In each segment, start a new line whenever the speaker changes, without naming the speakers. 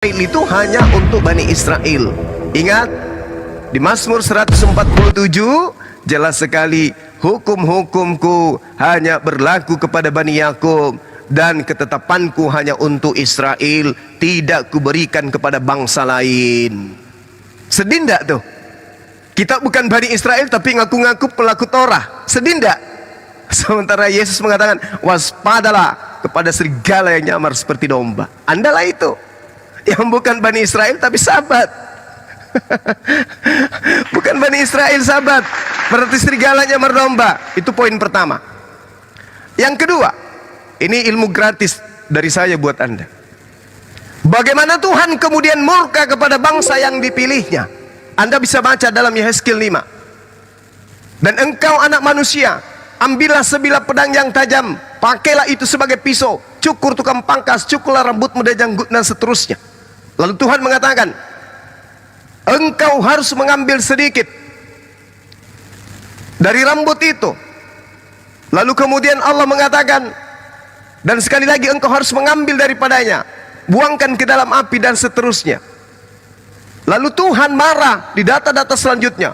itu hanya untuk Bani Israel. Ingat, di Mazmur 147 jelas sekali, hukum-hukumku hanya berlaku kepada Bani Yakub, dan ketetapanku hanya untuk Israel, tidak kuberikan kepada bangsa lain. Sedih enggak tuh? Kita bukan Bani Israel tapi ngaku-ngaku pelaku Torah. Sedih enggak? Sementara Yesus mengatakan, waspadalah kepada serigala yang nyamar seperti domba. Andalah itu yang bukan Bani Israel tapi sahabat. Bukan Bani Israel sahabat, berarti serigala nyamar domba. Itu poin pertama. Yang kedua, ini ilmu gratis dari saya buat Anda. Bagaimana Tuhan kemudian murka kepada bangsa yang dipilihnya? Anda bisa baca dalam Yehezkiel 5. Dan engkau anak manusia, ambillah sebilah pedang yang tajam, pakailah itu sebagai pisau, cukur tukang pangkas, cukurlah rambutmu dan janggut dan seterusnya. Lalu Tuhan mengatakan, engkau harus mengambil sedikit dari rambut itu. Lalu kemudian Allah mengatakan, dan sekali lagi engkau harus mengambil daripadanya, buangkan ke dalam api dan seterusnya. Lalu Tuhan marah di data-data selanjutnya.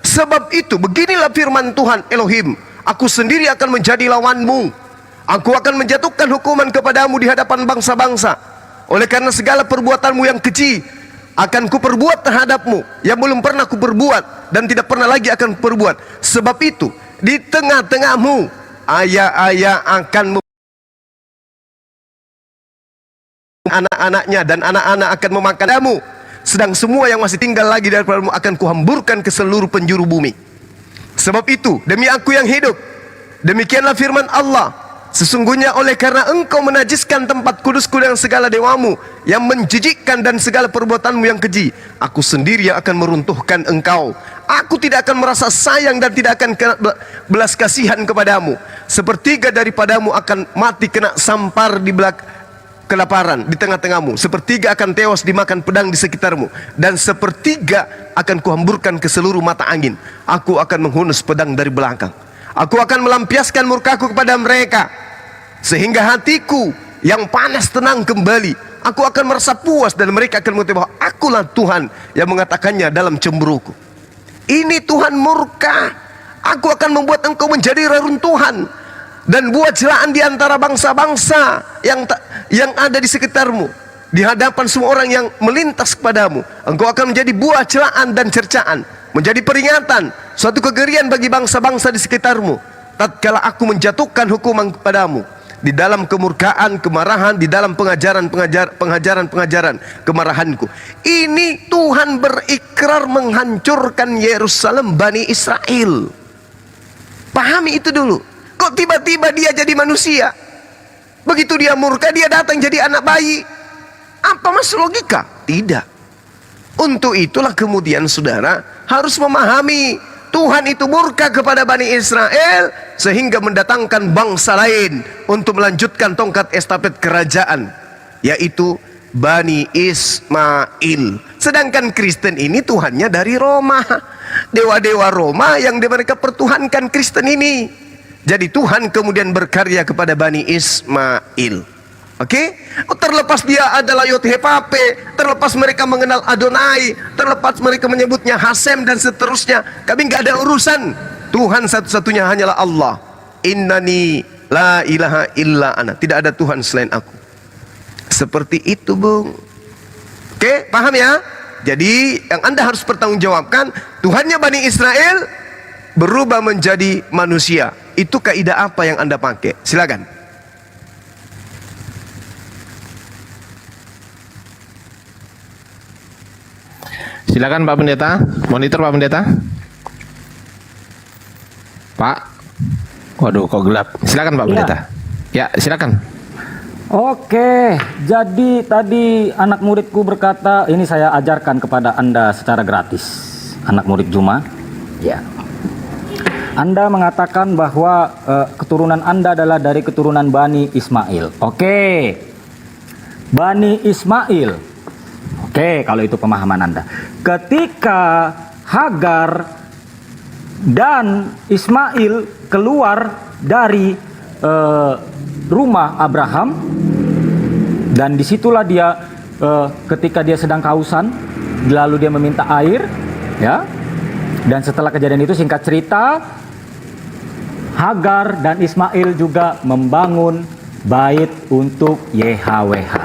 Sebab itu beginilah firman Tuhan Elohim, aku sendiri akan menjadi lawanmu, aku akan menjatuhkan hukuman kepadamu di hadapan bangsa-bangsa. Oleh karena segala perbuatanmu yang keji akan kuperbuat terhadapmu, yang belum pernah kuperbuat dan tidak pernah lagi akan kuperbuat. Sebab itu di tengah-tengahmu ayah-ayah akan anak-anaknya, dan anak-anak akan memakan kamu, sedang semua yang masih tinggal lagi daripadamu akan kuhamburkan ke seluruh penjuru bumi. Sebab itu demi aku yang hidup, demikianlah firman Allah, sesungguhnya oleh karena engkau menajiskan tempat kudusku dengan segala dewamu yang menjijikkan dan segala perbuatanmu yang keji, aku sendiri yang akan meruntuhkan engkau. Aku tidak akan merasa sayang dan tidak akan kena belas kasihan kepadamu. Sepertiga daripadamu akan mati kena sampar di kelaparan di tengah-tengahmu, sepertiga akan tewas dimakan pedang di sekitarmu, dan sepertiga akan kuhamburkan ke seluruh mata angin. Aku akan menghunus pedang dari belakang. Aku akan melampiaskan murkaku kepada mereka, sehingga hatiku yang panas tenang kembali. Aku akan merasa puas dan mereka akan mengetahui bahwa akulah Tuhan yang mengatakannya dalam cemburuku. Ini Tuhan murka. Aku akan membuat engkau menjadi reruntuhan dan buat celaan di antara bangsa-bangsa yang ada di sekitarmu, di hadapan semua orang yang melintas kepadamu. Engkau akan menjadi buah celaan dan cercaan, menjadi peringatan, suatu kegerian bagi bangsa-bangsa di sekitarmu, tatkala aku menjatuhkan hukuman kepadamu, di dalam kemurkaan, kemarahan, di dalam pengajaran kemarahanku. Ini Tuhan berikrar menghancurkan Yerusalem Bani Israel. Pahami itu dulu. Kok tiba-tiba dia jadi manusia? Begitu dia murka, dia datang jadi anak bayi. Apa masuk logika? Tidak. Untuk itulah kemudian saudara harus memahami, Tuhan itu murka kepada Bani Israel sehingga mendatangkan bangsa lain untuk melanjutkan tongkat estafet kerajaan, yaitu Bani Ismail. Sedangkan Kristen ini Tuhannya dari Roma, dewa-dewa Roma yang mereka pertuhankan Kristen ini. Jadi Tuhan kemudian berkarya kepada Bani Ismail. Oke? Terlepas dia adalah Yod-Heh-Vav-He, terlepas mereka mengenal Adonai, terlepas mereka menyebutnya Hasem dan seterusnya, kami nggak ada urusan. Tuhan satu-satunya hanyalah Allah. Innani la ilaha illa ana. Tidak ada Tuhan selain aku. Seperti itu, Bung. Oke, paham ya? Jadi yang Anda harus pertanggungjawabkan, Tuhannya Bani Israel berubah menjadi manusia. Itu kaidah apa yang Anda pakai? Silakan.
Silakan Pak Pendeta. Monitor Pak Pendeta. Pak. Waduh, kok gelap. Silakan Pak Pendeta. Ya, silakan.
Oke, jadi tadi anak muridku berkata, ini saya ajarkan kepada Anda secara gratis. Anak murid Juma. Ya. Anda mengatakan bahwa keturunan Anda adalah dari keturunan Bani Ismail. Oke. Bani Ismail. Oke, kalau itu pemahaman Anda. Ketika Hagar dan Ismail keluar dari rumah Abraham, dan disitulah dia ketika dia sedang kehausan, lalu dia meminta air, ya. Dan setelah kejadian itu, singkat cerita, Hagar dan Ismail juga membangun bait untuk YHWH.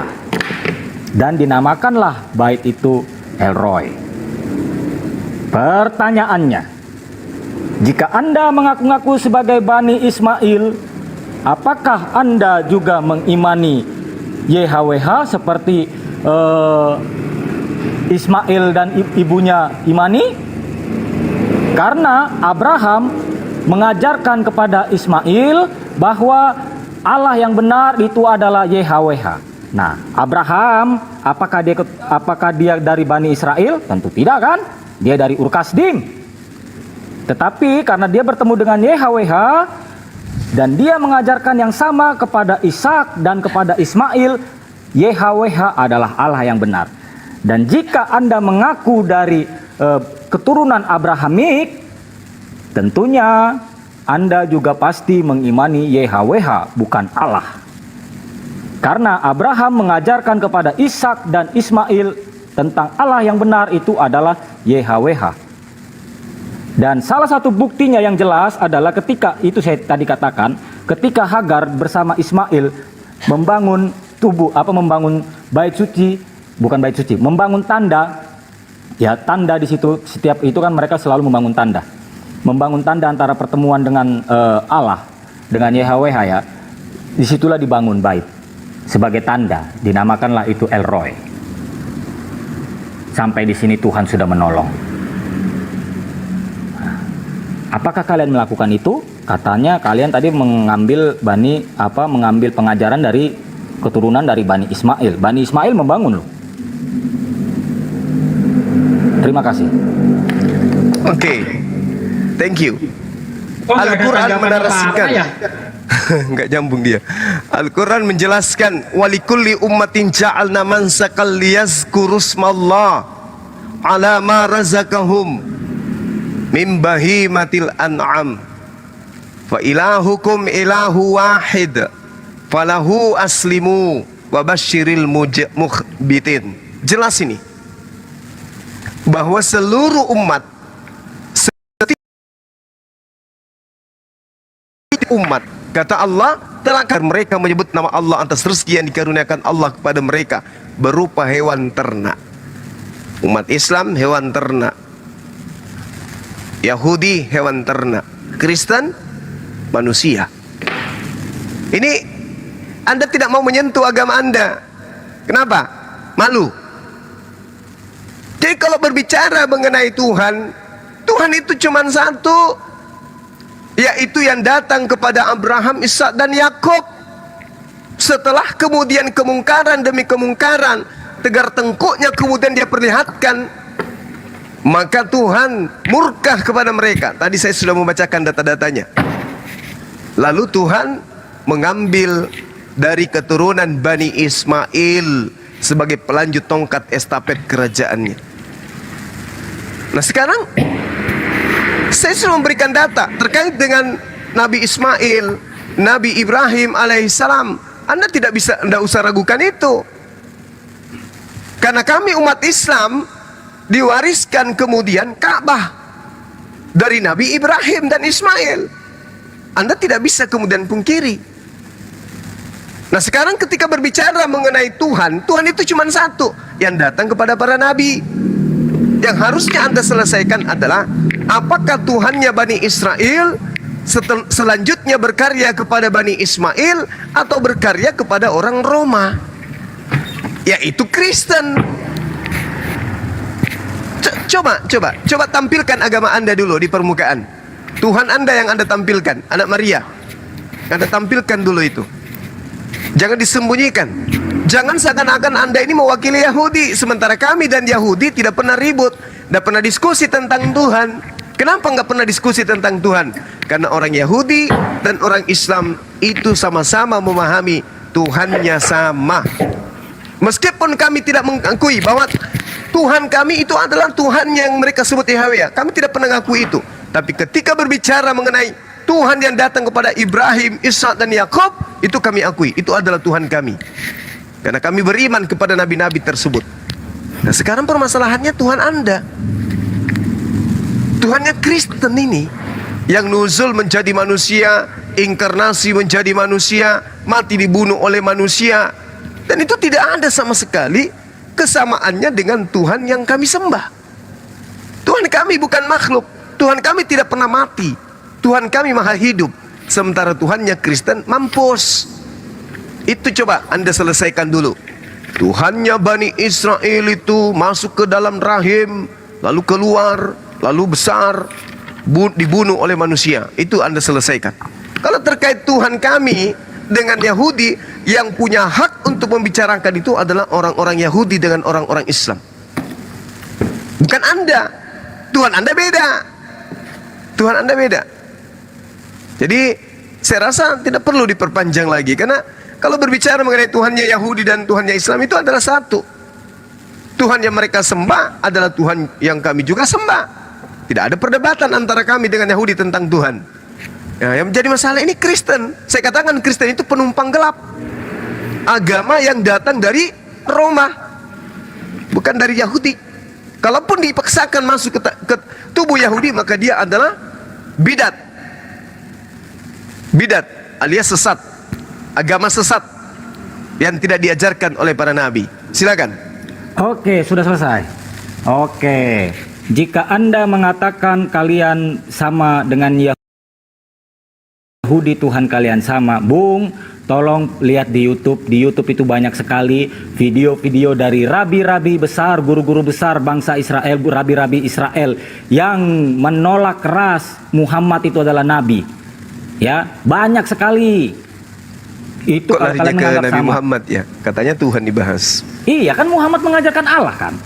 Dan dinamakanlah bait itu El Roy. Pertanyaannya, jika Anda mengaku-ngaku sebagai Bani Ismail, apakah Anda juga mengimani YHWH seperti Ismail dan ibunya imani? Karena Abraham mengajarkan kepada Ismail bahwa Allah yang benar itu adalah YHWH. Nah, Abraham, apakah dia dari Bani Israel? Tentu tidak, kan? Dia dari Ur Kasdim. Tetapi karena dia bertemu dengan YHWH dan dia mengajarkan yang sama kepada Ishak dan kepada Ismail, YHWH adalah Allah yang benar. Dan jika Anda mengaku dari keturunan Abrahamik, tentunya Anda juga pasti mengimani YHWH, bukan Allah. Karena Abraham mengajarkan kepada Ishak dan Ismail tentang Allah yang benar itu adalah YHWH. Dan salah satu buktinya yang jelas adalah ketika itu saya tadi katakan, ketika Hagar bersama Ismail membangun membangun bait suci, bukan bait suci, membangun tanda. Ya, tanda di situ setiap itu kan mereka selalu membangun tanda. Membangun tanda antara pertemuan dengan Allah, dengan YHWH, ya. Disitulah dibangun bait sebagai tanda, dinamakanlah itu El Roy. Sampai di sini Tuhan sudah menolong. Apakah kalian melakukan itu? Katanya kalian tadi mengambil pengajaran dari keturunan dari Bani Ismail. Bani Ismail membangun loh. Terima kasih.
Oke. Thank you. Al-Quran menarasikan. Enggak nyambung dia. Al-Quran menjelaskan walikulli ummatin ja'alna mansakal liyazkurusmallah ala ma razaqahum min bahimatil an'am fa ilahukum ilahu wahid falahu aslimu wa basyiril mukhbitin. Jelas ini bahwa seluruh umat kata Allah telah mereka menyebut nama Allah atas rezeki yang dikaruniakan Allah kepada mereka berupa hewan ternak. Umat Islam hewan ternak, Yahudi hewan ternak, Kristen manusia. Ini Anda tidak mau menyentuh agama Anda. Kenapa? Malu. Jadi kalau berbicara mengenai Tuhan, Tuhan itu cuma satu, yaitu yang datang kepada Abraham, Ishak dan Yakub. Setelah kemudian kemungkaran demi kemungkaran, tegar tengkuknya kemudian dia perlihatkan, maka Tuhan murka kepada mereka. Tadi saya sudah membacakan data-datanya. Lalu Tuhan mengambil dari keturunan Bani Ismail sebagai pelanjut tongkat estafet kerajaannya. Nah sekarang saya sudah memberikan data terkait dengan Nabi Ismail, Nabi Ibrahim alaihissalam. Anda tidak usah ragukan itu. Karena kami umat Islam diwariskan kemudian Ka'bah dari Nabi Ibrahim dan Ismail. Anda tidak bisa kemudian pungkiri. Nah sekarang ketika berbicara mengenai Tuhan, Tuhan itu cuma satu yang datang kepada para nabi. Yang harusnya Anda selesaikan adalah apakah Tuhannya Bani Israel selanjutnya berkarya kepada Bani Ismail atau berkarya kepada orang Roma, yaitu Kristen. Coba tampilkan agama Anda dulu di permukaan. Tuhan Anda yang Anda tampilkan, anak Maria, Anda tampilkan dulu itu. Jangan disembunyikan. Jangan seakan-akan Anda ini mewakili Yahudi, sementara kami dan Yahudi tidak pernah ribut, tidak pernah diskusi tentang Tuhan. Kenapa nggak pernah diskusi tentang Tuhan? Karena orang Yahudi dan orang Islam itu sama-sama memahami Tuhannya sama. Meskipun kami tidak mengakui bahwa Tuhan kami itu adalah Tuhan yang mereka sebut Yahweh, kami tidak pernah mengakui itu. Tapi ketika berbicara mengenai Tuhan yang datang kepada Ibrahim, Ishak dan Yakub, itu kami akui, itu adalah Tuhan kami. Karena kami beriman kepada nabi-nabi tersebut. Nah sekarang permasalahannya Tuhan Anda, Tuhannya Kristen ini, yang nuzul menjadi manusia, inkarnasi menjadi manusia, mati dibunuh oleh manusia. Dan itu tidak ada sama sekali kesamaannya dengan Tuhan yang kami sembah. Tuhan kami bukan makhluk. Tuhan kami tidak pernah mati. Tuhan kami maha hidup. Sementara Tuhannya Kristen mampus. Itu coba Anda selesaikan dulu. Tuhannya Bani Israel itu masuk ke dalam rahim, lalu keluar, lalu besar, dibunuh oleh manusia. Itu Anda selesaikan. Kalau terkait Tuhan kami dengan Yahudi, yang punya hak untuk membicarakan itu adalah orang-orang Yahudi dengan orang-orang Islam, bukan Anda. Tuhan Anda beda. Tuhan Anda beda. Jadi saya rasa tidak perlu diperpanjang lagi, karena kalau berbicara mengenai Tuhannya Yahudi dan Tuhannya Islam itu adalah satu. Tuhan yang mereka sembah adalah Tuhan yang kami juga sembah. Tidak ada perdebatan antara kami dengan Yahudi tentang Tuhan. Ya, yang menjadi masalah ini Kristen. Saya katakan Kristen itu penumpang gelap, agama yang datang dari Roma, bukan dari Yahudi. Kalaupun dipaksakan masuk ke tubuh Yahudi, maka dia adalah bidat. Bidat alias sesat, agama sesat yang tidak diajarkan oleh para nabi. Silakan.
Oke, sudah selesai. Oke, jika Anda mengatakan kalian sama dengan Yahudi, Tuhan kalian sama, Bung, tolong lihat di YouTube. Di YouTube itu banyak sekali video-video dari rabi-rabi besar, guru-guru besar bangsa Israel, rabi-rabi Israel yang menolak keras Muhammad itu adalah nabi. Ya, banyak sekali. Itu
kok larinya ke Nabi sama Muhammad ya? Katanya Tuhan dibahas.
Iya, kan Muhammad mengajarkan Allah kan.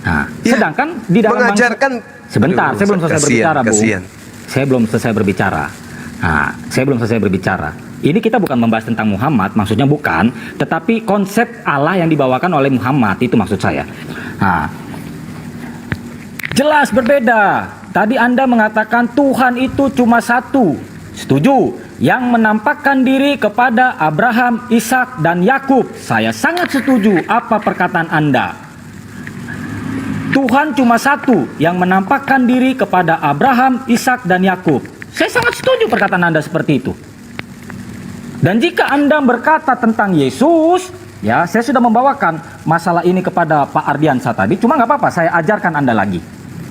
Nah, ya, sedangkan di dalam
mengajarkan
sebentar, saya belum selesai berbicara, Bu.
Kasian.
Saya belum selesai berbicara. Nah, saya belum selesai berbicara. Ini kita bukan membahas tentang Muhammad, maksudnya bukan, tetapi konsep Allah yang dibawakan oleh Muhammad, itu maksud saya. Nah, jelas berbeda. Tadi Anda mengatakan Tuhan itu cuma satu. Setuju. Yang menampakkan diri kepada Abraham, Ishak, dan Yakub. Saya sangat setuju apa perkataan Anda. Tuhan cuma satu yang menampakkan diri kepada Abraham, Ishak, dan Yakub. Saya sangat setuju perkataan Anda seperti itu. Dan jika Anda berkata tentang Yesus, ya, saya sudah membawakan masalah ini kepada Pak Ardiansa tadi. Cuma nggak apa-apa, saya ajarkan Anda lagi.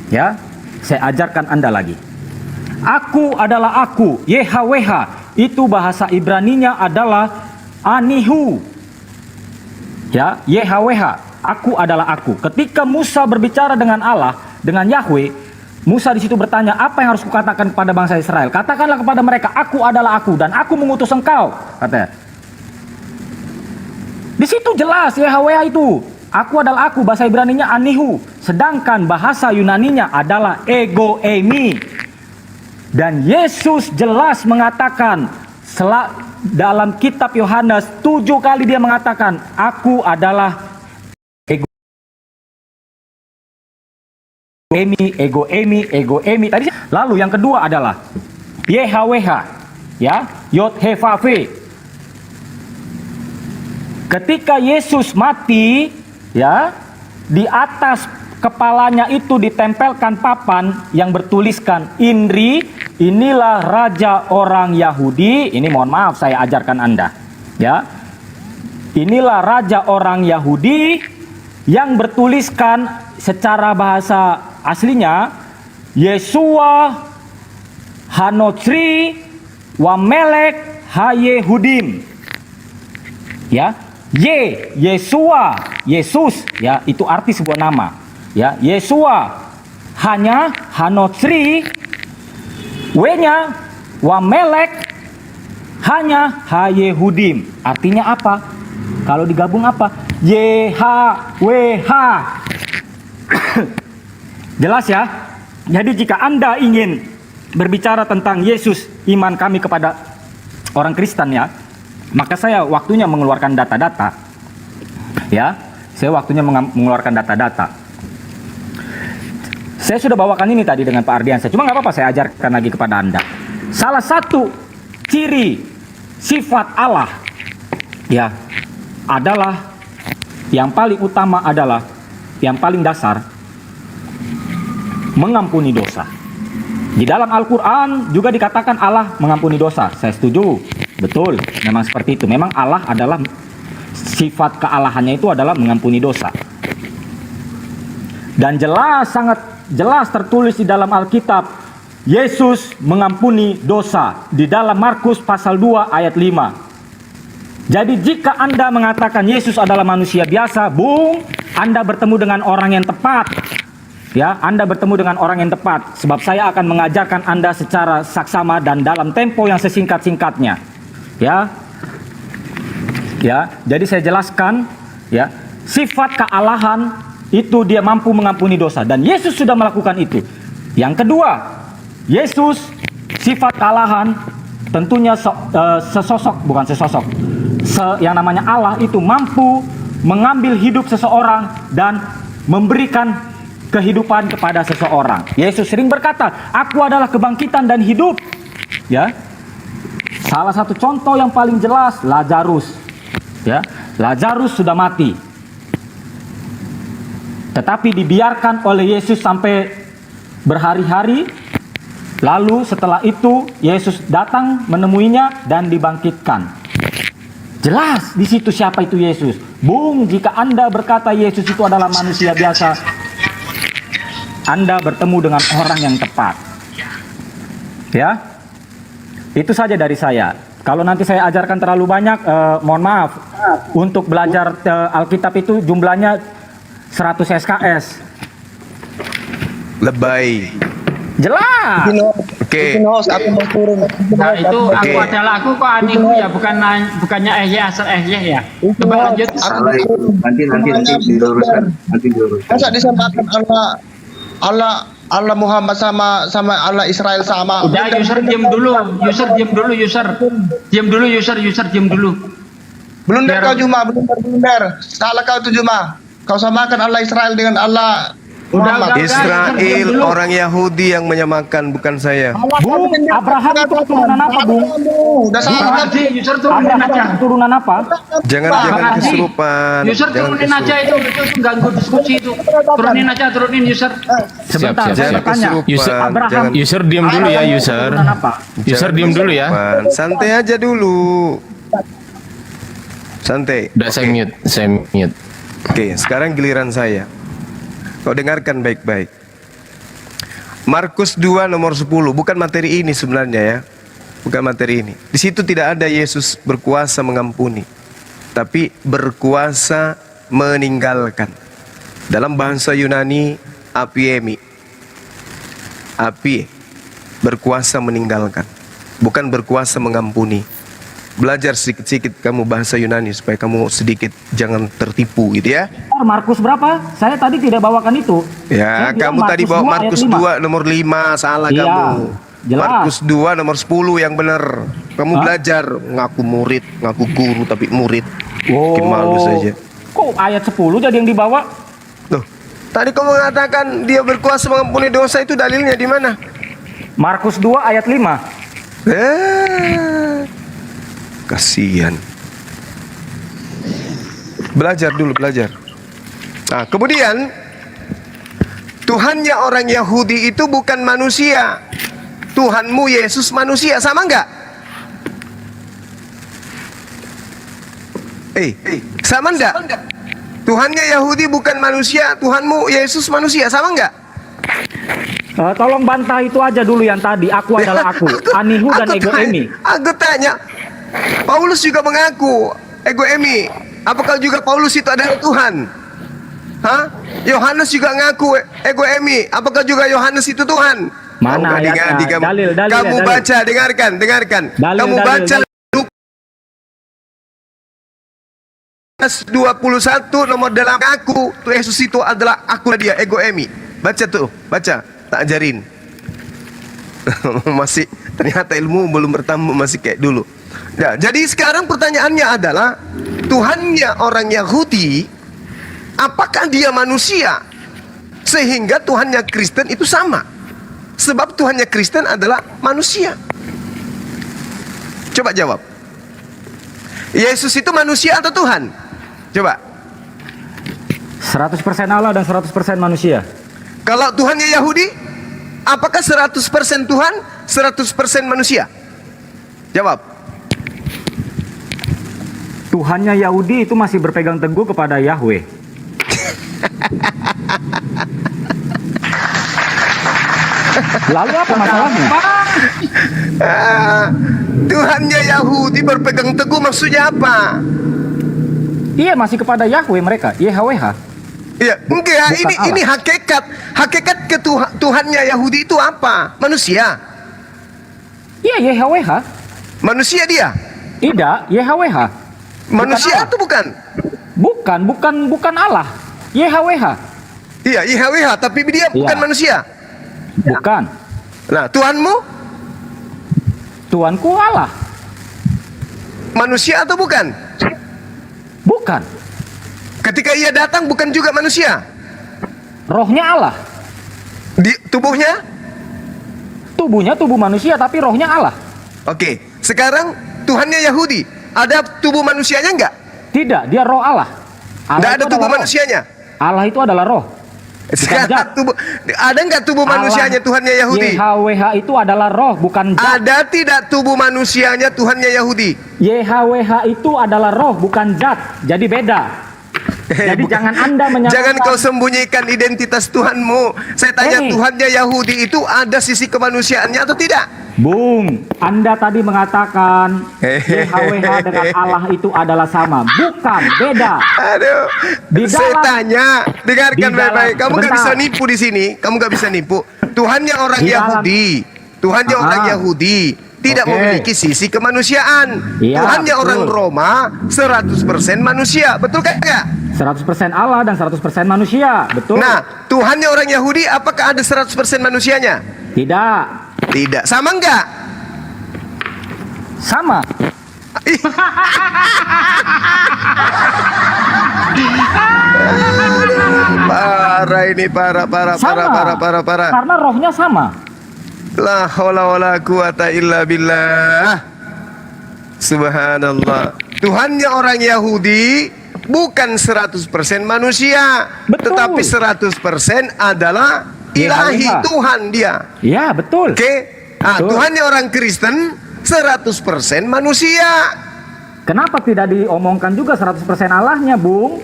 Ya, saya ajarkan Anda lagi. Aku adalah aku, YHWH. Itu bahasa Ibraninya adalah Anihu. Ya, YHWH. Aku adalah aku. Ketika Musa berbicara dengan Allah, dengan Yahweh, Musa di situ bertanya, apa yang harus kukatakan kepada bangsa Israel? Katakanlah kepada mereka, aku adalah aku dan aku mengutus engkau, katanya. Di situ jelas YHWH itu. Aku adalah aku, bahasa Ibraninya Anihu. Sedangkan bahasa Yunaninya adalah Ego Eimi. Dan Yesus jelas mengatakan dalam kitab Yohanes 7 kali dia mengatakan, aku adalah Ego Emi, Ego Emi, Ego Emi. Tadi, lalu yang kedua adalah YHWH, ya, Yod He Vav He. Ketika Yesus mati, ya, di atas kepalanya itu ditempelkan papan yang bertuliskan INRI, inilah raja orang Yahudi. Ini mohon maaf saya ajarkan Anda, ya. Inilah raja orang Yahudi, yang bertuliskan secara bahasa aslinya Yeshua Hanotsri Wamelek Hayehudim. Ya, Yesua, Yesus, ya, itu arti sebuah nama. Ya, Yesua hanya Hanotsri, W-nya Wamelek hanya Hayehudim. Artinya apa? Kalau digabung apa? YHWH. Jelas ya? Jadi jika Anda ingin berbicara tentang Yesus, iman kami kepada orang Kristen, ya, maka saya waktunya mengeluarkan data-data. Ya, saya waktunya mengeluarkan data-data. Saya sudah bawakan ini tadi dengan Pak Ardiansa, cuma nggak apa-apa saya ajarkan lagi kepada Anda. Salah satu ciri sifat Allah, ya, adalah yang paling utama adalah, yang paling dasar, mengampuni dosa. Di dalam Al-Quran juga dikatakan Allah mengampuni dosa. Saya setuju, betul, memang seperti itu. Memang Allah adalah, sifat kealahannya itu adalah mengampuni dosa. Dan jelas, sangat jelas tertulis di dalam Alkitab, Yesus mengampuni dosa. Di dalam Markus pasal 2 ayat 5. Jadi jika Anda mengatakan Yesus adalah manusia biasa, bung, Anda bertemu dengan orang yang tepat. Ya, Anda bertemu dengan orang yang tepat, sebab saya akan mengajarkan Anda secara saksama dan dalam tempo yang sesingkat-singkatnya. Ya. Ya, jadi saya jelaskan, ya, sifat kealahan itu dia mampu mengampuni dosa dan Yesus sudah melakukan itu. Yang kedua, Yesus sifat kealahan tentunya yang namanya Allah itu mampu mengambil hidup seseorang dan memberikan kehidupan kepada seseorang. Yesus sering berkata, "Aku adalah kebangkitan dan hidup." Ya. Salah satu contoh yang paling jelas, Lazarus. Ya, Lazarus sudah mati. Tetapi dibiarkan oleh Yesus sampai berhari-hari. Lalu setelah itu Yesus datang menemuinya dan dibangkitkan. Jelas di situ siapa itu Yesus. Bung, jika Anda berkata Yesus itu adalah manusia biasa, Anda bertemu dengan orang yang tepat. Ya, itu saja dari saya. Kalau nanti saya ajarkan terlalu banyak, mohon maaf. Untuk belajar Alkitab itu jumlahnya 100 SKS.
Lebay.
Jelas.
Oke.
Nah itu aku adalah aku kok aniku ya, bukannya asal ya. Coba lanjut.
Nanti diluruskan. Masa disamakan Allah Muhammad sama Allah Israel sama?
Udah, user diam dulu. Diam dulu.
Blunder kau Juma, blunder. Salah kau itu Juma. Kau samakan Allah Israel dengan Allah Muhammad.
Israel orang Yahudi yang menyamakan, bukan saya.
Bung, Abraham itu keturunan apa, Bung?
Udah salah kan?
User turunin
Abraham
aja.
keturunan apa?
Jangan kesurupan.
User
Jangan
turunin aja itu ganggu diskusi itu. Turunin user.
Sebentar,
siap,
saya
siap.
bertanya.
User,
Abraham
user diam dulu ya, user.
keturunan apa?
User diam dulu ya.
Santai aja dulu. Santai.
Udah saya mute.
Oke, sekarang giliran saya. Kau dengarkan baik-baik. Markus 2 nomor 10, bukan materi ini sebenarnya ya. Bukan materi ini. Di situ tidak ada Yesus berkuasa mengampuni, tapi berkuasa meninggalkan. Dalam bahasa Yunani, apiemi. Api berkuasa meninggalkan, bukan berkuasa mengampuni. Belajar sedikit-sedikit kamu bahasa Yunani supaya kamu sedikit jangan tertipu gitu ya.
Markus berapa? Saya tadi tidak bawakan itu.
Ya,
Saya bilang
kamu tadi bawa Markus 2 nomor 5, salah
Iya,
kamu.
jelas.
Markus 2 nomor 10 yang benar. Kamu belajar ngaku murid, ngaku guru tapi murid. Bikin malu saja.
Kok ayat 10 jadi yang dibawa?
Loh, tadi kamu mengatakan dia berkuasa mengampuni dosa, itu dalilnya di mana?
Markus 2 ayat 5.
Kasihan. Belajar dulu, belajar. Nah, kemudian Tuhannya orang Yahudi itu bukan manusia. Tuhanmu Yesus manusia, sama enggak? Sama enggak? Tuhannya Yahudi bukan manusia, Tuhanmu Yesus manusia, sama enggak?
Tolong bantah itu aja dulu yang tadi. Aku adalah aku. Anihu dan ego emi.
Aku tanya, Paulus juga mengaku ego emi. Apakah juga Paulus itu adalah Tuhan? Hah? Yohanes juga ngaku ego emi. Apakah juga Yohanes itu Tuhan?
Mana ayatnya? Dalil.
Kamu baca, dengarkan. Kamu baca Lukas 21 nomor 8, aku tuh Yesus itu adalah aku dia, ego emi. Baca tuh, baca, tak ajarin. Masih ternyata ilmu belum bertambah, masih kayak dulu. Ya, jadi sekarang pertanyaannya adalah Tuhannya orang Yahudi, apakah dia manusia sehingga Tuhannya Kristen itu sama? Sebab Tuhannya Kristen adalah manusia. Coba jawab. Yesus itu manusia atau Tuhan? Coba.
100% Allah dan 100% manusia.
Kalau Tuhannya Yahudi, apakah 100% Tuhan, 100% manusia? Jawab.
Tuhannya Yahudi itu masih berpegang teguh kepada Yahweh. Lalu apa masalahnya?
Tuhannya Yahudi berpegang teguh maksudnya apa?
Iya, masih kepada Yahweh mereka, YHWH.
Ya, enggak,
Bukan
ini hakikat Tuhannya Yahudi itu apa? Manusia.
Iya, YHWH.
Manusia dia.
Tidak, YHWH.
Manusia
Allah.
itu bukan.
Bukan Allah. YHWH.
Iya, IHWH, tapi dia bukan
Iya.
manusia.
Bukan.
Nah, Tuhanmu
Tuanku Allah.
manusia atau bukan?
Bukan.
Ketika ia datang bukan juga manusia.
Rohnya Allah.
Di tubuhnya?
Tubuhnya tubuh manusia tapi rohnya Allah.
Oke, sekarang Tuhannya Yahudi, ada tubuh manusianya enggak?
Tidak, dia roh Allah.
Enggak ada
itu
tubuh
adalah roh.
manusianya.
Allah itu adalah roh.
Sekarang
zat.
ada enggak tubuh manusianya Tuhannya Yahudi?
YHWH itu adalah roh, bukan zat.
Ada tidak tubuh manusianya Tuhannya Yahudi?
YHWH itu adalah roh, bukan zat. Jadi beda. Jadi jangan Anda menyamakan.
Jangan kau sembunyikan identitas Tuhanmu. Saya tanya, Tuhannya Yahudi itu ada sisi kemanusiaannya atau tidak?
Bung, Anda tadi mengatakan YHWH dengan Allah itu adalah sama. Bukan, beda.
Aduh,
Di
saya
dalam-
tanya, dengarkan
di dalam-
baik-baik. Kamu nggak
sebentar.
bisa nipu di sini. Kamu nggak bisa nipu. Tuhannya orang
Di dalam-
Yahudi. Tuhannya orang
Ah.
Yahudi tidak
Oke.
memiliki sisi kemanusiaan.
Iya,
Tuhannya
betul.
orang Roma 100% manusia. Betul kan enggak?
100% Allah dan 100% manusia. Betul.
Nah, Tuhannya orang Yahudi apakah ada 100% manusianya?
Tidak.
Tidak. Sama enggak?
Sama.
Ih. Parah ini, parah.
Sama. Karena rohnya sama.
La haula wala quwata illa billah. Subhanallah. Tuhannya orang Yahudi bukan 100% manusia,
Betul.
tetapi 100% adalah ilahi
Iya.
Tuhan dia.
Ya, betul.
Oke. Nah,
Betul.
Tuhannya orang Kristen 100% manusia.
Kenapa tidak diomongkan juga 100% Allahnya, Bung?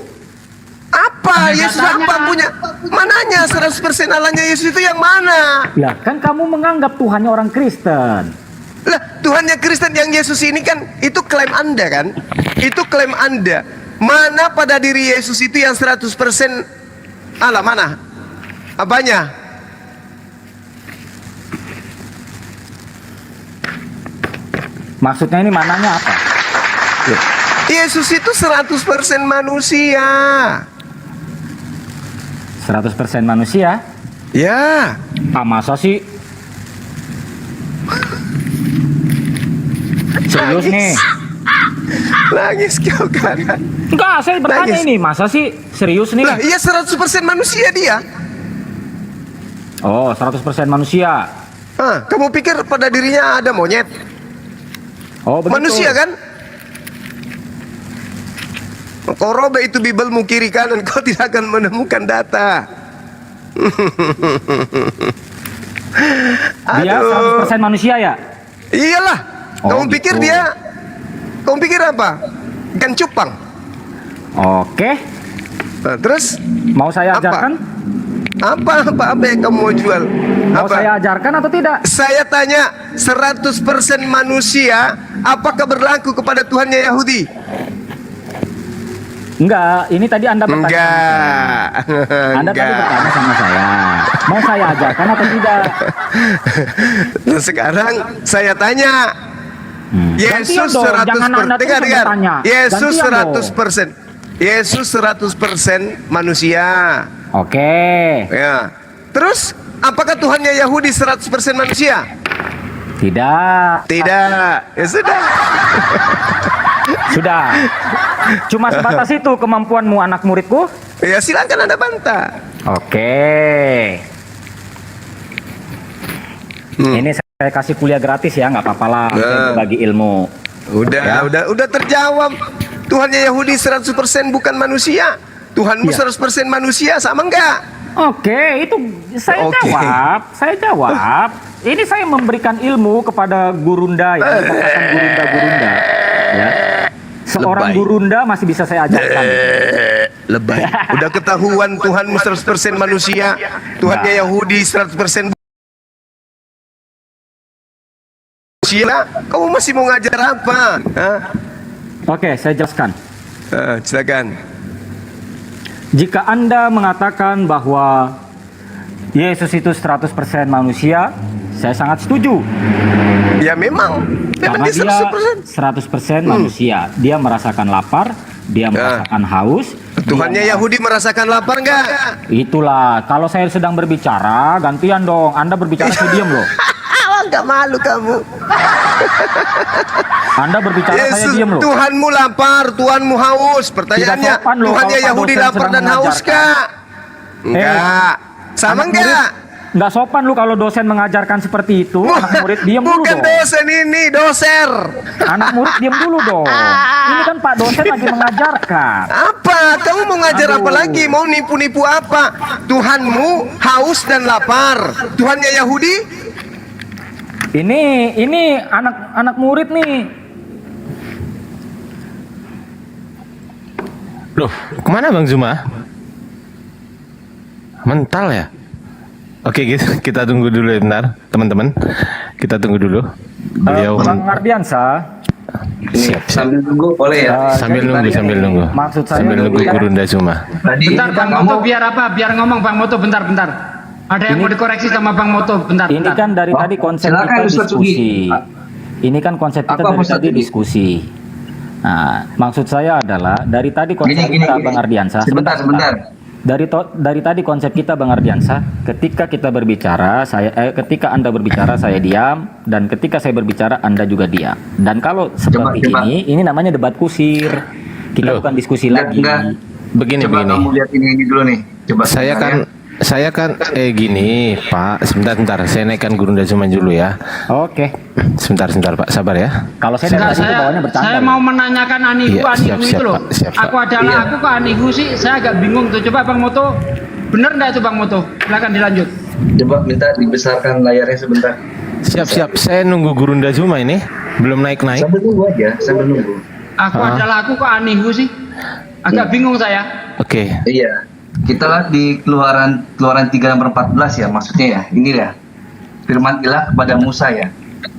Apa? Yesus apa punya? Mananya 100% Allahnya Yesus itu yang mana?
Ya, kan kamu menganggap Tuhannya orang Kristen.
Lah, Tuhannya Kristen yang Yesus ini kan itu klaim Anda kan? Itu klaim Anda. Mana pada diri Yesus itu yang 100% Allah mana? Apanya?
Maksudnya ini mananya apa?
Yesus itu 100% manusia.
100% manusia?
Ya.
Ah, masa sih? Serius nih?
Nangis kau kan?
Enggak, saya bertanya
Nangis.
ini, masa sih serius nih?
Lah, iya 100% manusia dia.
Oh, 100% manusia.
Hah, kamu pikir pada dirinya ada monyet?
Oh, begitu.
Manusia kan? Kau robek itu Bibelmu kiri kanan, kau tidak akan menemukan data.
Dia 100% manusia ya?
Iyalah.
Oh,
Kamu pikir
gitu.
kamu pikir apa? Ikan cupang.
Oke,
Nah, terus
mau saya
Apa?
ajarkan?
apa yang kamu mau jual?
Mau
Apa?
saya ajarkan atau tidak?
Saya tanya, 100% manusia, apakah berlaku kepada Tuhannya Yahudi?
Enggak, ini tadi Anda bertanya.
Enggak.
Anda tadi bertanya sama saya. Mau saya ajarkan atau tidak?
Nah, sekarang saya tanya, Yesus
Gantian dong, jangan Anda
100%.
terus
Dengar.
bertanya.
Yesus
Gantian
100%. Yesus 100% manusia.
Oke,
Ya. Terus apakah Tuhannya Yahudi 100% manusia?
tidak.
Tidak. Ya sudah.
Sudah. Cuma sebatas itu kemampuanmu anak muridku?
Ya silakan Anda bantah.
Oke. Ini saya kasih kuliah gratis ya, nggak apa-apa lah. Saya berbagi ilmu.
Udah terjawab. Tuhannya Yahudi 100% bukan manusia. Tuhanmu
Iya.
100% manusia, sama enggak?
Oke, itu saya
Oke.
jawab. Ini saya memberikan ilmu kepada gurunda ya, dikatakan gurunda-gurunda. Ya. Seorang
Lebay.
gurunda masih bisa saya ajarkan.
Lebay. Udah ketahuan Tuhanmu 100% manusia, Tuhannya Yahudi 100% manusia. Kamu masih mau ngajar apa? Hah?
Oke, saya jelaskan.
Silakan.
Jika Anda mengatakan bahwa Yesus itu 100% manusia, saya sangat setuju.
Ya memang
Karena
dia
dia
100%.
100% manusia. Dia merasakan lapar, dia merasakan haus.
Tuhannya
dia-
Yahudi merasakan lapar enggak?
Itulah, kalau saya sedang berbicara, gantian dong. Anda berbicara, saya diam loh.
Enggak malu kamu.
Anda berbicara, saya
Yesus,
diam loh.
Tuhanmu lapar, Tuhanmu haus. Pertanyaannya,
Tidak sopan loh
Tuhannya
kalau Pak
Yahudi
dosen
lapar
sedang
dan haus
mengajarkan.
kah? Enggak. Sama
Anak murid,
enggak?
nggak sopan lu kalau dosen mengajarkan seperti itu. Anak murid diam dulu
Bukan
dong.
dosen ini, doser.
Anak murid diam dulu dong. Ini kan Pak dosen lagi mengajarkan.
Apa? Kamu mau ngajar
Aduh.
apa lagi? Mau nipu-nipu apa? Tuhanmu haus dan lapar. Tuhannya Yahudi?
Ini anak murid nih.
Loh, kemana Bang Zuma? Mental ya? Oke, kita tunggu dulu ya bentar, teman-teman. Kita tunggu dulu. Beliau
Bang Ardiansa,
siap.
Sambil nunggu boleh ya?
Sambil nunggu.
Maksud saya
Sambil nunggu
ini kan-
Gurunda Zuma.
Tadi
Bentar Bang Moto, biar apa? Biar ngomong Bang Moto, bentar. Ada yang mau dikoreksi sama Bang Moto, bentar.
ini kan dari
Oh,
tadi konsep
silakan,
kita
Ustaz
diskusi.
Sugi.
Ini kan konsep kita
Apa,
dari
Ustaz
tadi
Sugi?
diskusi. Nah, maksud saya adalah dari tadi konsep kita Bang Ardiansa.
Sebentar.
Dari tadi konsep kita Bang Ardiansa, ketika kita berbicara, ketika Anda berbicara saya diam, dan ketika saya berbicara Anda juga diam. Dan kalau seperti
Coba.
ini namanya debat kusir. Kita
Loh.
bukan diskusi
Enggak,
lagi.
enggak.
Begini.
Coba kamu lihat ini dulu nih. Coba
Saya kan gini, Pak. Sebentar. Saya naikkan Gurunda Zuma dulu ya.
Oke.
Sebentar, Pak. Sabar ya.
Kalau saya
Enggak,
dari tadi bawahnya bercanda.
saya
loh.
mau menanyakan Anihu,
Iya,
Anihu
siap,
itu loh.
Pak. Siap, Pak.
Aku adalah
Iya.
aku kok Anihu sih, saya agak bingung tuh. Coba Bang Moto, bener nggak itu Bang Moto? Silakan dilanjut.
Coba minta dibesarkan layarnya sebentar.
Siap. Saya nunggu Gurunda Zuma ini. Belum naik-naik.
Sambil nunggu aja, sambil nunggu.
Aku adalah aku kok Anihu sih? Agak bingung saya.
Oke.
Iya. Kita lihat di keluaran 3 nomor 14 ya, maksudnya ya. Ini ya. Firman ilah kepada Musa ya.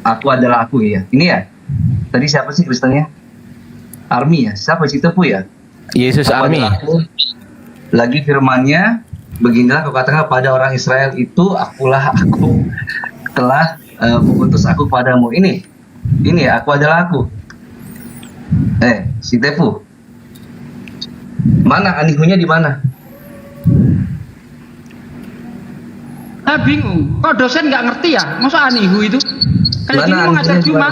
Aku adalah aku ya. Ini ya. Tadi siapa sih Kristennya? Army ya. Siapa sih Tepu ya?
Yesus
Aku
Army.
adalah aku. Lagi firmannya, beginilah kau katakan pada orang Israel itu, akulah aku telah mengutus aku padamu. Ini ya, aku adalah aku. Si Tepu. Mana Anihunya di mana?
Saya bingung. Kok dosen nggak ngerti ya? Masa Anihu itu? Kayak
Mana
gini mau ngajar
Anihunya
cuma.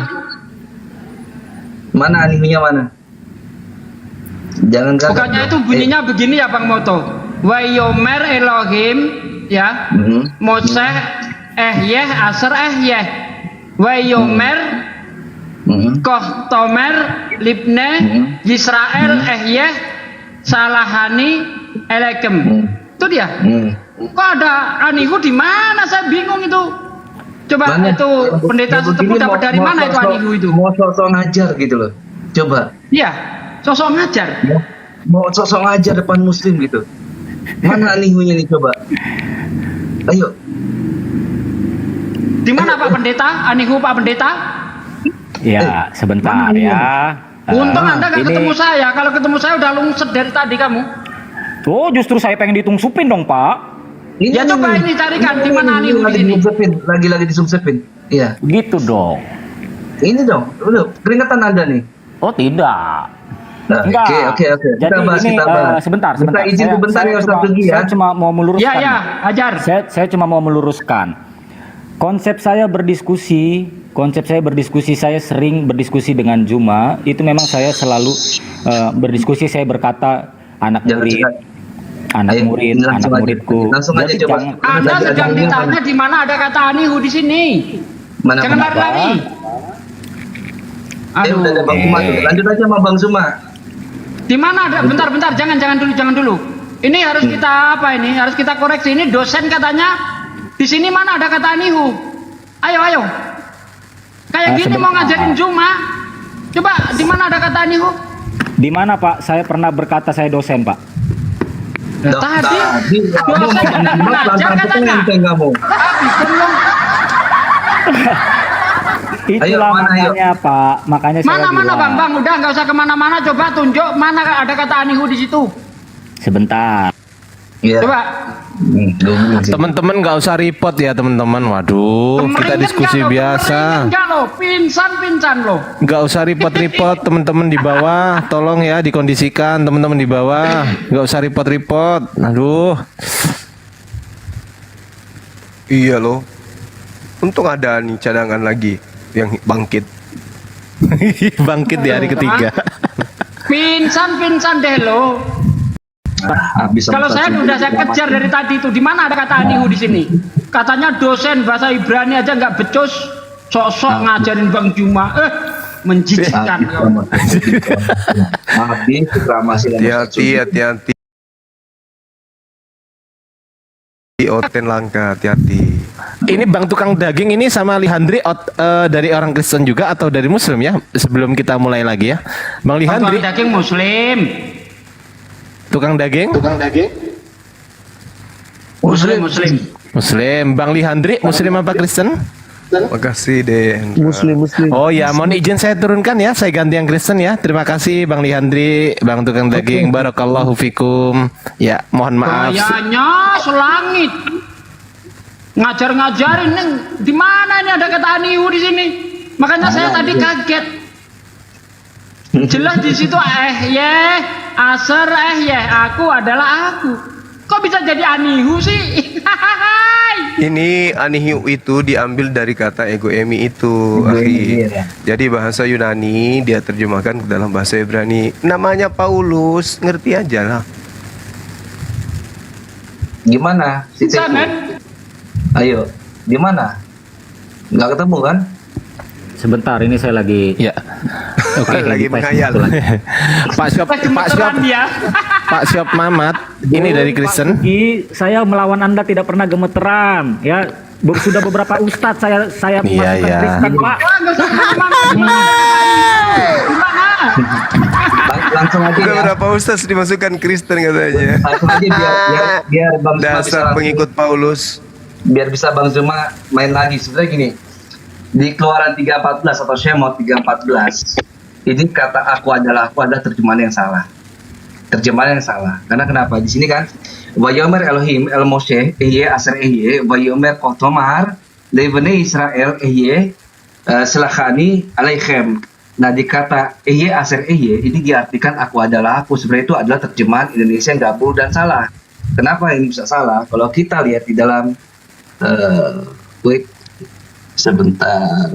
Mana Anihunya mana? Jangan gagal.
Bukannya itu bunyinya begini ya Bang Moto. Wayomer Elohim ya. Moseh Ehyeh Aser Ehyeh. Wayomer Koh Tomer Libne Yisrael Ehyeh Salahani Elekem. Itu dia. Kok ada Anihu di mana? Saya bingung itu. Coba
Mana?
itu pendeta
Ya,
setempat
begini,
dapat dari mana itu Anihu itu?
Mau sosok ngajar gitu loh. Coba.
Iya, sosok ngajar.
Mau sosok ngajar depan muslim gitu. Mana Anihunya nih coba. Ayo.
Di mana Pak Pendeta? Anihu Pak Pendeta?
Ya, sebentar
mana ini?
ya.
Untung Anda nggak
ini-
ketemu saya. Kalau ketemu saya udah lungset dari tadi kamu.
Oh, justru saya pengen ditungsupin dong, Pak.
Ya, coba ini carikan di mana Anihu
lagi
di sini.
disumsepin, lagi disumsepin. Iya.
Gitu dong.
Ini dong. Udah keringetan Anda nih.
Oh, tidak.
Nah,
Enggak.
Oke.
Jadi
Kita bahas,
ini
kita bahas.
sebentar.
Minta izin sebentar ya Ustaz Sugi ya.
Saya cuma mau meluruskan.
Ya, ajar.
Saya cuma mau meluruskan. Konsep saya berdiskusi, saya sering berdiskusi dengan Juma. Itu memang saya selalu berdiskusi. Saya berkata anak
Jangan
murid,
cekat.
anak
Ayo,
murid,
langsung
anak
aja.
muridku.
Langsung aja
Jadi
coba.
jangan-
Anda
Jangan-
sedang
jangan-
ditanya di mana ada kata Anihu di sini.
Mana
Jangan
mana?
lari-lari. Aduh.
Udah ada Bang Zuma tuh. Lanjut aja sama Bang Zuma.
Di mana ada? Bentar, jangan dulu. Ini harus kita apa ini? Harus kita koreksi. Ini dosen katanya di sini mana ada kata anihu? Ayo. Kayak gini mau ngajarin Juma. Coba di mana ada kata anihu?
Di mana Pak? Saya pernah berkata saya dosen Pak.
Tadi dosen tidak mengajar katanya. Belum.
Itulah makanya Pak. Makanya saya
Mana
bilang.
Bang, udah nggak usah kemana-mana. Coba tunjuk mana ada kata anihu di situ.
Sebentar.
Iya.
Coba.
Teman-teman nggak usah report ya teman-teman. Waduh, kita diskusi biasa.
Enggak lo, pinsan lo.
Nggak usah report-report teman-teman di bawah. Tolong ya dikondisikan teman-teman di bawah. Nggak usah report-report. Aduh.
Iya loh. Untung ada nih cadangan lagi yang bangkit.
Bangkit di hari ketiga.
Pinsan deh lo.
Habis
Kalau saya kejar dari tadi itu, di mana ada kata anihu di sini? Katanya dosen bahasa Ibrani aja nggak becus, sok-sok ngajarin Bang Juma. Menjijikkan.
Habis reklamasi.
Hati-hati. Oten langka, hati-hati.
Ini Bang Tukang Daging ini sama Lihandri dari orang Kristen juga atau dari Muslim ya? Sebelum kita mulai lagi ya, Bang Lihandri.
Tukang daging Muslim.
Tukang daging? Muslim. Bang Lihandri Muslim apa Kristen?
Makasih deh.
Muslim.
Oh ya, mohon izin saya turunkan ya. Saya ganti yang Kristen ya. Terima kasih Bang Lihandri, Bang Tukang Daging. Barakallahu fikum. Ya, mohon maaf.
Kayaknya selangit. Ngajarin nih, di mana ini ada kata anihu di sini? Makanya saya tadi kaget. Jelas di situ asar aku adalah aku. Kok bisa jadi anihu sih?
Ini anihu itu diambil dari kata egoemi itu, akhi. Jadi bahasa Yunani dia terjemahkan ke dalam bahasa Ibrani. Namanya Paulus, ngerti aja lah.
Gimana?
Bisa kan?
Ayo, gimana? Nggak ketemu kan?
Sebentar, ini saya lagi.
Ya. Oke.
Lagi menghayal.
Pak Syop Mamat, ini dari Kristen.
Saya melawan Anda tidak pernah gemeteran, ya. Sudah beberapa ustadz saya
Iya,
masukkan
iya.
Kristen, Pak.
Langsung aja
Udah
ya.
berapa ustaz dimasukkan Kristen katanya.
Langsung aja biar Bang Zuma
Dasar
bisa
pengikut Paulus.
biar bisa Bang Zuma main lagi. Sebenarnya gini, di Keluaran 3:14 atau Shemot 3:14 ini kata aku adalah terjemahan yang salah. Terjemahan yang salah. Karena kenapa? Di sini kan Vayomer Elohim El Moshe Aser Vayomer Kotomar Levene Israel Selachani Aleichem. Nah, di kata Aser ini diartikan aku adalah aku. Sebenarnya itu adalah terjemahan Indonesia yang gabung dan salah. Kenapa ini bisa salah? Kalau kita lihat di dalam wait sebentar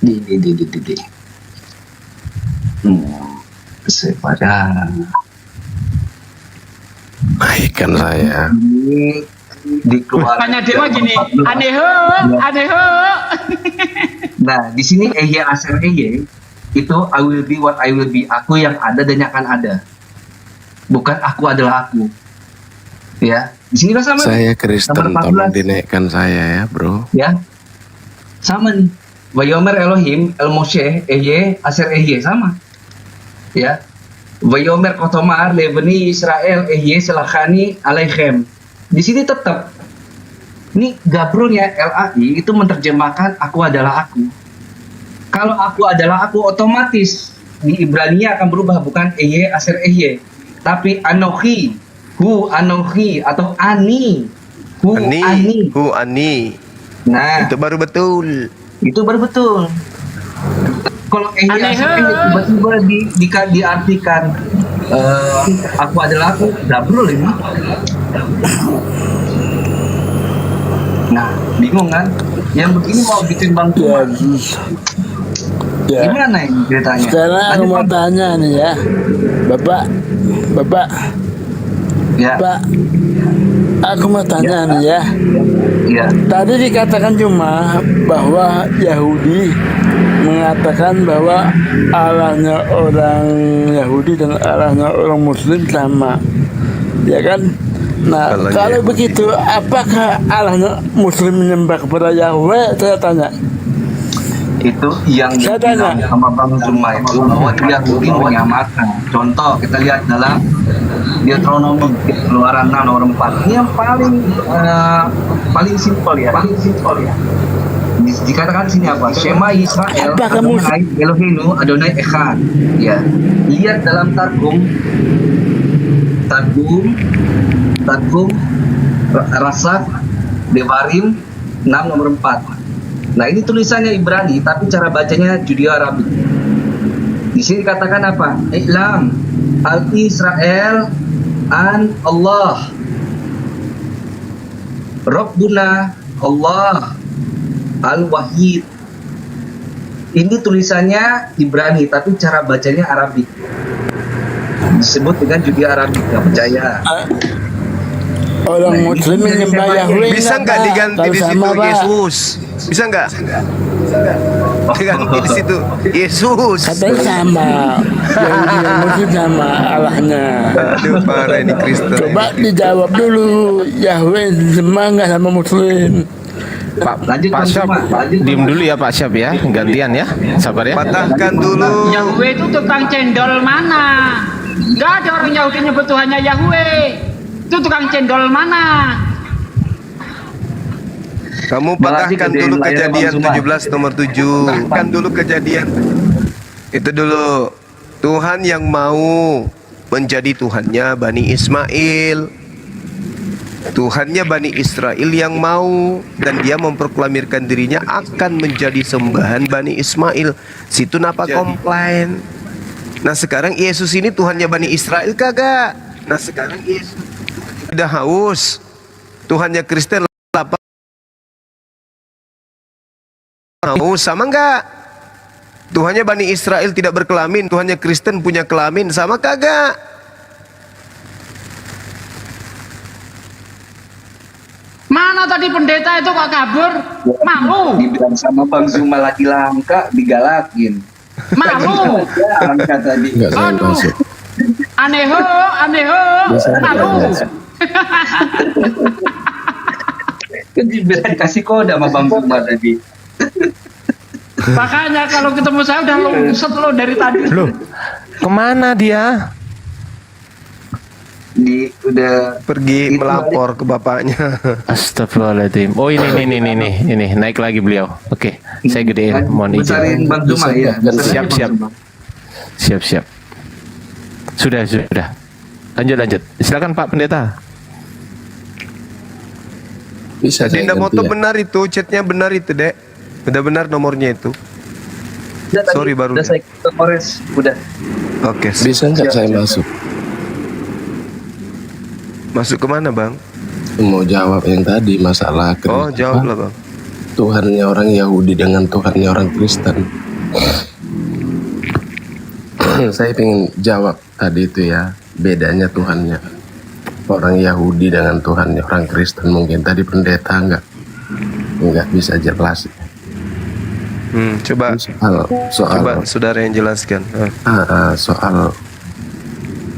di sepada
Ikan saya.
ini di Keluaran.
Tanya dia mah gini, aneho.
Nah, di sini Aser itu I will be what I will be. Aku yang ada dan yang akan ada. Bukan aku adalah aku. Ya, di sini sama.
Saya Kristen,
Nomor 14.
tolong dinaikkan saya ya bro.
Ya, sama nih. Vayomer Elohim El Moshe Aser sama. Ya, Vayomer Kotomar Leveni Israel Selachani Aleichem. Di sini tetap ini gabrolnya LAI itu menerjemahkan aku adalah aku. Kalau aku adalah aku, otomatis di Ibrani-nya akan berubah, bukan Aser tapi Anochi, Hu Anochi atau Ani, Hu Ani.
Ani.
Nah,
Itu baru betul.
itu baru betul. Kalau Aser tiba-tiba diartikan aku adalah aku, gabrol ini. Nah, bingung kan? Yang begini mau bikin Bang Tuan.
Ya.
Gimana ini ceritanya?
Sekarang aku
Lanjut,
mau
Bang.
tanya nih ya, Bapak,
Ya,
Pak, aku mau tanya nih ya.
ya.
Tadi dikatakan cuma bahwa Yahudi mengatakan bahwa Allahnya orang Yahudi dan Allahnya orang Muslim sama. ya kan? Nah,
Kalau
kalau
Yahudi.
begitu, apakah Allah Muslim menyembah kepada Yahweh? Saya tanya.
Itu yang
Saya tanya.
dibilang sama Bang Zuma itu bahwa Yahudi menyamakan. Contoh kita lihat dalam Deuteronomi Keluaran 6 nomor 4. Ini yang paling simpel ya. Dikatakan sini apa? Shema Israel
Apa kamu-
Adonai Eloheinu Adonai Echad. Ya. Lihat dalam Targum Rasak Devarim 6 nomor 4. Nah, ini tulisannya Ibrani tapi cara bacanya Judeo-Arabic. Di sini dikatakan apa? I'lam al-Israel an Allah Rabbuna Allah al-Wahid. Ini tulisannya Ibrani tapi cara bacanya Arabik. Disebut dengan Judeo-Arabic, nggak percaya.
Orang Muslim menyembah Yahweh.
Bisa nggak
Pak?
diganti
Kalau
di situ
sama, Pak.
Yesus? Bisa nggak? Diganti di situ Yesus.
Katanya sama. Yahudi dan Muslim sama Allahnya.
Aduh, parah ini Kristen.
Coba dijawab dulu, Yahweh disembah nggak sama Muslim?
Lanjut,
Pak
Bang
Syab,
Zuma. Lanjut,
diem
Bang.
dulu ya Pak Syab ya, gantian ya, sabar ya.
Patahkan dulu.
Yahweh itu tukang cendol mana? Nggak ada orang Yahudi nyebut Tuhannya Yahweh. Itu tukang cendol mana?
Kamu
Berarti
patahkan
gedein
dulu
layar
kejadian
Bang Zuma.
17 nomor 7. Kan dulu kejadian. Itu dulu. Tuhan yang mau menjadi Tuhannya Bani Ismail. Tuhannya Bani Israel yang mau, dan dia memproklamirkan dirinya akan menjadi sembahan Bani Ismail. Situ napa komplain. Nah sekarang Yesus ini Tuhannya Bani Israel kagak. Nah sekarang Yesus udah haus. Tuhannya Kristen lapar. Haus sama enggak? Tuhannya Bani Israel tidak berkelamin, Tuhannya Kristen punya kelamin, sama kagak?
Mana tadi pendeta itu kok kabur? Malu,
Dibilang sama Bang Zuma lagi langka, digalakin.
malu.
Langka tadi.
Enggak saya
Aduh.
masuk.
Aneho,
Biasa
malu.
enggak masuk.
Kan dibilang dikasih kode sama Bang Zuma tadi.
Makanya kalau ketemu saya udah lungset lo dari tadi.
Loh, kemana dia?
Udah
Pergi
Itu
melapor ke bapaknya.
Astagfirullahaladzim. Oh ini naik lagi beliau. Oke, saya gedein, mohon
besarin
izin.
Bang Zuma ya.
Bisa,
Besarin Bang
siap.
Zuma.
Siap. Sudah. Lanjut. Silakan Pak Pendeta.
Bisa saya
Dinda
ganti
Moto
ya?
benar itu, chatnya benar itu dek. Udah benar nomornya itu.
Udah, tadi
Sorry, baru
udah
dia.
saya ke Kores. Udah.
Oke,
Bisa nggak saya masuk?
masuk kemana bang?
Mau jawab yang tadi masalah
Oh
kenapa
jawablah bang.
Tuhannya orang Yahudi dengan Tuhannya orang Kristen. Saya ingin jawab tadi itu ya, bedanya Tuhannya orang Yahudi dengan Tuhannya orang Kristen. Mungkin tadi pendeta nggak bisa jelas.
Coba
Soal
saudara yang jelaskan.
soal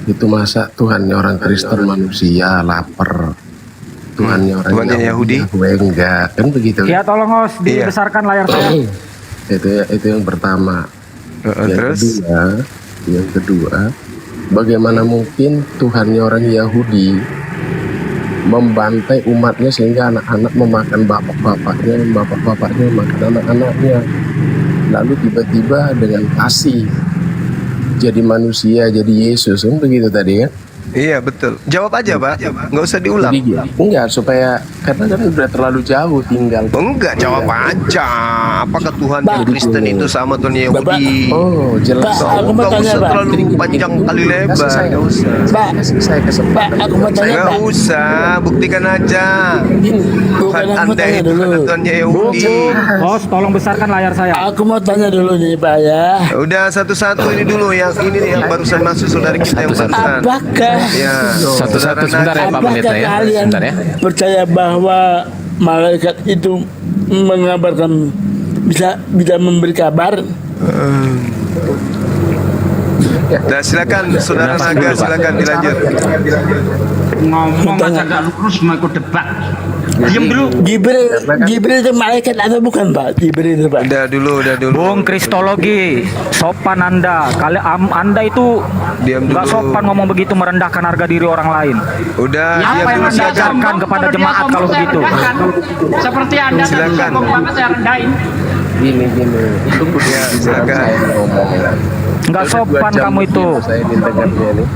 itu, masa Tuhannya orang Kristen manusia lapar, Tuhannya orang
Tuhannya Yahudi?
Yahweh enggak, kan begitu
Ya
kan?
tolong host dibesarkan layar saya.
Itu yang pertama.
Terus
Yang kedua, bagaimana mungkin Tuhannya orang Yahudi membantai umatnya sehingga anak-anak memakan bapak-bapaknya memakan anak-anaknya, lalu tiba-tiba dengan kasih jadi manusia, jadi Yesus, kan begitu tadi kan?
Iya betul. Jawab aja pak, nggak usah diulang.
Enggak, supaya karena kan udah terlalu jauh tinggal.
Enggak, jawab aja. Apakah Tuhan yang Kristen itu sama Tuhan Yahudi?
Oh, jelas.
Pak, aku mau
Nggak
tanya
usah
Pak.
terlalu panjang kali lebar. Nggak usah.
Pak,
Kasih saya kesempatan.
Pak, aku mau tanya
Nggak
Pak.
usah, buktikan aja.
Bukan,
Tuhan
aku mau
Anda
tanya
itu
dulu.
adalah Tuhannya Yahudi.
Host tolong besarkan layar saya.
Aku mau tanya dulu nih Pak ya.
Udah satu-satu ini dulu, yang ini nih yang barusan masuk saudara kita yang barusan.
Apakah
Ya,
Satu-satu sebentar ya Pak Pendeta ya.
kalian
Sebentar ya.
percaya bahwa malaikat itu mengabarkan, bisa memberi kabar?
Nah, silakan saudara
Nafas
Naga,
dulu, Pak.
silakan dilanjut.
ngomong aja gak lurus mau ikut debat. Diam dulu.
Jibril itu malaikat atau bukan Pak? Jibril itu Pak.
Udah dulu.
Bung Kristologi, sopan Anda. Anda itu
Diam
nggak
dulu.
sopan ngomong begitu, merendahkan harga diri orang lain.
Udah,
Apa
diam
yang
dulu
Anda
silakan.
ajarkan kepada
Kalau dia
jemaat
sombong,
kalau
saya
begitu?
rendahkan. Seperti Anda tadi
Silakan.
sombong banget saya rendahin.
Gini itu
Ya,
giliran
silakan.
saya ngomong.
Nggak
Udah
sopan
2 jam
kamu itu.
lebih saya didengarnya nih.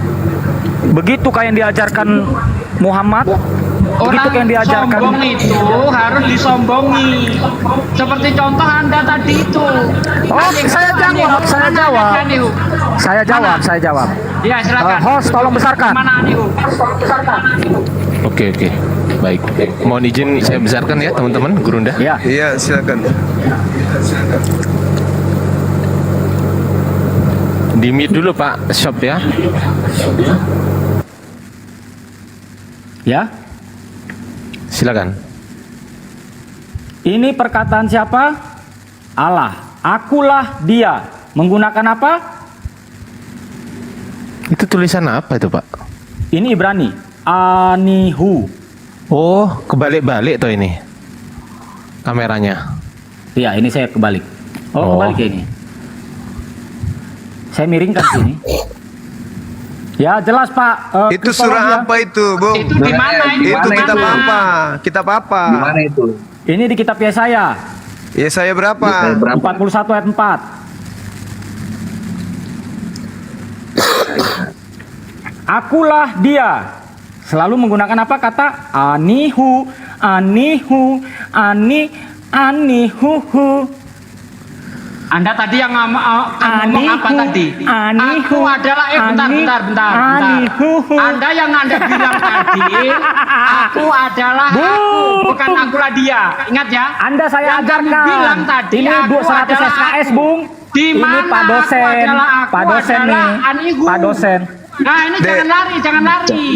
Begitu kayak yang diajarkan Muhammad. Begitu
Orang
kayak yang diajarkan.
sombong itu harus disombongi. Seperti contoh Anda tadi itu.
Oh, saya jawab.
Ya, silakan.
Host, tolong besarkan.
Mana Anihu?
Oke. Baik. Mohon izin saya besarkan ya teman-teman, Gurunda.
Ya.
Iya, silakan.
Di-mute dulu Pak Shop ya.
Ya.
Silakan.
Ini perkataan siapa? Allah. Akulah dia. Menggunakan apa?
Itu tulisan apa itu Pak?
Ini Ibrani. Anihu.
Oh, kebalik-balik tuh ini kameranya.
Iya, ini saya kebalik. Oh, kebalik ya ini. Saya miringkan sini. Ya, jelas Pak.
Itu
Kristologi
surah
ya.
apa itu, Bung?
Itu di mana ini?
Itu
Di
kitab
mana?
apa? Kitab apa?
Gimana itu?
Ini di kitab Yesaya.
Ya saya berapa?
41 ayat 4. Akulah dia. Selalu menggunakan apa kata? Anihu, anihu, anihuhu.
Anda tadi yang ngomong apa tadi?
Anihu,
Aku adalah bentar.
Anihuhu.
Anda yang Anda bilang tadi, aku adalah aku, bukan akulah dia. Ingat ya?
Anda saya
Yang kamu
ajarkan.
bilang tadi,
Ini Bu
aku
100
adalah
SKS,
aku.
Bung.
Di
Ini
mana
Pak dosen.
aku adalah aku
Pak dosen
adalah
nih.
Anihu.
Pak dosen.
Nah ini
Dek.
jangan lari.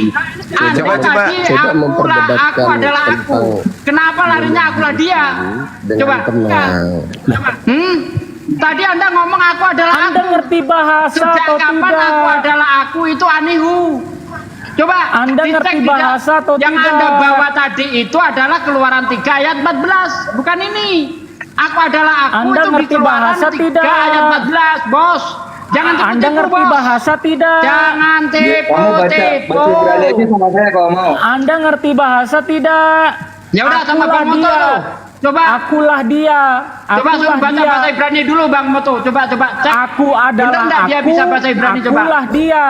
Anda
Coba,
tadi
coba
aku
memperdebatkan
adalah aku.
tentang-
Kenapa larinya akulah dia?
Dengan
Coba.
tenang.
Tadi Anda ngomong aku adalah
Anda
aku.
ngerti bahasa
Sejak
atau
kapan
tidak?
aku adalah aku itu Anihu? Coba
Anda
dicek
ngerti
di
bahasa atau
yang
tidak?
Anda bawa tadi itu adalah Keluaran 3 ayat 14, bukan ini. Aku adalah aku
Anda
itu di
ngerti
Keluaran
bahasa
3
tidak?
ayat 14, Bos. Jangan
Anda
tipu-tipu,
ngerti
Bos.
bahasa tidak?
Jangan
Kamu baca
tipu-tipu.
Ibrani aja sama saya kalau mau.
Anda ngerti bahasa tidak?
Ya udah sama
Akulah
Bang Moto
dia.
tuh. Coba
Akulah dia.
coba suruh
Akulah
baca
dia.
bahasa Ibrani dulu Bang Moto. Coba cek.
Aku
Bener
adalah
nggak dia
aku.
bisa bahasa Ibrani, coba?
Akulah dia.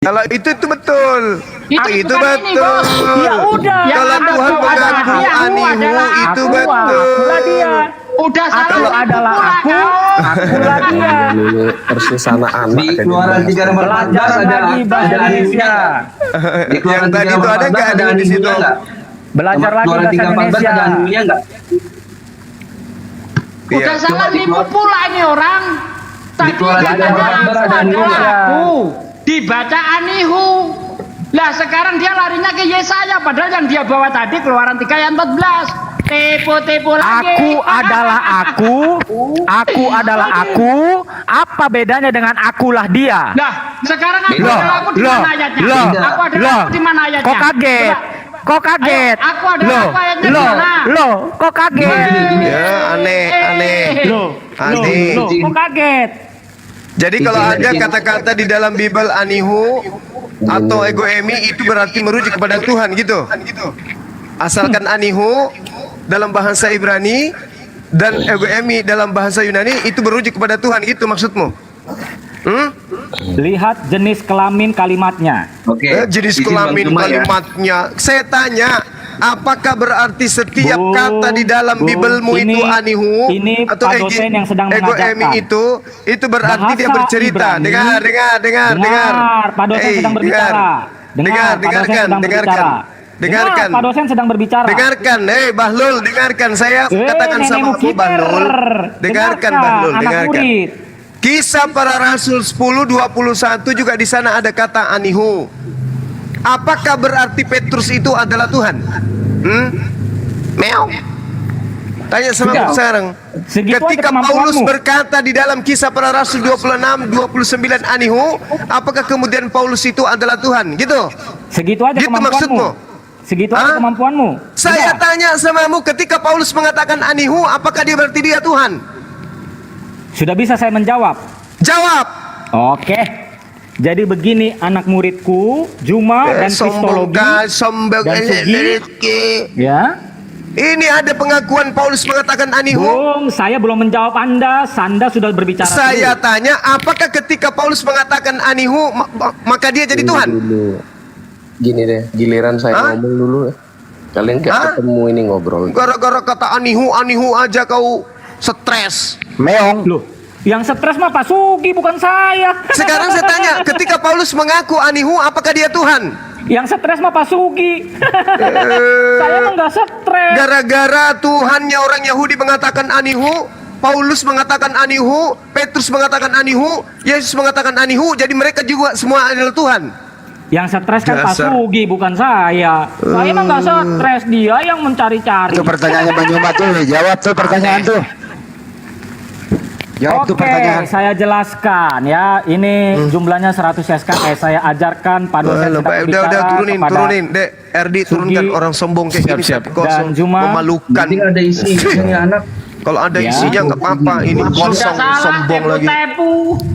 Kalau itu betul. Itu
bukan ini,
betul.
Bos.
Ya udah.
Kalau
Yang
Tuhan
aku adalah
mengaku
dia, aku
Anihu
adalah
itu
Aku,
betul.
akulah dia.
Udah salah
Aku
tipu
adalah
pula
aku.
kau.
Akulah dia.
Ini persis anak anak
Di Keluaran 3 nomor 14
Belajar
ada
lagi bahasa Indonesia.
Di Keluaran
Yang tadi
3
itu
nomor
ada
14
nggak
ada
Anihu di situ?
Anihunya nggak?
Belajar lagi
Keluaran
bahasa
3 14
Indonesia.
ada Anihunya nggak?
Udah
Iya.
salah nipu pula ini orang. Tadi
Keluaran
katanya
3 nomor 14 ada Anihu
adalah
nggak?
aku. Dibaca Anihu. Lah sekarang dia larinya ke Yesaya padahal yang dia bawa tadi Keluaran 3 ayat 14. Tipu-tipu lagi.
Aku adalah aku. Aku adalah aku. Apa bedanya dengan akulah dia?
Lah, sekarang aku
Loh,
adalah aku di
loh,
mana ayatnya?
loh,
Aku adalah
loh.
aku di mana ayatnya?
Kok kaget?
Coba.
Kok kaget?
Ayo, aku adalah
Loh,
aku ayatnya di
loh,
mana?
loh, kok kaget?
Ya, aneh.
Loh,
Aneh.
loh, kok kaget?
Jadi kalau ada kata-kata di dalam Bible Anihu atau ego emi itu berarti merujuk kepada Tuhan gitu. Asalkan Anihu dalam bahasa Ibrani dan ego emi dalam bahasa Yunani itu merujuk kepada Tuhan gitu maksudmu?
Lihat jenis kelamin kalimatnya.
Oke.
Jenis
Izin Bang
kelamin
Juma ya.
kalimatnya. Saya tanya, apakah berarti setiap
Bung,
kata di dalam
Bung,
Biblemu itu
ini-
Anihu
ini
atau
Pak dosen yang sedang
ego
mengajarkan.
emi itu berarti dia
Bahasa
bercerita.
Ibrani.
Dengar.
Pak dosen
Eh,
sedang berbicara.
Dengar,
Pak dosen sedang berbicara.
Dengarkan.
Pak dosen sedang berbicara.
Dengarkan, Bahlul, dengarkan. Saya katakan
nenek
sama Abu
Mukiter.
Bahlul. Dengarkan, Bahlul,
anak
dengarkan.
murid.
Kisah para Rasul 10:21 juga di sana ada kata Anihu. Apakah berarti Petrus itu adalah Tuhan? Meow. Tanya sama
Sudah.
aku sekarang.
Segitu aja
Ketika
kemampuanmu.
Paulus berkata di dalam Kisah Para Rasul 26:29 anihu, apakah kemudian Paulus itu adalah Tuhan? Gitu.
Segitu aja
Gitu
kemampuanmu.
maksudmu?
Segitu
Hah?
aja kemampuanmu.
Saya
Sudah.
tanya samamu, ketika Paulus mengatakan anihu, apakah dia berarti dia Tuhan?
Sudah bisa saya menjawab.
Jawab.
Oke. Jadi begini anak muridku, Juma dan Kristologi
sombong
dan Sugi. Ya.
Ini ada pengakuan Paulus mengatakan anihu.
Bung, saya belum menjawab Anda. Anda sudah berbicara.
Saya
dulu.
tanya, apakah ketika Paulus mengatakan anihu, maka dia jadi Tuhan?
Dulu. Gini deh, giliran saya
Hah?
ngomong dulu. Kalian gak
Hah?
ketemu ini ngobrol.
Gara-gara kata anihu aja kau stres.
Meong.
Loh, yang stres mah Pak Sugi bukan saya.
Sekarang saya tanya, ketika Paulus mengaku anihu, apakah dia Tuhan?
Yang stres mah Pak Sugi. Saya mah nggak stres.
Gara-gara Tuhannya orang Yahudi mengatakan anihu, Paulus mengatakan anihu, Petrus mengatakan anihu, Yesus mengatakan anihu, jadi mereka juga semua adalah Tuhan.
Yang stres kan Pak
Dasar.
Sugi bukan saya. Saya mah nggak stres, dia yang mencari-cari.
Itu pertanyaannya Bang Juma tuh, jawab tuh pertanyaan tuh. Jawab tuh
Oke,
pertanyaan.
saya jelaskan ya. Ini jumlahnya 100 SKS. Saya ajarkan Pak dosen sedang
Udah
berbicara kepada
turunin, Dek. RD turunkan
Sugi.
orang sombong kayak gini
Siap,
tapi kosong,
Dan Juma.
memalukan.
Jadi ada isinya anak.
Kalau ada
Ya.
isinya nggak apa-apa, ini kosong,
Sudah salah,
sombong lagi.
tepu.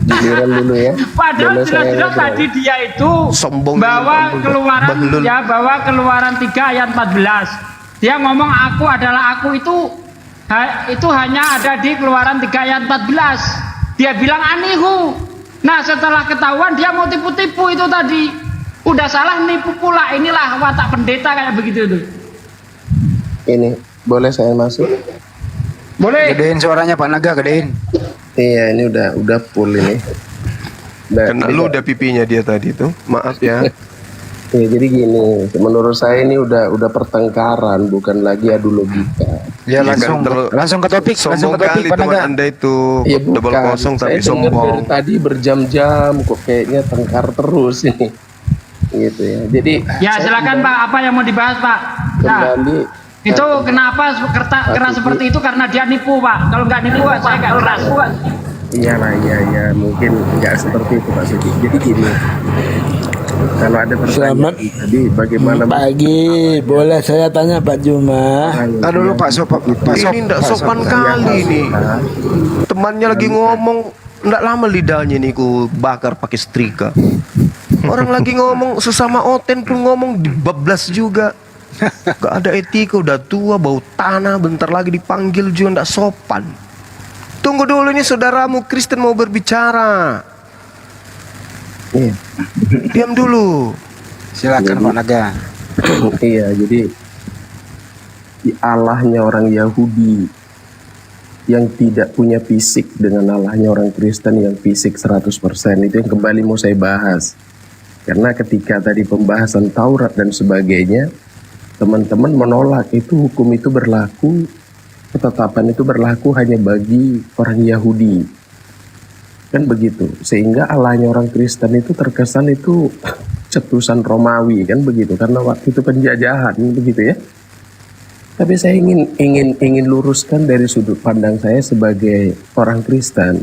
Giliran dulu ya.
Padahal
Boleh saya
jelas-jelas
ngobrol?
tadi dia itu
Sombong
bawa
ini,
keluaran
bahlul.
ya, bawa keluaran 3 ayat 14. Dia ngomong aku adalah aku itu hanya ada di keluaran 3 ayat 14. Dia bilang anihu. Nah setelah ketahuan dia mau tipu-tipu itu tadi. Udah salah nipu pula. Inilah watak pendeta kayak begitu tuh.
Ini boleh saya masuk?
Boleh.
Gedein suaranya Pak Naga, gedein.
Iya, ini udah full ini.
Kena lu udah pipinya dia tadi tuh. Maaf ya.
Ya, jadi gini, menurut saya ini udah pertengkaran, bukan lagi adu logika.
Ya
Iya,
langsung
kan, terlalu-
langsung ke topik, langsung
Sombong
ke topik
kali
Pak
teman
Naga.
Anda itu.
Iya,
Double kosong tapi
Saya dengar
sombong.
dari tadi berjam-jam kok kayaknya tengkar terus ini. Gitu ya. Jadi
Ya
saya
silakan Pak. Apa yang mau dibahas Pak? Nah,
kembali
itu kenapa keras seperti itu karena dia nipu Pak. Kalau nggak nipu saya nggak keras.
iya mungkin nggak seperti itu Pak Sugi. Jadi gini. Kalau ada
Selamat
pertanyaan tadi bagaimana
pagi. Boleh saya tanya Pak Juma?
Tar dulu Pak Sob,
Ini ndak sopan kali nih. Temannya lagi ngomong, ndak lama lidahnya nih ku bakar pakai setrika. Orang lagi ngomong sesama oten pun ngomong dibablas juga. Gak ada etika, udah tua, bau tanah, bentar lagi dipanggil juga ndak sopan. Tunggu dulu nih saudaramu Kristen mau berbicara.
Iya.
Diam dulu.
silakan Pak Naga.
Iya, jadi di Allahnya orang Yahudi yang tidak punya fisik dengan Allahnya orang Kristen yang fisik 100%, itu yang kembali mau saya bahas. Karena ketika tadi pembahasan Taurat dan sebagainya, teman-teman menolak itu hukum itu berlaku, ketetapan itu berlaku hanya bagi orang Yahudi. Kan begitu, sehingga Allahnya orang Kristen itu terkesan itu cetusan Romawi, kan begitu, karena waktu itu penjajahan, begitu ya. Tapi saya ingin luruskan dari sudut pandang saya sebagai orang Kristen.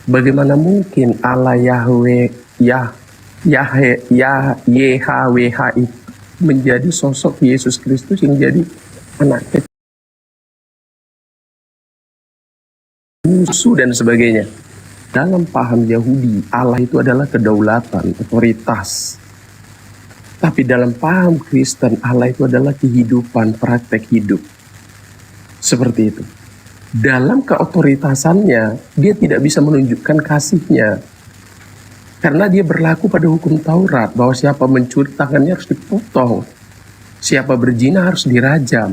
Bagaimana mungkin Allah Yahweh YHWH itu menjadi sosok Yesus Kristus yang jadi anak kecil, musuh dan sebagainya. Dalam paham Yahudi, Allah itu adalah kedaulatan, otoritas. Tapi dalam paham Kristen, Allah itu adalah kehidupan, praktek hidup. Seperti itu. Dalam keotoritasannya, dia tidak bisa menunjukkan kasihnya. Karena dia berlaku pada hukum Taurat, bahwa siapa mencuri tangannya harus dipotong. Siapa berzina harus dirajam.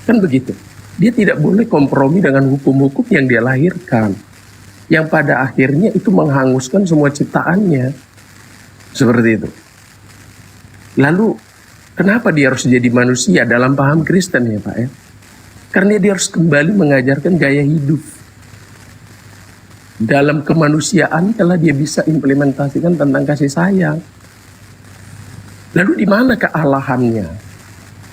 Kan begitu. Dia tidak boleh kompromi dengan hukum-hukum yang dia lahirkan. Yang pada akhirnya itu menghanguskan semua ciptaannya. Seperti itu. Lalu, kenapa dia harus jadi manusia dalam paham Kristen ya Pak ya? Karena dia harus kembali mengajarkan gaya hidup. Dalam kemanusiaan telah dia bisa implementasikan tentang kasih sayang. Lalu di mana kealahannya?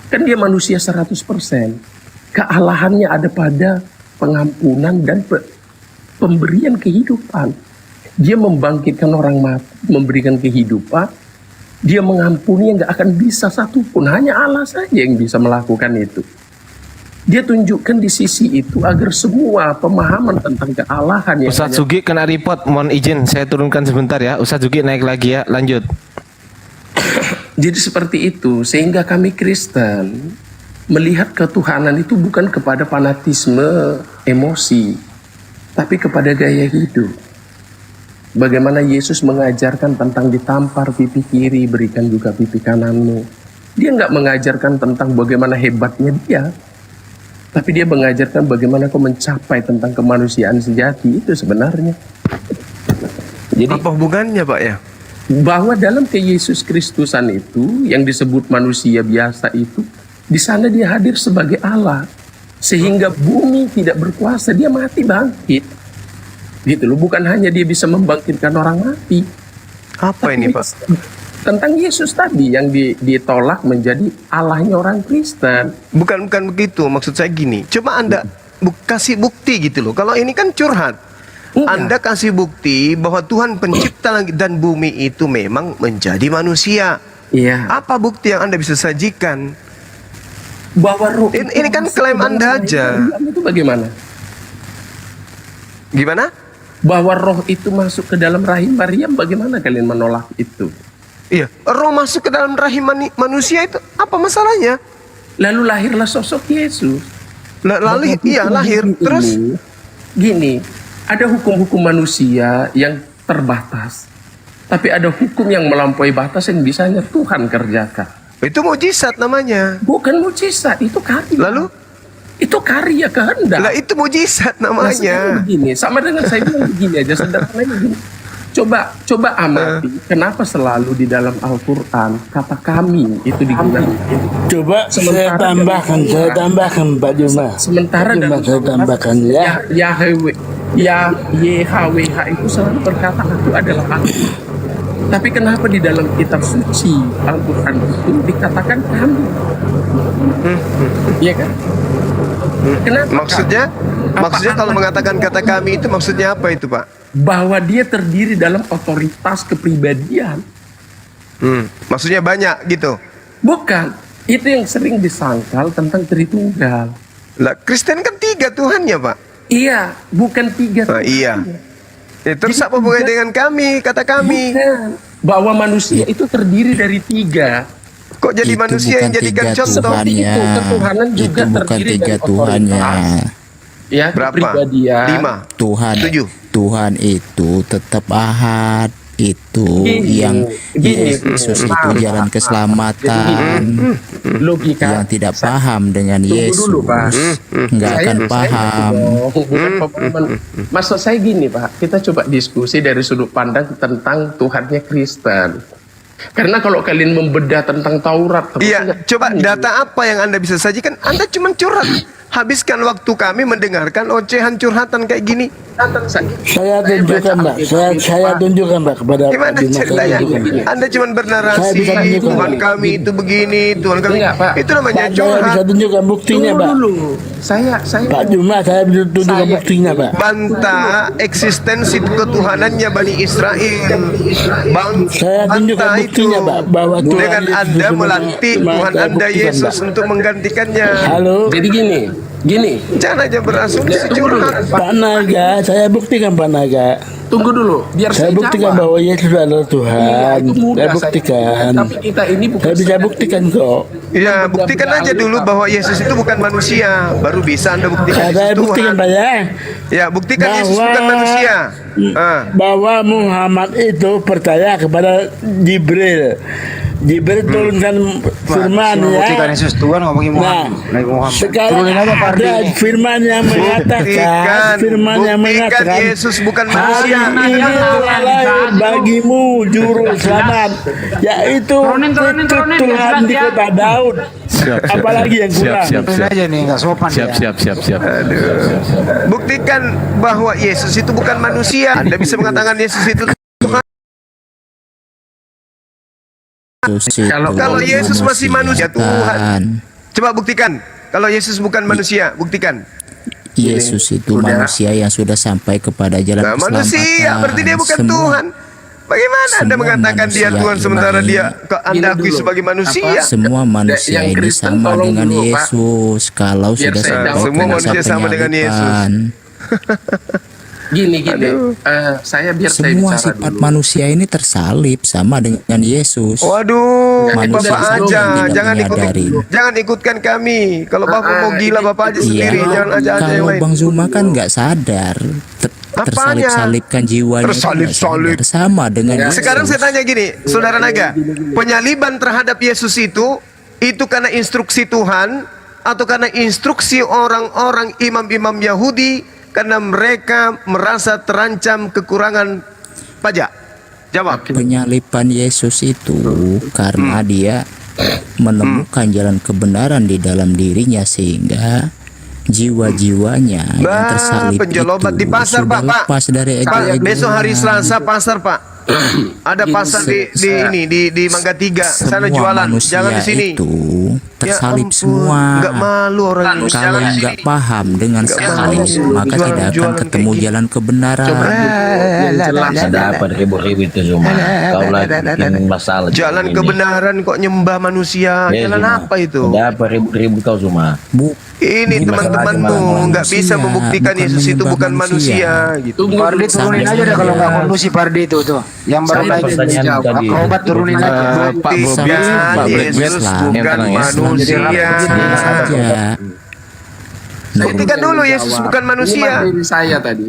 Kan dia manusia 100%. Kealahannya ada pada pengampunan dan pemberian kehidupan. Dia membangkitkan orang mati, memberikan kehidupan. Dia mengampuni yang gak akan bisa satupun. Hanya Allah saja yang bisa melakukan itu. Dia tunjukkan di sisi itu agar semua pemahaman tentang kealahan yang
Ustadz Sugi kena report, mohon izin saya turunkan sebentar ya. Ustadz Sugi naik lagi ya, lanjut.
Jadi seperti itu, sehingga kami Kristen melihat ketuhanan itu bukan kepada fanatisme emosi, tapi kepada gaya hidup. Bagaimana Yesus mengajarkan tentang ditampar pipi kiri, berikan juga pipi kananmu. Dia nggak mengajarkan tentang bagaimana hebatnya dia, tapi dia mengajarkan bagaimana kau mencapai tentang kemanusiaan sejati itu sebenarnya. Jadi
Apa hubungannya Pak ya?
bahwa dalam ke Yesus Kristusan itu yang disebut manusia biasa itu, di sana dia hadir sebagai Allah, sehingga bumi tidak berkuasa, dia mati bangkit. Gitu loh, bukan hanya dia bisa membangkitkan orang mati.
Apa ini Pak?
Tentang Yesus tadi yang ditolak menjadi Allahnya orang Kristen.
Bukan begitu, maksud saya gini. Coba Anda kasih bukti gitu loh. Kalau ini kan curhat.
Enggak.
Anda kasih bukti bahwa Tuhan pencipta langit dan bumi itu memang menjadi manusia.
Iya.
Apa bukti yang Anda bisa sajikan?
Bahwa roh
Ini kan klaim Anda aja.
itu bagaimana?
Gimana?
Bahwa roh itu masuk ke dalam rahim Maryam, bagaimana kalian menolak itu?
Iya, roh masuk ke dalam rahim manusia itu apa masalahnya?
Lalu lahirlah sosok Yesus.
Lalu iya lahir. Terus
Gini, ada hukum-hukum manusia yang terbatas, tapi ada hukum yang melampaui batas yang bisa hanya Tuhan kerjakan.
itu mujizat namanya.
Bukan mujizat, itu karya.
Lalu
Itu karya kehendak.
lah itu mujizat
Nah, sekarang
namanya.
begini, sama dengan saya bilang begini aja, sederhananya begini. Coba amati kenapa selalu di dalam Al-Quran kata kami itu digunakan.
Coba saya tambahkan Pak Juma.
Sementara
Cuma
dalam
saya tambahkan ya.
YHWH itu selalu berkata aku adalah aku. Tapi kenapa di dalam kitab suci Al-Quran itu dikatakan kami? Iya kan? Kenapa?
Maksudnya kalau mengatakan kata kami itu maksudnya apa itu Pak?
Bahwa dia terdiri dalam otoritas kepribadian.
Maksudnya banyak gitu.
Bukan. Itu yang sering disangkal tentang Tritunggal.
Lah Kristen kan 3 Tuhannya Pak.
Iya, bukan 3.
Nah, iya. Terus apa hubungannya dengan kami? Kata kami.
Bukan. Bahwa manusia itu terdiri dari 3.
Kok jadi
Itu
manusia yang
bukan
jadikan
tiga
contoh?
Tuhannya.
Itu ketuhanan juga
Itu bukan
terdiri
3
dari
Tuhannya.
otoritas. Ya,
Berapa?
kepribadian.
5.
Tuhan
7.
Tuhan itu tetap ahad. Itu
Gini,
yang
gini,
Yesus itu
Pak.
jalan keselamatan.
Logika.
Yang tidak paham dengan
Tunggu
Yesus
dulu, Pak.
nggak akan paham.
Bukan pemahaman. Maksud saya gini Pak, kita coba diskusi dari sudut pandang tentang Tuhannya Kristen. Karena kalau kalian membedah tentang Taurat,
Iya, coba data apa yang Anda bisa sajikan? Anda cuma curhat. Habiskan waktu kami mendengarkan ocehan curhatan kayak gini.
Saya tunjukkan Mbak. Saya tunjukkan Mbak kepada Pak
Gimana
Juma.
ceritanya?
Saya tunjukkan.
Anda cuma
Saya
bernarasi,
bisa tunjukkan.
Tuhan kami itu begini, Tuhan kami.
Enggak, Pak.
Itu namanya
Pak, saya bisa
curhat.
tunjukkan buktinya
Tunggu
Pak.
dulu. Saya
Pak Juma, saya bisa tunjukkan
Saya-
buktinya Pak.
Bantah eksistensi ketuhanannya Bani Israel.
Saya tunjukkan
Bantah
buktinya Pak, bahwa Tuhan
dengan
Yesus
Anda
itu
melantik
benar.
Tuhan
Saya
Anda
buktikan,
Yesus
Pak.
untuk menggantikannya.
Halo,
Jadi gini.
Jangan aja berasumsi curhat.
Pak Naga, saya buktikan Pak Naga.
Tunggu dulu, biar
Saya buktikan
jawab.
bahwa Yesus adalah
Iya,
Tuhan.
itu mudah
Saya buktikan.
Tapi kita ini bukan
Saya bisa buktikan kok.
Ya, buktikan aja dulu bahwa Yesus itu bukan manusia. Baru bisa Anda buktikan
Saya
Yesus
buktikan
Tuhan.
Pak ya.
Ya, buktikan Yesus bukan manusia.
Bahwa Muhammad itu percaya kepada Jibril. Jibril turunkan firman ya.
Buktikan Yesus Tuhan ngomongin
Nah,
Nabi Muhammad.
sekarang
Turunin apa Pak
ada
Ardi?
firman yang mengatakan,
Buktikan Yesus bukan manusia.
hari ini telah lahir bagimu juru selamat, yaitu
Turunin,
Tuhan di
jelas,
kota Daud. Apalagi yang kurang.
Turunin aja nih, nggak sopan ya.
Siap.
Buktikan bahwa Yesus itu bukan manusia. Anda bisa mengatakan Yesus itu Tuhan.
Yesus itu
Kalau Yesus masih manusia, Tuhan. Coba buktikan. Kalau Yesus bukan manusia, buktikan.
Yesus itu manusia yang sudah sampai kepada jalan
Nah,
keselamatan.
manusia, berarti dia bukan Tuhan. Bagaimana Anda
semua
mengatakan dia
manusia
Tuhan sementara
ini-
dia Anda akui sebagai manusia?
Semua manusia
yang
ini
Kristen
sama
tolong
dengan
dulu, Pak.
Yesus. Kalau
Biar
sudah
saya
sampai
jawab.
Semua
ke masa
manusia sama dengan Yesus.
penyaliban,
Gini, saya biar saya
semua
bicara
sifat
dulu.
manusia ini tersalib sama dengan Yesus.
Waduh,
Manusia
Bapak
itu
aja,
tidak
jangan
menyadari.
ikutkan kami. Kalau Bapak mau gila, Bapak aja sendiri,
Iya,
jangan aja yang
kalau
lain.
Bang Zuma kan nggak sadar, tersalib-salibkan jiwanya itu nggak
Tersalib-salib.
sadar. Sama dengan Yesus.
Sekarang saya tanya gini, Saudara Naga, penyaliban terhadap Yesus itu karena instruksi Tuhan atau karena instruksi orang-orang imam-imam Yahudi karena mereka merasa terancam kekurangan pajak? Jawab.
Penyaliban Yesus itu karena dia menemukan jalan kebenaran di dalam dirinya sehingga jiwa-jiwanya yang tersalib
penjolobat
itu
di pasar,
sudah
Pak.
lepas dari
Pak,
ego-egonya.
besok hari Selasa pasar, Pak. Ada pasar di Mangga 3, sana
Semua
jualan,
manusia
jangan di sini.
itu tersalib
ampun,
semua.
nggak malu orang ini.
Kalau nggak paham dengan salib, maka tidak akan
jualan
ketemu
kayak
jalan kebenaran.
Ada apa ribut-ribut itu semua? Kau lagi bikin masalah.
Jalan
ini.
kebenaran kok nyembah manusia. Jalan
Zuma.
apa itu?
Ada apa ribut-ribut kau semua?
Ini teman-teman tuh nggak bisa membuktikan Yesus itu bukan manusia gitu.
Pardi turunin aja deh kalau nggak kondusif Pardi itu tuh. Yang baru naik
pertanyaan tadi.
akrobat turunin aja.
Pak Bobi,
Buktikan
Pak
Yesus
Blackbird, yang
bukan
tenang ya.
manusia.
saja.
Buktikan dulu Yesus bukan manusia.
Ini materi saya tadi.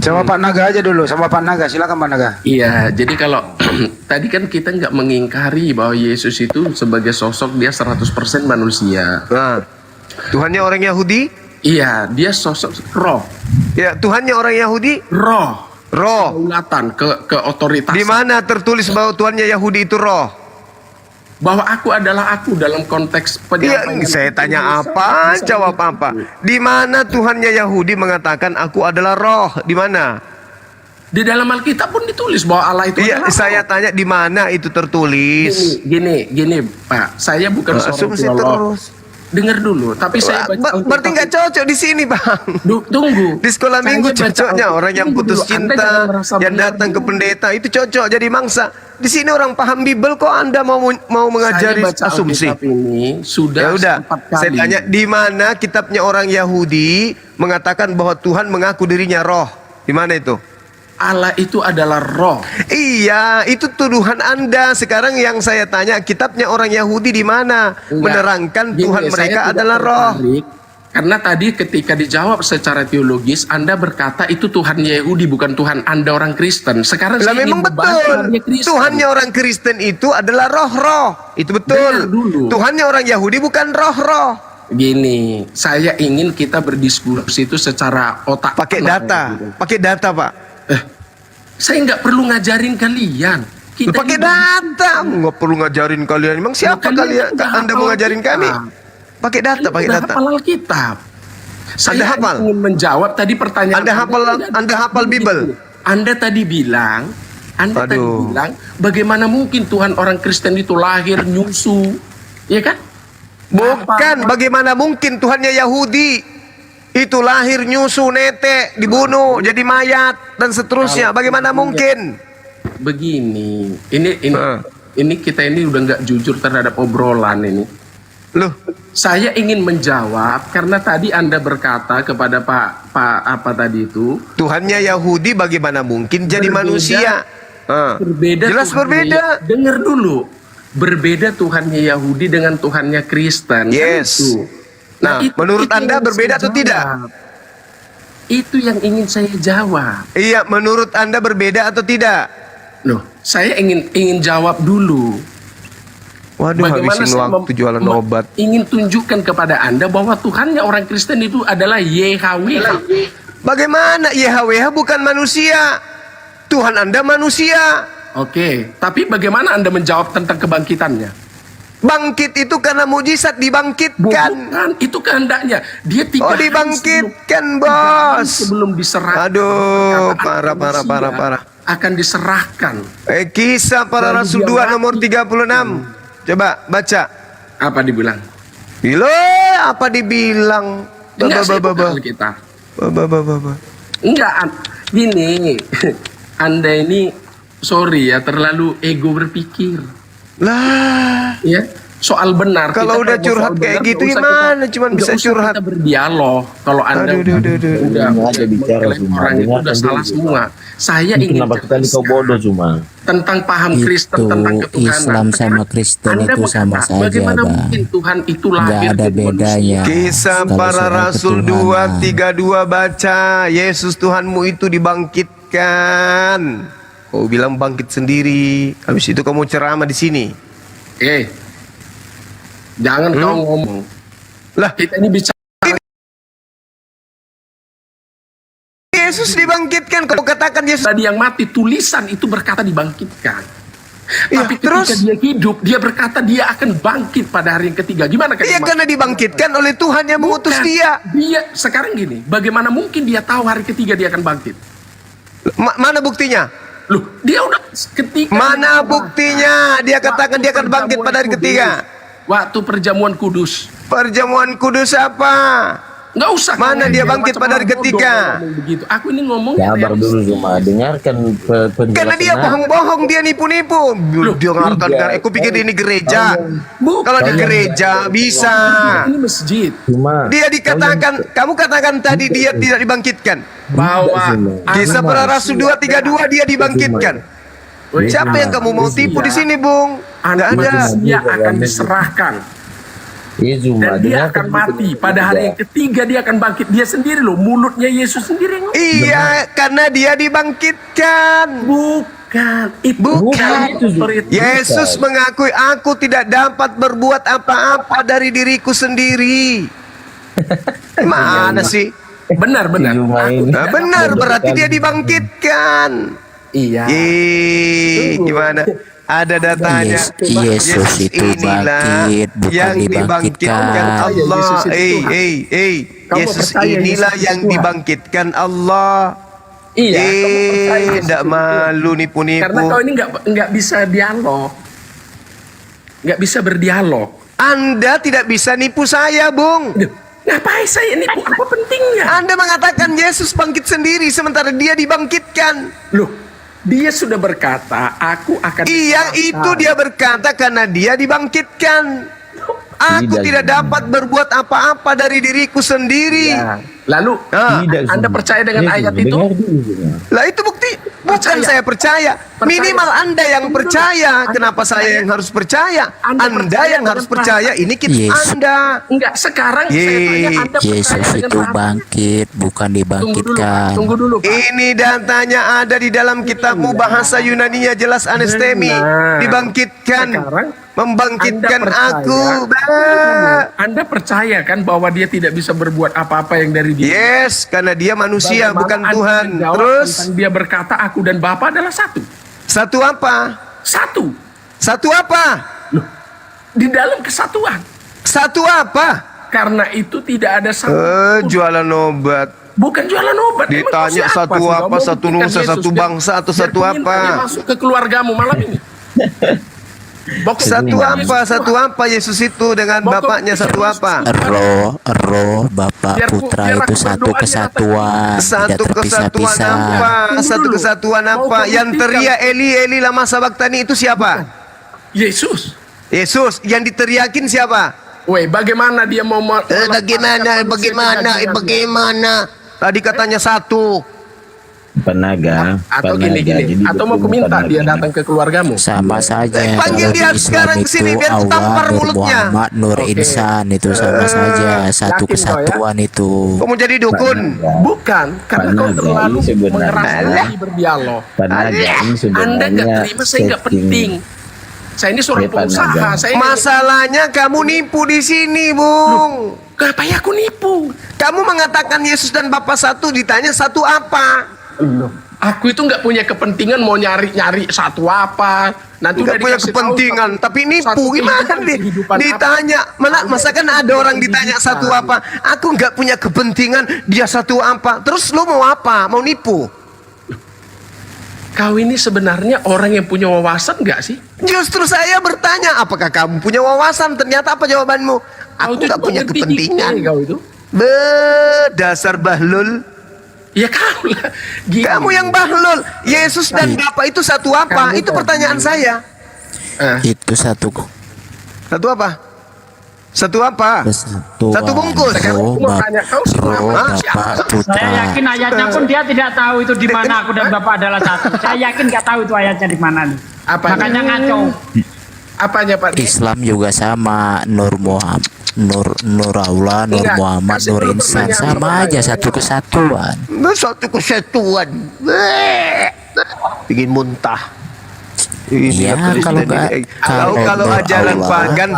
Sama Pak Naga aja dulu, sama Pak Naga. Silakan Pak Naga.
Iya, jadi kalau tadi kan kita nggak mengingkari bahwa Yesus itu sebagai sosok dia 100% manusia.
Nah, Tuhannya orang Yahudi?
Iya, dia sosok roh,
Ya, Tuhannya orang Yahudi?
roh,
Roh.
kedaulatan, ke otoritas.
Di mana tertulis bahwa Tuhannya Yahudi itu roh?
Bahwa aku adalah aku dalam konteks
Iya,
penyampaian.
saya tanya apa, jawab apa. Di mana Tuhannya Yahudi mengatakan aku adalah roh? Di mana?
Di dalam Alkitab pun ditulis bahwa Allah itu
Iya,
adalah
saya
roh.
tanya di mana itu tertulis?
Gini, Pak. Saya bukan seorang
Asumsi
teolog.
terus.
Dengar dulu, tapi saya baca Alkitab.
Berarti nggak cocok di sini, Bang.
Tunggu.
Di sekolah
Saya
minggu
baca
cocoknya
Alkitab.
orang yang
Tunggu
putus
dulu, Anda
cinta,
jangan merasa
yang
benar
datang ke
dulu.
pendeta itu cocok jadi mangsa. Di sini orang paham Bible kok Anda mau mengajari
Saya baca
asumsi?
Alkitab ini sudah
Ya udah,
4 kali.
saya tanya di mana kitabnya orang Yahudi mengatakan bahwa Tuhan mengaku dirinya roh? Di mana itu?
Allah itu adalah roh.
Iya, itu tuduhan Anda. Sekarang yang saya tanya, kitabnya orang Yahudi di mana menerangkan
Gini,
Tuhan
saya
mereka
tidak
adalah roh?
tertarik. Karena tadi ketika dijawab secara teologis, Anda berkata itu Tuhan Yahudi, bukan Tuhan Anda orang Kristen. Sekarang
Lah
saya
memang
ingin membahas
betul.
Tuhannya Kristen.
Tuhannya orang Kristen itu adalah roh-roh. Itu betul.
Dengar dulu.
Tuhannya orang Yahudi bukan roh-roh.
Gini, saya ingin kita berdiskusi itu secara otak.
Pakai
penuh,
data.
gitu.
Pakai data, Pak.
Saya nggak perlu ngajarin kalian. Kita
Pakai
ini
data. Nggak perlu ngajarin kalian. Emang siapa
Kalian
kalian?
udah
Anda mau
hafal
ngajarin
Alkitab.
kami? Pakai data, pakai
Udah
data.
hafal Alkitab. Saya
hafal?
ingin menjawab tadi pertanyaan
Anda hafal Bible?
Anda tadi bilang,
Aduh.
bagaimana mungkin Tuhan orang Kristen itu lahir nyusu, ya kan?
Bukan, bagaimana mungkin Tuhannya Yahudi itu lahir nyusu netek dibunuh jadi mayat dan seterusnya? Bagaimana mungkin?
Begini, ini
Ah.
ini kita ini udah nggak jujur terhadap obrolan ini.
Loh,
Saya ingin menjawab karena tadi Anda berkata kepada Pak apa tadi itu
Tuhannya Yahudi bagaimana mungkin jadi
Berbeda.
manusia?
berbeda.
Jelas
Tuhannya-
berbeda.
Dengar dulu, berbeda Tuhannya Yahudi dengan Tuhannya Kristen. Kan
Yes.
itu.
Nah, menurut Anda
yang
berbeda
saya
atau tidak?
jawab. Itu yang ingin saya jawab.
Iya, menurut Anda berbeda atau tidak?
Loh, saya ingin jawab dulu.
Waduh, habisin
saya
waktu jualan obat.
ingin tunjukkan kepada Anda bahwa Tuhannya orang Kristen itu adalah YHWH.
Bagaimana? YHWH bukan manusia. Tuhan Anda manusia.
Oke, tapi bagaimana Anda menjawab tentang kebangkitannya?
Bangkit itu karena mujizat dibangkitkan.
Bukan, itu kehendaknya. Dia 3
Oh,
hari
dibangkitkan,
sebelum- 3 hari
Bos.
sebelum diserahkan.
Aduh,
Perkataan
parah.
manusia Akan diserahkan.
Kisah para
Lalu
Rasul
dia
2
mati.
nomor 36. Coba baca.
Apa dibilang?
Bilo, Ada apa dibilang?
Enggak sih, bukan kita. Enggak, gini. Anda ini, sorry ya, terlalu ego berpikir.
Lah,
ya, soal benar.
Kalau
kita
udah curhat kayak gitu gimana? Cuman bisa curhat.
Kita berdialog. Kalau Anda udah
bicara semua,
orang itu udah salah semua. Saya ingin
kenapa kita kau bodoh cuma
tentang paham Kristen tentang ketuhanan.
Islam sama Kristen
Anda
itu sama saja,
bagaimana
Bang.
mungkin Tuhan itu
Nggak
lahir
ada
dari
bedanya.
manusia?
Kisah
Kalau
para
soal
Rasul
ketuhanan.
2:32 baca, Yesus Tuhanmu itu dibangkitkan. Kau bilang bangkit sendiri. Habis itu kamu ceramah di sini.
Jangan kau ngomong.
Lah,
kita ini bicara
Yesus dibangkitkan. Kau katakan Yesus
tadi yang mati, tulisan itu berkata dibangkitkan.
Iya,
Tapi ketika
terus?
dia hidup, dia berkata dia akan bangkit pada hari yang ketiga. Gimana kan?
Iya, karena dibangkitkan oleh Tuhan yang mengutus dia.
Dia sekarang gini, bagaimana mungkin dia tahu hari ketiga dia akan bangkit?
Mana buktinya?
Loh, dia udah ketika
Mana buktinya? Dia katakan dia akan bangkit pada hari ketiga.
Waktu perjamuan kudus.
Perjamuan kudus apa?
Nggak usah.
Mana dia bangkit pada hari ketiga?
Begitu. Aku ini ngomong.
Sabar dulu cuma dengarkan penjelasan.
Karena dia bohong-bohong, dia nipu-nipu. Dia ngarkan, aku pikir ini gereja. Kalau di gereja bisa.
Ini masjid.
Dia dikatakan, kamu katakan tadi dia tidak dibangkitkan.
Bahwa
Kisah para Rasul 2:32 dia dibangkitkan. Siapa yang kamu mau tipu di sini, Bung? Nggak ada.
Dia akan diserahkan. Dan dia akan mati. Pada hari yang ketiga dia akan bangkit. Dia sendiri loh, mulutnya Yesus sendiri yang ngomong.
Iya, karena dia dibangkitkan.
Bukan.
Yesus mengakui, aku tidak dapat berbuat apa-apa dari diriku sendiri. Mana sih?
Benar.
Nah, benar, berarti dia dibangkitkan.
Iya.
Gimana? Ada datanya.
Yesus itu bangkit, bukan
yang dibangkitkan Allah. Yesus inilah yang dibangkitkan Allah.
Iya.
Tidak malu nipu-nipu.
Karena kau ini nggak bisa dialog, nggak bisa berdialog.
Anda tidak bisa nipu saya, Bung.
Ngapain saya nipu? Apa pentingnya?
Anda mengatakan Yesus bangkit sendiri sementara dia dibangkitkan.
Loh, dia sudah berkata, aku akan.
Iya, itu dia berkata karena dia dibangkitkan. Aku tidak dapat berbuat apa-apa dari diriku sendiri.
Ya. Lalu, Anda percaya dengan ayat itu?
Lah itu bukti. Bukan saya percaya. Minimal Anda yang percaya. Kenapa saya yang harus percaya? Anda yang harus percaya. Ini kita Anda.
Enggak, sekarang saya tanya Anda percaya
Yesus itu bangkit, bukan dibangkitkan.
Tunggu dulu, Pak.
Ini datanya ada di dalam kitabmu, bahasa Yunaninya jelas anestemi. Dibangkitkan. Membangkitkan aku.
Anda percaya kan bahwa dia tidak bisa berbuat apa-apa yang dari dia?
Yes, karena dia manusia, bukan Tuhan. Terus
dia berkata, aku dan Bapa adalah satu.
Satu apa?
Satu.
Satu apa?
Loh, di dalam kesatuan.
Satu apa?
Karena itu tidak ada satu.
Jualan obat.
Bukan jualan obat.
Ditanya satu apa, satu nusa, satu bangsa, atau satu apa?
Dia masuk ke keluargamu malam ini.
Satu apa Yesus itu dengan Bapaknya satu apa?
Roh, Bapa, Putra itu satu kesatuan,
Satu
tidak
kesatuan
terpisah-pisah.
apa? Satu kesatuan apa? Yang teriak Eli Eli lama sabaktani itu siapa?
Yesus.
Yesus. Yang diteriakin siapa?
Woi, bagaimana dia mau
bagaimana? Tadi katanya satu.
Penaga.
Atau gini. Atau mau ku minta dia datang ke keluargamu?
Sama saja.
Panggil
Kalau
dia
di Islam
sekarang
itu
sini biar ku tampar
Allah, Nur
mulutnya.
Muhammad, Nur Insan itu sama saja, satu
yakin kau ya?
kesatuan itu.
Kamu jadi dukun?
Bukan, karena kau terlalu mengeraskan berdialog. Anda nggak terima, saya nggak penting. Saya ini seorang pengusaha.
Masalahnya kamu nipu di sini, Bung.
Kenapa ya aku nipu?
Kamu mengatakan Yesus dan Bapa satu, ditanya satu apa?
Aku itu nggak punya kepentingan mau nyari satu apa. Nanti
nggak punya kepentingan, tapi nipu gimana ditanya? Masakan ada orang ditanya satu apa? Aku nggak punya kepentingan, dia satu apa? Terus lu mau apa? Mau nipu?
Kau ini sebenarnya orang yang punya wawasan nggak sih?
Justru saya bertanya, apakah kamu punya wawasan? Ternyata apa jawabanmu? Aku
itu
nggak
cuma
punya
ngerti
kepentingan.
dikte, kau itu.
Dasar bahlul.
Ya kau lah. Gini.
Kamu yang bahlul. Yesus dan Bapa itu satu apa? Itu pertanyaan saya.
Itu satu
Satu apa? Satu apa? Satu bungkus.
Roh Bapak Putra.
Saya yakin ayatnya pun dia tidak tahu itu di mana aku dan Bapak adalah satu. Saya yakin nggak tahu itu ayatnya di mana nih. Makanya ngaco.
Apanya Pak?
Islam juga sama, Nur Muhammad, Nur Allah, Nur Muhammad, Nur Insan, sama aja, satu kesatuan.
Satu kesatuan. Bikin muntah.
Iya,
kalau ajaran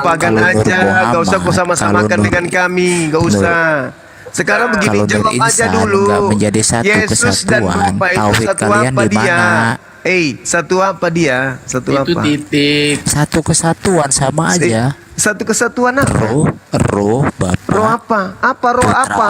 pagan aja, gak usah kau sama-samakan dengan kami, gak usah. Sekarang begini, jawab aja dulu. Yesus dan Bapa itu satu apa dia? Satu apa dia? Satu apa?
Itu titik.
Satu kesatuan sama aja.
Satu kesatuan apa?
Roh Bapak.
Roh apa? Apa roh apa?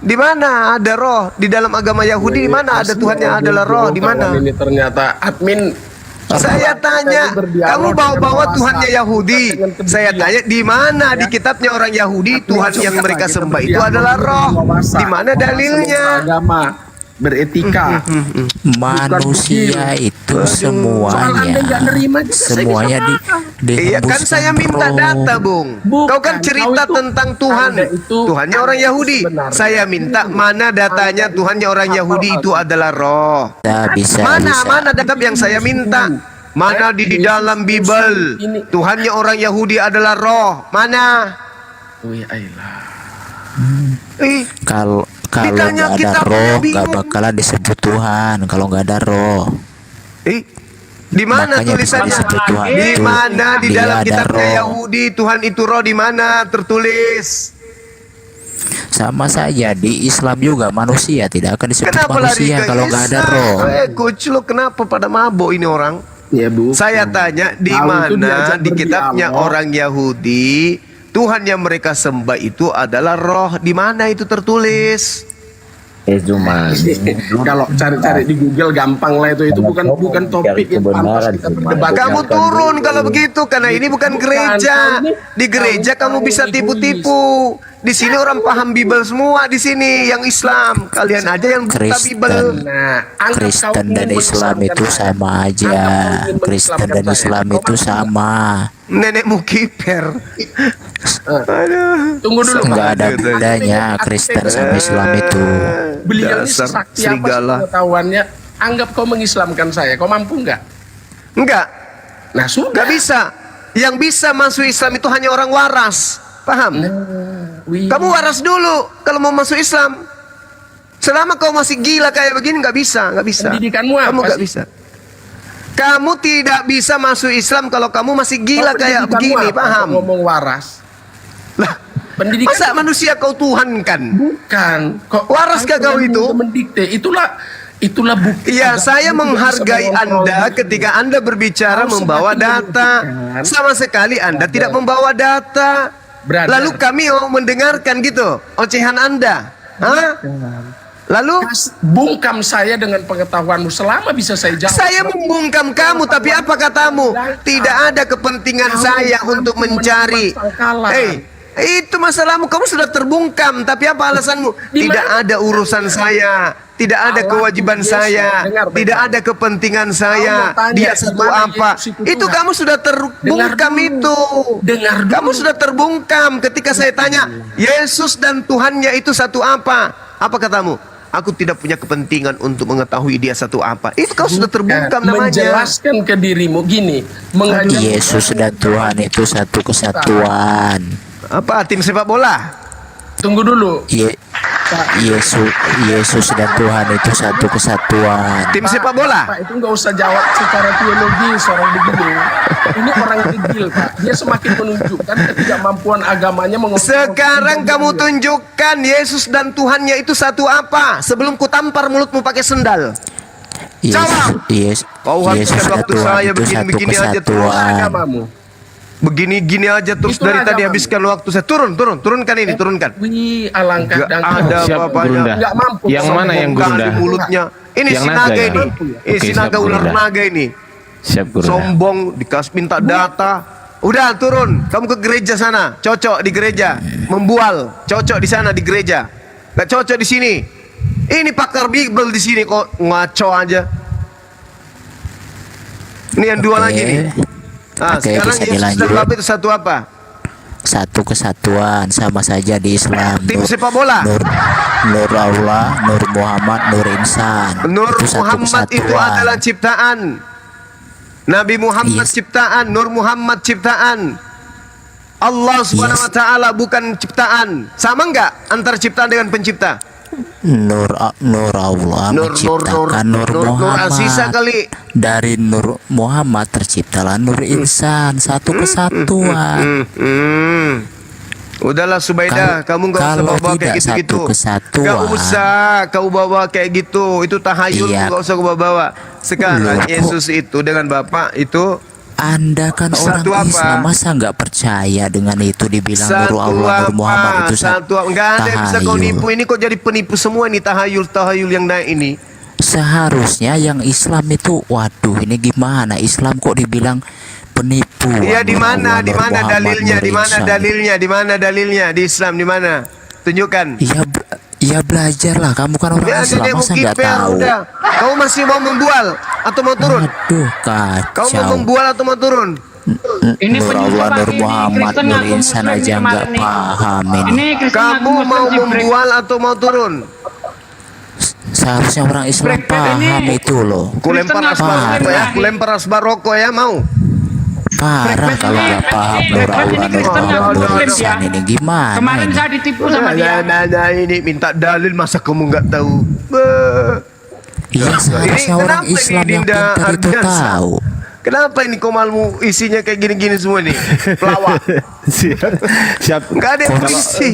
Di mana ada roh? Di dalam agama Yahudi di mana ada Tuhannya adalah roh? Di mana?
Ini ternyata admin.
Saya tanya, kamu bawa-bawa Tuhannya Yahudi. Saya tanya, di mana di kitabnya orang Yahudi Tuhan yang mereka sembah itu adalah roh? Di mana dalilnya?
Agama beretika.
Manusia itu semuanya
iya kan saya minta data, Bung. Kau kan cerita tentang Tuhan. Tuhannya orang Yahudi. Saya minta mana datanya Tuhannya orang Yahudi itu adalah roh. Mana data yang saya minta? Mana di dalam Bible Tuhannya orang Yahudi adalah roh? Mana?
Kalau nggak ada roh, nggak bakalan disebut Tuhan. Kalau nggak ada roh,
di mana tulisannya? Di mana di dalam kitabnya Yahudi Tuhan itu roh? Di mana tertulis?
Sama saja di Islam juga manusia tidak akan disebut manusia kalau nggak ada roh.
Kucluk, kenapa pada mabuk ini orang?
Ya Bu.
Saya tanya, di mana di kitabnya orang Yahudi Tuhan yang mereka sembah itu adalah roh? Di mana itu tertulis?
Cuma
kalau cari-cari di Google gampang lah itu bukan topik yang pantas kita berdebat.
Kamu turun kalau begitu, karena ini bukan gereja. Di gereja kamu bisa tipu-tipu. Di sini orang paham Bible semua di sini yang Islam. Kalian aja yang buta Bible.
Kristen dan Islam itu sama aja. Kristen dan Islam itu sama.
Nenekmu kiper.
Tunggu dulu.
Nggak ada bedanya Kristen sama Islam itu.
Beliau ini sakti apa pengetahuannya? Anggap kau mengislamkan saya. Kau mampu nggak?
Enggak.
Nah sudah.
Nggak bisa. Yang bisa masuk Islam itu hanya orang waras. Paham? Kamu waras dulu kalau mau masuk Islam. Selama kau masih gila kayak begini nggak bisa.
Pendidikanmu apa?
Kamu nggak bisa. Kamu tidak bisa masuk Islam kalau kamu masih gila kayak begini, paham?
Ngomong waras.
Lah,
pendidikan
masa manusia kau Tuhan kan?
Bukan.
Waras kah kau itu?
Mendikte. Itulah bukti.
Ya, saya menghargai Anda ketika Anda berbicara membawa data. Sama sekali Anda tidak membawa data. Lalu kami mendengarkan gitu ocehan Anda. Lalu
bungkam saya dengan pengetahuanmu selama bisa saya jawab.
Saya membungkam kamu, tapi apa katamu? Tidak ada kepentingan saya untuk mencari. Itu masalahmu, kamu sudah terbungkam. Tapi apa alasanmu? Tidak ada urusan saya, tidak ada kewajiban saya, tidak ada kepentingan saya. Dia satu apa? Itu kamu sudah terbungkam itu. Kamu sudah terbungkam ketika saya tanya, Yesus dan Tuhannya itu satu apa? Apa katamu? Aku tidak punya kepentingan untuk mengetahui dia satu apa. Itu kau sudah terbungkam namanya.
Menjelaskan ke dirimu gini.
Yesus dan Tuhan itu satu kesatuan.
Apa? Tim sepak bola?
Tunggu dulu.
Yesus dan Tuhan itu satu kesatuan.
Tim sepak bola?
Pak, itu nggak usah jawab secara teologis orang begini. Ini orang kecil, Pak. Dia semakin menunjukkan ketidakmampuan agamanya.
Sekarang kamu tunjukkan Yesus dan Tuhannya itu satu apa? Sebelum ku tampar mulutmu pakai sendal. Jawab. Kau habiskan waktu saya begini-begini aja terus. Begini-gini aja terus dari tadi habiskan waktu saya. Turunkan ini, turunkan.
Wih, alangkah
dan ada apa-apanya.
Enggak mampu. Yang mana yang Gurunda?
Di mulutnya. Ini si naga ini. Si naga ular naga ini.
Siap, Gurunda.
Sombong, dikasih minta data. Udah turun, kamu ke gereja sana, cocok di gereja. Membual, cocok di sana di gereja. Gak cocok di sini. Ini pakar Bible di sini kok ngaco aja. Ini yang dua lagi nih. Nah,
Oke,
sekarang
bisa
Yesus dan
dilanjut.
Bapa itu satu apa?
Satu kesatuan, sama saja di Islam.
Tim sepak bola.
Nur Allah, Nur Muhammad, Nur Insan.
Nur
Itu satu
Muhammad itu
kesatuan.
adalah ciptaan. Nabi Muhammad
Yes.
ciptaan, Nur Muhammad ciptaan. Allah Subhanahu
Yes.
wa taala bukan ciptaan. Sama enggak antara ciptaan dengan pencipta?
Nur Allah menciptakan Nur Muhammad.
Aziza kali.
Dari Nur Muhammad terciptalah Nur Insan, satu kesatuan.
Udahlah Subaidah, kamu nggak usah
kalau
bawa kayak
tidak
gitu-gitu.
satu kesatuan.
Nggak usah kau bawa kayak gitu. Itu tahayul,
Iya.
nggak usah kau bawa. Sekarang
Loh,
Yesus itu dengan Bapa itu
Anda kan orang
satu apa?
Islam, masa nggak percaya dengan itu dibilang
satu
Nur Allah, Nur Muhammad itu
satu nggak ada yang bisa kau nipu. Ini kok jadi penipu semua nih tahayul yang naik ini.
Seharusnya yang Islam itu, waduh ini gimana? Islam kok dibilang penipu?
Iya di
Nur
mana?
Allah,
Di
Nur
mana
Muhammad,
dalilnya?
Nur
Di mana
Insan.
dalilnya? Di mana dalilnya? Di Islam di mana? Tunjukkan.
Ya belajar lah, kamu kan orang
Ya,
Islam,
dia mau
masa nggak
kiper,
tahu?
udah. Kau masih mau membual atau mau turun?
Aduh
Kau mau
kacau.
membual atau mau turun?
Ini
Nur
penyusup
Allah, Nur
lagi nih,
Muhammad,
Kristen
Nur
ngaku
Insan
Muslim
aja
nih
nggak
kemarin nih.
paham ini.
Ini Kristen
Kamu
ngaku Muslim
mau
sih, Brek.
membual atau mau turun?
Seharusnya orang Islam
Brek, Brek, ini
paham itu loh.
Ku lempar
Kristen
asbar
ngaku
rokok ya.
Muslim
Ku lempar asbar rokok ya, mau?
Parah kalau nggak paham Nur Allah, Nur
Kristen
Muhammad,
ngaku
Nur
Muslim
Insan
ya.
ini gimana
Kemarin
ini?
saya ditipu sama dia.
Nah, ini minta dalil masa kamu nggak tahu?
Iya, seharusnya orang
kenapa ini
Islam yang
Dinda
pintar itu
Ardiansa?
tahu.
Kenapa ini komalmu isinya kayak gini-gini semua nih? Pelawak.
Siap.
Nggak ada yang isi.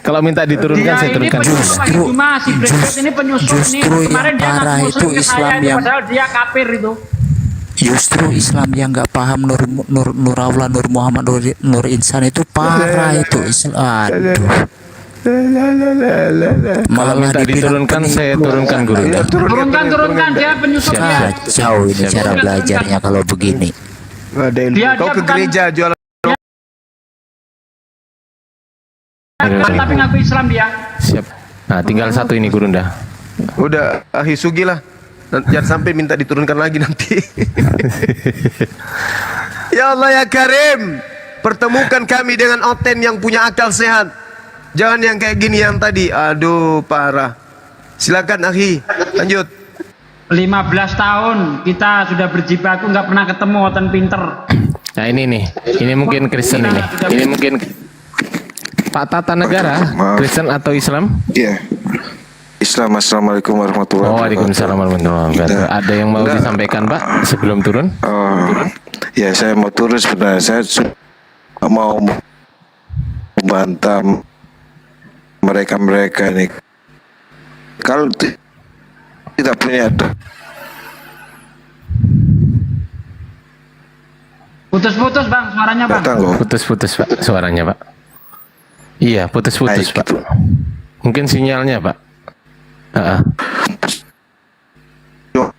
Kalau minta diturunkan
Dia
saya
ini
turunkan.
penyusup lagi cuma si Brexit ini penyusup nih.
justru yang
Kemarin dia
parah
ngaku
itu
Muslim ke
Islam
saya ini
yang-
padahal dia kafir itu.
Justru Islam yang nggak paham Nur Allah, Nur Muhammad, Nur Insan itu parah itu Islam. Aduh.
Kalau minta diturunkan saya turunkan guru.
Turunkan dia penyusup dia.
Kacau ini cara belajarnya kalau begini.
Nggak ada ilmu.
Dia
Kau ke
bukan-
gereja jualan.
Tapi ngaku Islam dia.
Siap. Nah, tinggal satu ini Gurunda.
Udah, Hisugi lah. Jangan sampai minta diturunkan lagi nanti. Ya Allah ya Karim, pertemukan kami dengan Oten yang punya akal sehat. Jangan yang kayak gini yang tadi. Aduh, parah. Silakan akhi, lanjut.
15 tahun kita sudah berjibaku nggak pernah ketemu Oten pinter.
Nah, ini nih. Ini mungkin Kristen ini. Ini mungkin Pak Tata Negara, Kristen atau Islam?
Iya. Islam. Assalamualaikum warahmatullahi wabarakatuh.
Waalaikumsalam warahmatullahi wabarakatuh. Ada yang mau disampaikan Pak sebelum turun?
Ya, saya mau turun sebenarnya. Saya mau membantah mereka ini. Kalau tidak punya
Putus-putus bang suaranya bang.
Putus-putus Pak suaranya Pak. Iya putus-putus Pak. Mungkin sinyalnya Pak.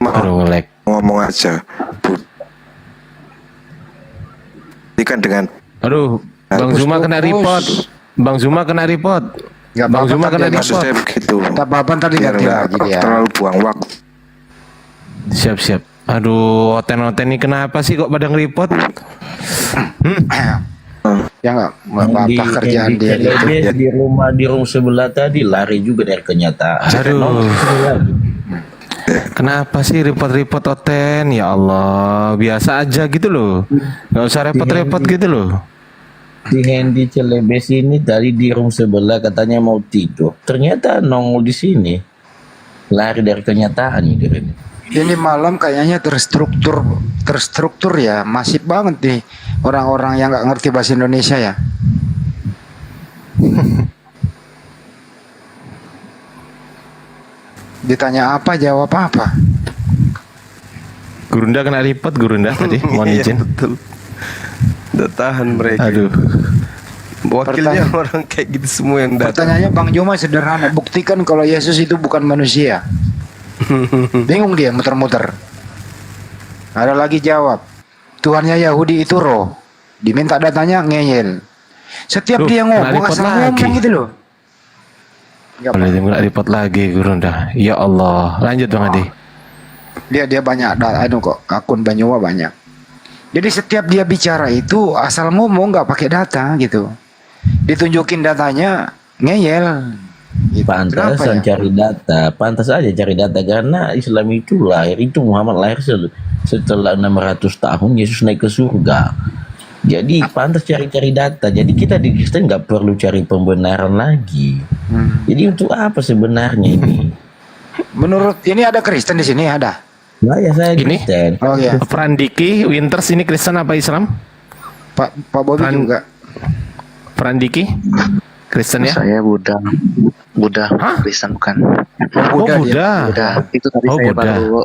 Aduh nge-lag.
ngomong aja. Ini kan dengan
Aduh, Bang Zuma kena report. Bang Zuma kena report. Bang Zuma kena
maksud saya
report.
begitu.
Tak apa-apa tadi
Biar
ganti
nggak
lagi dia.
terlalu buang waktu.
Siap-siap. Aduh, oten-oten ini kenapa sih kok pada nge-report?
Ya nggak apa kerjaan dia gitu.
Di rumah sebelah tadi lari juga dari kenyataan.
Aduh. Kenapa sih repot-repot oten? Ya Allah, biasa aja gitu loh. Nggak usah repot-repot gitu loh.
Si Hendy Celebes ini tadi di room sebelah katanya mau tidur. Ternyata nongol di sini. Lari dari kenyataan ini.
Ini malam kayaknya terstruktur ya, masif banget nih orang-orang yang nggak ngerti bahasa Indonesia ya. Ditanya apa jawab apa.
Gurunda kena report Gurunda tadi, mohon
Iya,
izin.
betul. Udah tahan mereka.
Aduh.
Wakilnya orang kayak gitu semua yang datang.
Pertanyaannya Bang Juma sederhana, buktikan kalau Yesus itu bukan manusia. Bingung dia muter-muter. Ada lagi jawab, Tuhannya Yahudi itu roh. diminta datanya ngeyel. Setiap
Loh,
dia
nggak
ngomong
repot
asal
lagi.
ngomong gitu loh.
Boleh repot lagi guru dah. Ya Allah, lanjut Bang Adi.
Dia banyak kok akun Banyuwa banyak. Jadi setiap dia bicara itu asal ngomong nggak pakai data gitu. Ditunjukin datanya ngeyel. Gitu. Kenapa
Pantasan
ya?
cari data, pantas aja cari data karena Islam itu lahir, itu Muhammad lahir setelah 600 tahun Yesus naik ke surga. Jadi pantas cari-cari data. Jadi kita di Kristen nggak perlu cari pembenaran lagi. Jadi untuk apa sebenarnya ini?
Menurut ini ada Kristen di sini ada.
Nah ya saya
Ini?
Kristen.
Oh ya.
Frandiki Winters ini Kristen apa Islam?
Pak Bobi juga.
Frandiki Kristen ya?
Saya Buddha Kristen bukan.
Oh Buddha.
Itu tadi
Oh,
saya
Buddha.
baru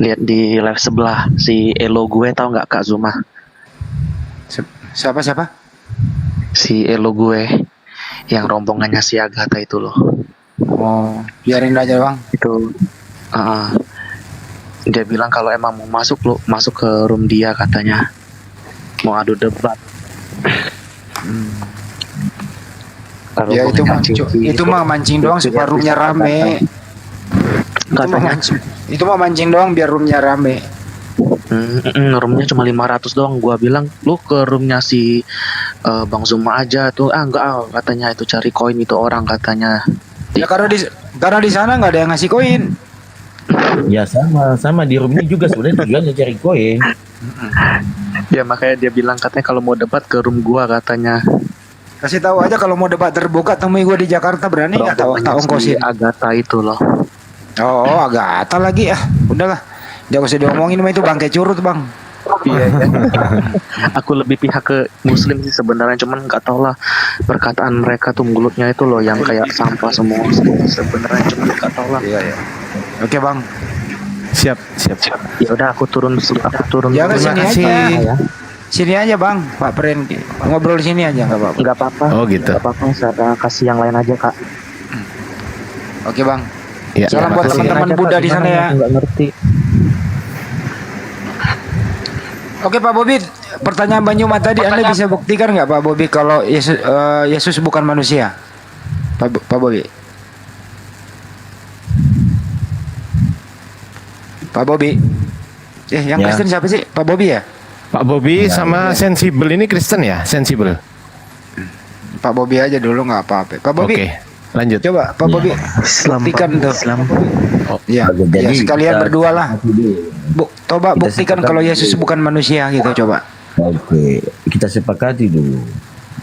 lihat di live sebelah si Elo gue, tahu nggak Kak Zuma?
Siapa?
Si Elo gue yang rombongannya si Agatha itu loh.
Oh, biarin aja Bang.
Itu dia bilang kalau emang mau masuk ke room dia katanya mau adu debat.
Ya itu mah mancing doang supaya roomnya rame. Itu mah mancing doang biar roomnya rame.
Roomnya cuma 500 doang. Gua bilang lu ke roomnya si Bang Zuma aja tuh. Enggak katanya itu cari koin itu orang katanya.
Ya karena di sana nggak ada yang ngasih koin.
Ya sama di roomnya juga sebenarnya tujuannya cari koin.
Ya makanya dia bilang katanya kalau mau debat ke room gua katanya.
Kasih tahu aja kalau mau debat terbuka temui gue di Jakarta, berani nggak tahu ongkosin.
Agatha itu loh.
Oh Agatha lagi ya. Udahlah. Jangan usah diomongin mah itu bangke curut Bang.
Iya. Aku lebih pihak ke Muslim sih sebenarnya, cuman nggak tahu lah perkataan mereka tuh mulutnya itu loh yang kayak sampah semua sebenarnya, cuman nggak tahu lah.
Iya. Oke Bang.
Siap.
Ya udah aku turun.
Ya ke sini
kasih.
aja. Sini aja Bang, Pak Pren. Ngobrol di sini aja nggak apa-apa.
Nggak apa-apa.
Oh gitu.
Nggak apa-apa, saya kasih yang lain aja Kak.
Oke Bang.
Ya,
Salam buat
makasih.
teman-teman Buddha di sana ya.
Nggak ngerti.
Oke Pak Bobi, pertanyaan Banyuma tadi Anda bisa buktikan nggak Pak Bobi kalau Yesus bukan manusia? Pak Bobi. Pak Bobi. Yang
Ya.
Kristen siapa sih? Pak Bobi ya?
Pak Bobi sama Sensibel ini Kristen ya? Sensibel.
Pak Bobi aja dulu nggak apa-apa. Pak Bobi.
Oke, lanjut.
Coba Pak Bobi buktikan tuh. Ya,
Jadi
sekalian
kita-
berdua lah. Coba buktikan kalau Yesus bukan manusia gitu coba.
Oke, kita sepakati dulu.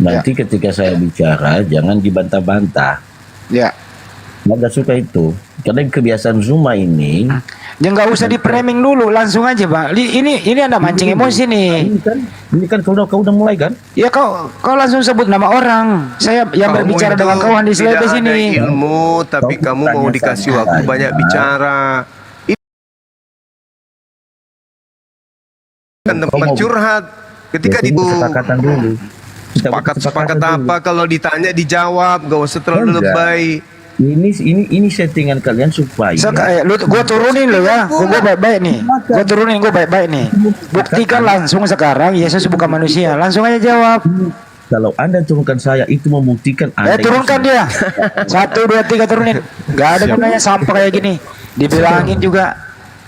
Nanti ketika saya bicara jangan dibantah-bantah.
Ya.
Nggak suka itu. Karena kebiasaan Zuma ini.
Ya nggak usah di framing dulu, langsung aja Bang. Ini Anda mancing emosi nih.
Ini kan kau udah mulai kan?
Ya kau langsung sebut nama orang. Saya yang
Kamu
berbicara
itu
dengan kawan di
tidak
Selebes
ada
ini.
ilmu, tapi kamu mau dikasih waktu banyak bicara. Kan tempat curhat. Ketika
kesepakatan dulu.
Sepakat apa kalau ditanya dijawab, gak usah terlalu lebay.
Ini settingan kalian supaya.
Gue turunin lo ya. Gue baik-baik nih. Gue turunin, gue baik-baik nih. Buktikan langsung sekarang Yesus bukan manusia. Langsung aja jawab.
Kalau Anda turunkan saya itu membuktikan Anda.
Turunkan dia. 1, 2, 3 turunin. Gak ada gunanya sampah kayak gini. Dibilangin juga.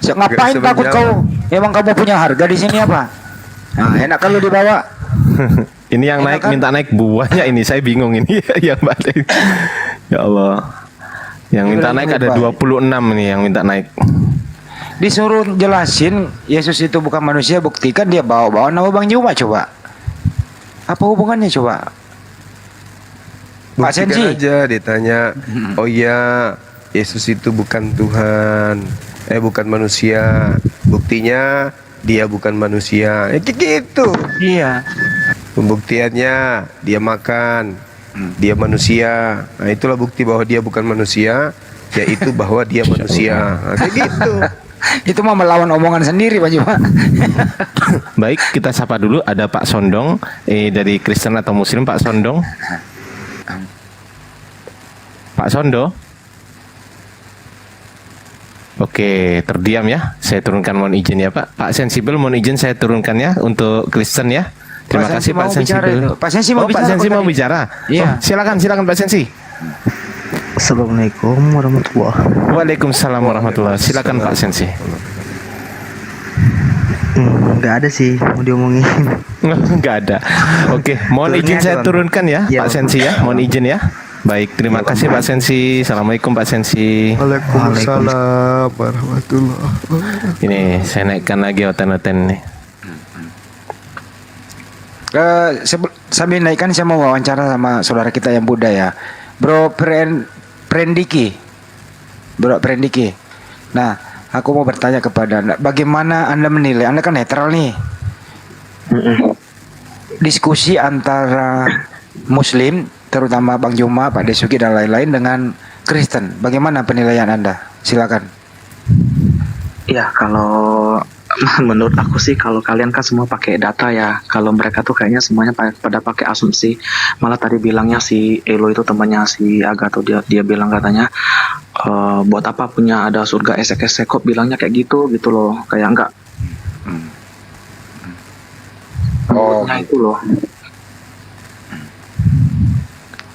Ngapain takut kau? Emang kamu punya harga di sini apa? Nah, enak kalau dibawa.
Ini yang naik minta naik buahnya ini, saya bingung ini yang balik. Ya Allah. Yang minta naik ada 26 nih yang minta naik.
Disuruh jelasin Yesus itu bukan manusia, buktikan dia bawa-bawa nama Bang Juma coba. Apa hubungannya coba? Pak
Buktikan
Sensi
aja ditanya. Oh iya, Yesus itu bukan Tuhan. Bukan manusia. Buktinya dia bukan manusia. Kayak gitu.
Iya.
Pembuktiannya dia makan, dia manusia. Nah itulah bukti bahwa dia bukan manusia, yaitu bahwa dia manusia. Nah, kayak gitu.
Itu mah melawan omongan sendiri Pak Juma.
Baik, kita sapa dulu ada Pak Sondong dari Kristen atau Muslim. Pak Sondong. Pak Sondo. Oke, terdiam ya. Saya turunkan, mohon izin ya Pak. Pak Sensibel mohon izin saya turunkan ya untuk Kristen ya. Terima
Pak
kasih
Sensi
Pak
mau
Sensi.
bicara
dulu.
itu. Pak Sensi mau
Oh, Pak
bicara
Sensi
kok
mau
tadi?
bicara.
Iya.
Oh, silakan Pak Sensi.
Assalamualaikum warahmatullahi.
Waalaikumsalam warahmatullahi. Silakan Pak Sensi.
Nggak ada sih mau diomongin.
Enggak ada. Oke, mohon izin saya turunkan ya, Pak Sensi ya. Mohon izin ya. Baik, terima kasih Pak Sensi. Assalamualaikum Pak Sensi.
Waalaikumsalam warahmatullahi wabarakatuh.
Ini saya naikkan lagi oten-oten nih.
Sambil naikkan saya mau wawancara sama saudara kita yang Buddha ya, Bro Prendiki. Bro Prendiki. Nah, aku mau bertanya kepada Anda, bagaimana Anda menilai? Anda kan netral nih. Diskusi antara Muslim, terutama Bang Juma, Pak Desuki dan lain-lain dengan Kristen. Bagaimana penilaian Anda? Silakan.
Ya kalau menurut aku sih kalau kalian kan semua pakai data ya. Kalau mereka tuh kayaknya semuanya pada pakai asumsi. Malah tadi bilangnya si Elo itu temannya si Aga tuh dia bilang katanya buat apa punya ada surga esek-esek, kok bilangnya kayak gitu loh. Kayak enggak. Nah itu loh.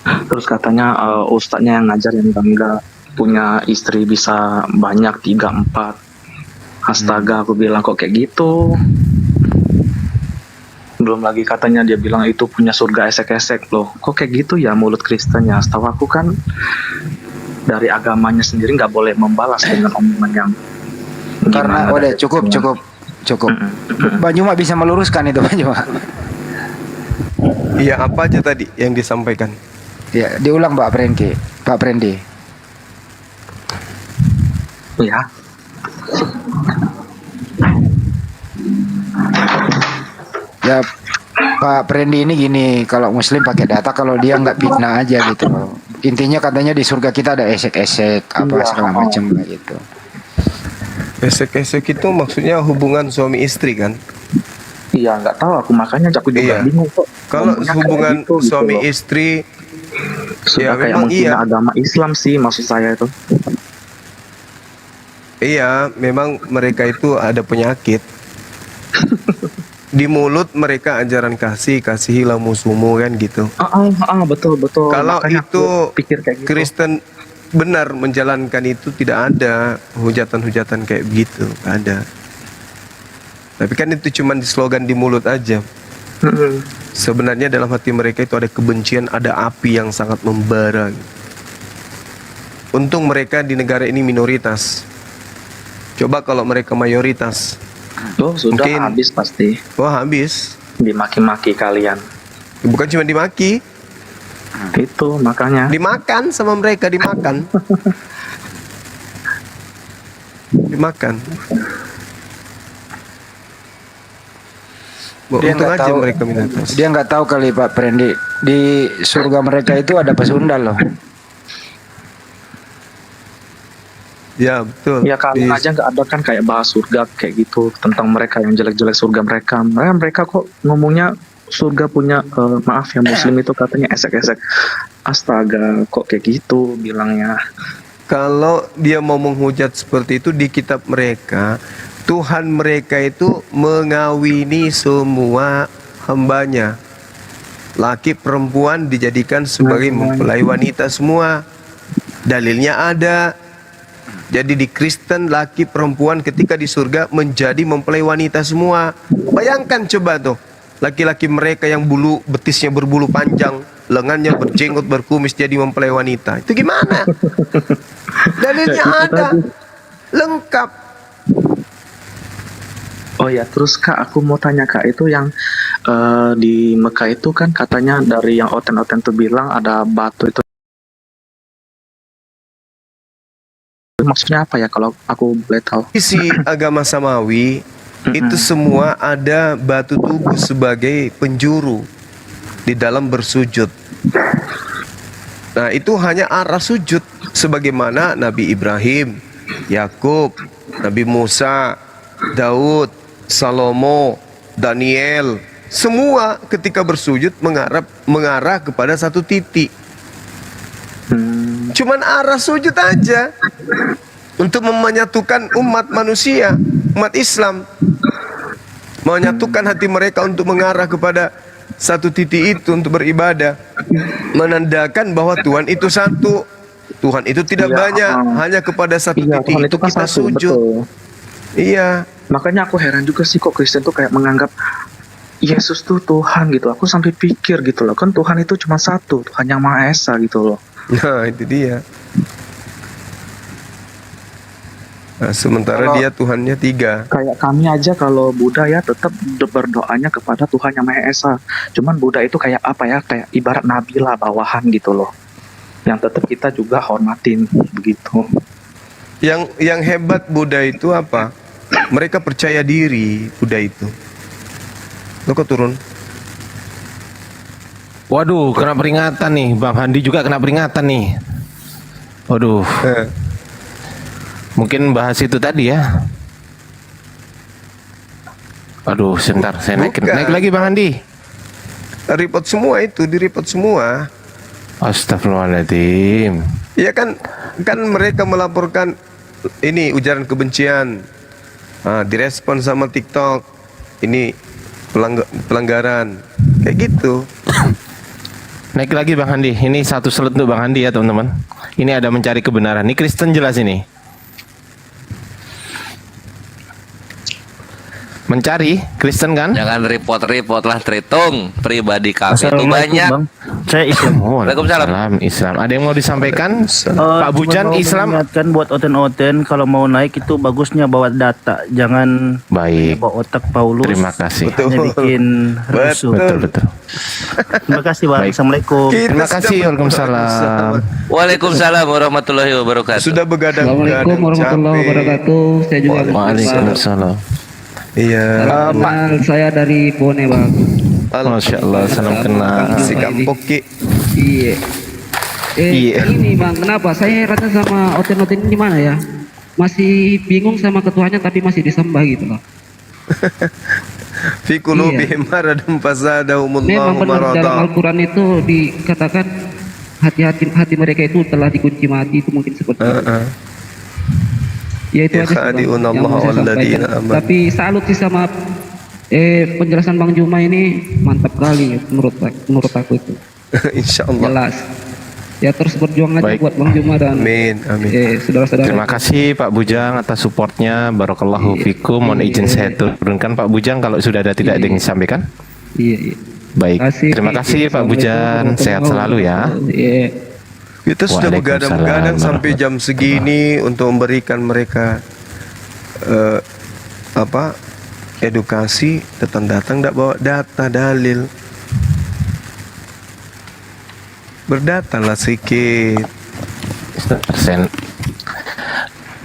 Terus katanya ustadznya yang ngajar yang bangga punya istri bisa banyak 3-4. Astaga, aku bilang kok kayak gitu. Belum lagi katanya dia bilang itu punya surga esek-esek loh. Kok kayak gitu ya mulut Kristen ya. Setahu aku kan dari agamanya sendiri nggak boleh membalas dengan omongan yang
Karena udah cukup. Bang Juma bisa meluruskan itu Bang Juma.
Iya, apa aja tadi yang disampaikan?
Ya, diulang Pak Prendi.
Ya.
Ya, Pak Prendi ini gini, kalau Muslim pakai data, kalau dia nggak fitnah aja gitu. Intinya katanya di surga kita ada esek-esek apa segala macam gitu.
Esek-esek itu maksudnya hubungan suami istri kan?
Iya, nggak tahu aku makanya aku juga bingung kok.
Kalau
Ngomongnya
hubungan
kayak gitu,
suami
loh.
istri,
Sudah
ya
kayak
memang
menghina
iya.
agama Islam sih maksud saya itu.
Iya, memang mereka itu ada penyakit. Di mulut mereka ajaran kasihilah musuhmu kan gitu.
Betul.
Kalau
Makanya
itu
aku pikir kayak gitu.
Kristen benar menjalankan itu, tidak ada hujatan-hujatan kayak begitu, nggak ada. Tapi kan itu cuma di slogan di mulut aja. Sebenarnya dalam hati mereka itu ada kebencian, ada api yang sangat membara. Untung mereka di negara ini minoritas. Coba kalau mereka mayoritas,
Sudah
mungkin
habis pasti.
Wah, habis.
Dimaki-maki kalian.
Bukan cuma dimaki,
Itu makanya.
dimakan sama mereka, dimakan. Dimakan.
Dia
Untung
nggak
aja
tahu,
mereka minoritas.
dia nggak tahu kali Pak Prendi, di surga mereka itu ada pesunda loh.
Ya betul.
Ya kalian aja nggak ada kan kayak bahas surga kayak gitu tentang mereka yang jelek-jelek surga mereka. Mereka kok ngomongnya surga punya maaf ya Muslim itu katanya esek-esek. Astaga, kok kayak gitu bilangnya.
Kalau dia mau menghujat seperti itu di kitab mereka, Tuhan mereka itu mengawini semua hambanya. Laki perempuan dijadikan sebagai mempelai wanita semua. Dalilnya ada. Jadi di Kristen laki perempuan ketika di surga menjadi mempelai wanita semua. Bayangkan coba tuh, laki-laki mereka yang bulu betisnya berbulu panjang, lengannya berjenggot berkumis jadi mempelai wanita. Itu gimana? Dalilnya ada, lengkap.
Oh ya, terus Kak, aku mau tanya Kak, itu yang di Mekah itu kan katanya dari yang oten-oten tuh bilang ada batu itu. Maksudnya apa ya kalau aku boleh tahu?
Isi agama Samawi itu semua ada batu tubuh sebagai penjuru di dalam bersujud. Nah, itu hanya arah sujud sebagaimana Nabi Ibrahim, Yakub, Nabi Musa, Daud, Salomo, Daniel, semua ketika bersujud mengarah kepada satu titik. Cuman arah sujud aja untuk menyatukan umat manusia, umat Islam, menyatukan hati mereka untuk mengarah kepada satu titik itu untuk beribadah, menandakan bahwa Tuhan itu satu. Tuhan itu tidak banyak, hanya kepada satu titik
Tuhan
itu
kan
kita
satu,
sujud.
betul.
Iya.
Makanya aku heran juga sih kok Kristen tuh kayak menganggap Yesus tuh Tuhan gitu. Aku sampai pikir gitu loh, kan Tuhan itu cuma satu, Tuhan yang Maha Esa gitu loh.
Nah, itu dia. Nah, sementara
Kalau-
dia Tuhannya 3.
Kayak kami aja kalau Buddha ya tetap berdoanya kepada Tuhan yang Maha Esa. Cuman Buddha itu kayak apa ya, kayak ibarat nabi lah, bawahan gitu loh. Yang tetap kita juga hormatin begitu.
Yang hebat Buddha itu apa? Mereka percaya diri, Buddha itu. Lo kok turun?
Waduh, kena peringatan nih. Bang Handi juga kena peringatan nih. Waduh. Mungkin bahas itu tadi ya. Aduh, sebentar, saya naik lagi Bang Handi.
Report semua itu, di-report semua.
Astagfirullahaladzim.
Ya kan mereka melaporkan ini ujaran kebencian. Direspon sama TikTok. Ini pelanggaran. Kayak gitu.
Naik lagi Bang Handi. Ini satu slide untuk Bang Handi ya teman-teman. Ini ada mencari kebenaran. Ini Kristen jelas ini. Mencari Kristen kan?
Jangan repot-repot lah, Tritung. Pribadi kami itu banyak.
Bang. Saya Islam.
Waalaikumsalam.
Islam. Ada yang mau disampaikan? Pak
Cuma
Bujan
mau
Islam.
mengingatkan buat oten-oten kalau mau naik itu bagusnya bawa data, jangan
Baik.
bawa otak Paulus.
Terima kasih.
Hanya bikin rusuh.
Betul.
Terima kasih Bang.
Baik.
Assalamualaikum.
Terima kasih. Waalaikumsalam.
Waalaikumsalam warahmatullahi wabarakatuh.
Sudah begadang-begadang.
Assalamualaikum warahmatullahi
capek.
wabarakatuh. Saya juga
Waalaikumsalam.
Iya.
Pak, saya dari Bone Bang.
Masya Allah, salam kenal.
Si Kampoki.
Iya.
Iya.
Ini Bang, kenapa? Saya heran sama oten-oten ini gimana ya? Masih bingung sama ketuanya tapi masih disembah gitu loh.
Fi qulubihim maradun fazadahumullahu
Memang benar dalam
marada.
Al-Quran itu dikatakan hati mereka itu telah dikunci mati, itu mungkin seperti itu. Ya itu aja sih, Bang, yang mau saya sampaikan. Tapi salut sih sama penjelasan Bang Juma ini, mantap kali menurut aku itu.
Insyaallah.
Jelas. Ya terus berjuang aja
Baik.
buat Bang Juma dan
Amin.
saudara-saudara.
Terima kasih Pak Bujang atas supportnya. Barakallahu fikum. Mohon izin saya turunkan Pak Bujang kalau sudah ada tidak ada yang disampaikan.
Iya.
Baik. Terima kasih Pak Bujan. Sehat selalu ya.
Iya.
Kita sudah begadang-begadang sampai jam segini untuk memberikan mereka edukasi, datang tidak bawa data dalil. Berdatalah sedikit.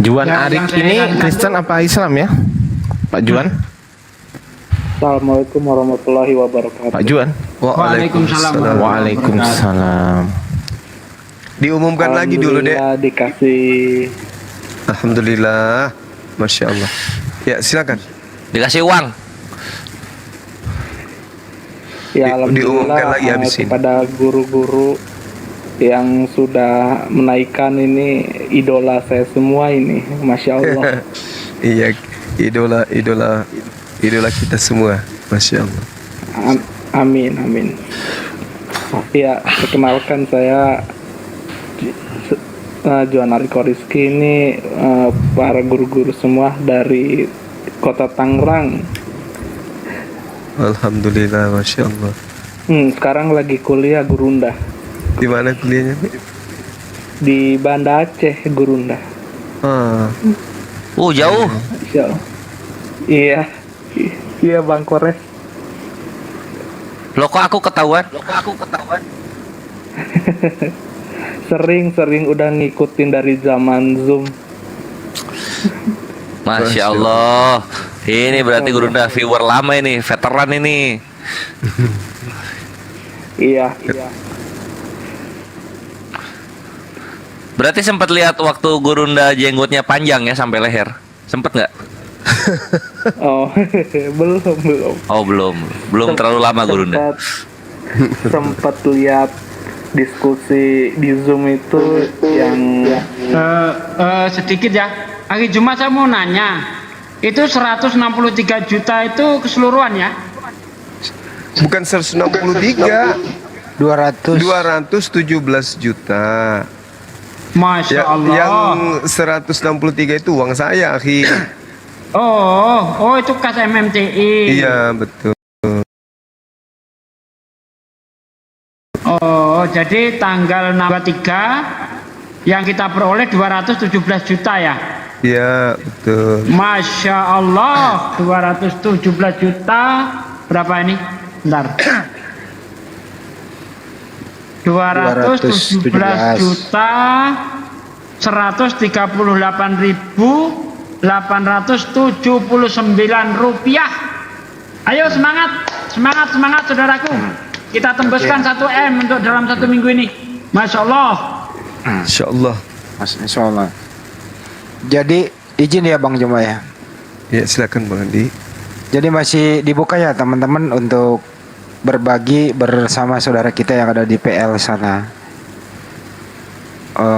Juan
Ya,
Arik
yang saya
ini
ingatkan
Kristen apa Islam ya? Pak Juan?
Assalamualaikum warahmatullahi wabarakatuh.
Pak Juan?
Waalaikumsalam.
Waalaikumsalam.
Diumumkan lagi dulu deh.
Alhamdulillah dikasih.
Alhamdulillah. Masya Allah. Ya silakan.
Dikasih uang.
Ya alhamdulillah
diumumkan lagi habis ini.
kepada guru-guru yang sudah menaikkan ini idola saya semua ini, masya Allah.
Iya, idola kita semua, masya Allah.
Amin amin. Ya perkenalkan saya Johan Ariko Rizky ini, para guru-guru semua dari kota Tangerang.
Alhamdulillah, masya Allah.
Sekarang lagi kuliah Gurunda.
Di mana kuliahnya?
Di Banda Aceh Gurunda.
Jauh.
Iya, iya Bang Kores.
Loh kok aku ketahuan?
Sering udah ngikutin dari zaman Zoom.
Masya Allah. Ini berarti Gurunda viewer lama ini, veteran ini.
Iya.
Berarti sempat lihat waktu Gurunda jenggotnya panjang ya sampai leher. Sempet nggak?
Oh, belum.
Oh belum terlalu lama Gurunda.
Sempat lihat diskusi di Zoom itu yang
sedikit ya. Hari Jumat saya mau nanya, itu 163 juta itu keseluruhan ya?
Bukan 163. 217 juta.
Masya Allah.
Yang 163 itu uang saya, akhi.
Oh itu kas MMCI.
Iya, betul.
Oh, jadi tanggal 23 yang kita peroleh 217 juta ya?
Iya, betul.
Masya Allah, 217 juta. Berapa ini? Bentar. 217 juta 138.879 rupiah. Ayo semangat, semangat, semangat saudaraku. Kita tembuskan 1 M untuk dalam 1 minggu ini. Masya Allah.
Masya Allah.
Masya Allah. Jadi izin ya Bang Juma ya.
Ya silakan Bang Andi.
Jadi masih dibuka ya teman-teman untuk berbagi bersama saudara kita yang ada di PL sana.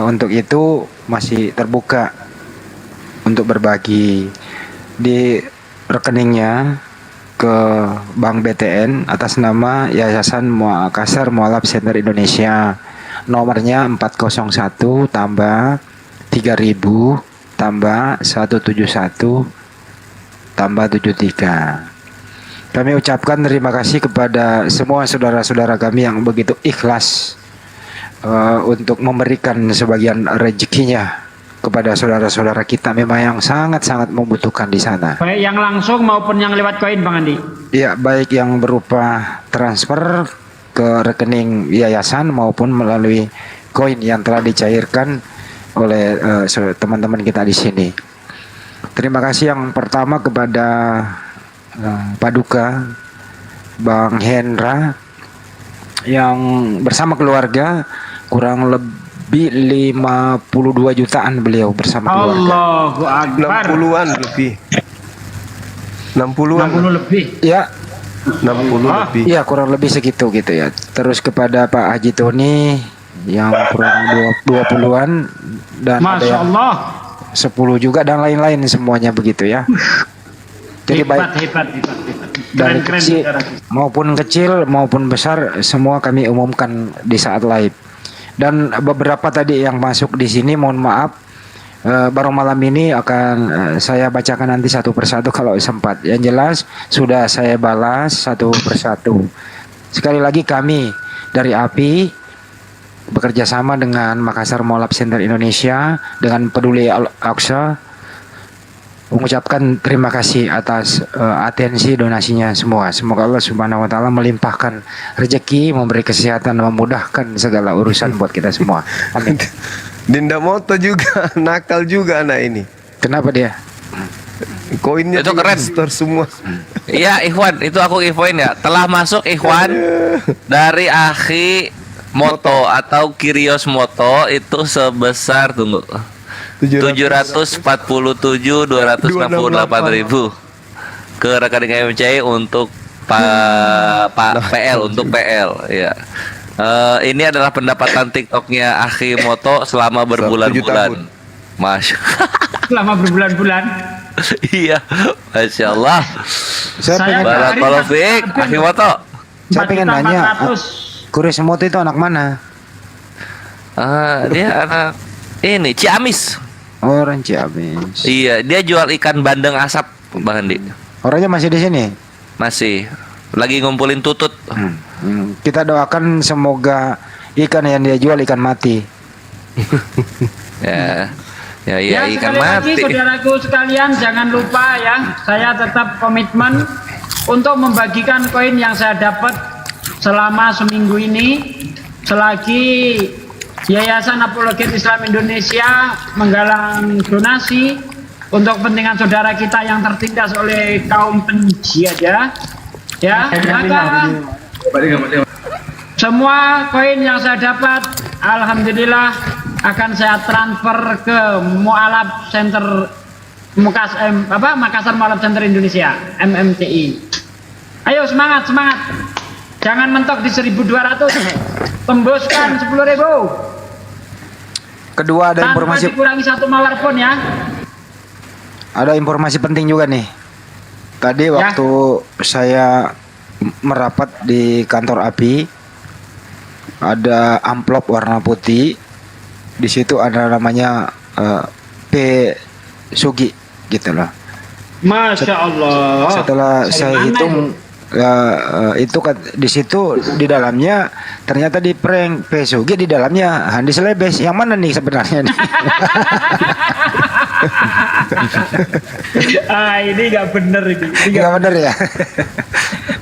Untuk itu masih terbuka untuk berbagi di rekeningnya ke Bank BTN atas nama Yayasan Makassar Mualaf Center Indonesia. Nomornya 401 tambah 3000 tambah 171 tambah 73. Kami ucapkan terima kasih kepada semua saudara-saudara kami yang begitu ikhlas untuk memberikan sebagian rezekinya kepada saudara-saudara kita memang yang sangat-sangat membutuhkan di sana.
Baik yang langsung maupun yang lewat koin Bang Andi.
Ya, baik yang berupa transfer ke rekening yayasan maupun melalui koin yang telah dicairkan oleh teman-teman kita di sini. Terima kasih yang pertama kepada Paduka Bang Hendra yang bersama keluarga kurang lebih 52 jutaan beliau bersama keluarga.
Allahu Akbar.
60-an lebih. 60-an.
60 lebih.
Ya.
60 lebih.
Ya kurang lebih segitu gitu ya. Terus kepada Pak Haji Tony yang kurang 20-an dan
Masya
ada yang
Allah
10 juga dan lain-lain semuanya begitu ya. Jadi
hebat.
dari kecil maupun besar semua kami umumkan di saat live. Dan beberapa tadi yang masuk di sini mohon maaf baru malam ini akan saya bacakan nanti satu persatu kalau sempat. Yang jelas sudah saya balas satu persatu. Sekali lagi kami dari API bekerja sama dengan Makassar Mualaf Center Indonesia dengan Peduli Al-Aqsa mengucapkan terima kasih atas atensi donasinya semua. Semoga Allah Subhanahu wa taala melimpahkan rezeki, memberi kesehatan, memudahkan segala urusan buat kita semua. Amin.
Dinda Moto juga nakal juga anak ini.
Kenapa dia?
Koinnya
itu keren
semua.
Iya Ikhwan, itu aku infoin ya. Telah masuk Ikhwan dari Akhi Moto atau Kirios Moto itu sebesar 747.268.000 ke rekening MCI untuk PL untuk PL ya. Ini adalah pendapatan TikToknya Akhi Moto selama berbulan-bulan. Masya
selama berbulan-bulan.
Iya, Masya Allah. Barakallahu fiik, Akhi Moto.
Saya pengen nanya, Kirios Moto itu anak mana?
Dia anak ini Ciamis.
Orang Ciamis.
Iya, dia jual ikan bandeng asap, Bang Andi.
Orangnya masih di sini?
Masih. Lagi ngumpulin tutut.
Kita doakan semoga ikan yang dia jual ikan mati.
Ya ikan
sekali
mati.
lagi saudaraku sekalian jangan lupa ya, saya tetap komitmen untuk membagikan koin yang saya dapat selama seminggu ini selagi Yayasan Apologet Islam Indonesia menggalang donasi untuk kepentingan saudara kita yang tertindas oleh kaum penjajah. Ya, maka semua koin yang saya dapat, alhamdulillah akan saya transfer ke Mualaf Center Makassar Mualaf Center Indonesia (MMCI). Ayo semangat, jangan mentok di 1.200, tembuskan 10.000.
Kedua ada informasi,
tanpa dikurangi 1 mawar pun ya.
ada informasi penting juga nih. Tadi waktu saya merapat di kantor API, ada amplop warna putih, di situ ada namanya P Sugi gitu loh.
Masya Allah.
Setelah saya hitung itu kan di situ di dalamnya ternyata di prank P Sugi, di dalamnya Handi Selebes. Yang mana nih sebenarnya nih?
Ini nggak bener ini.
Nggak bener ya.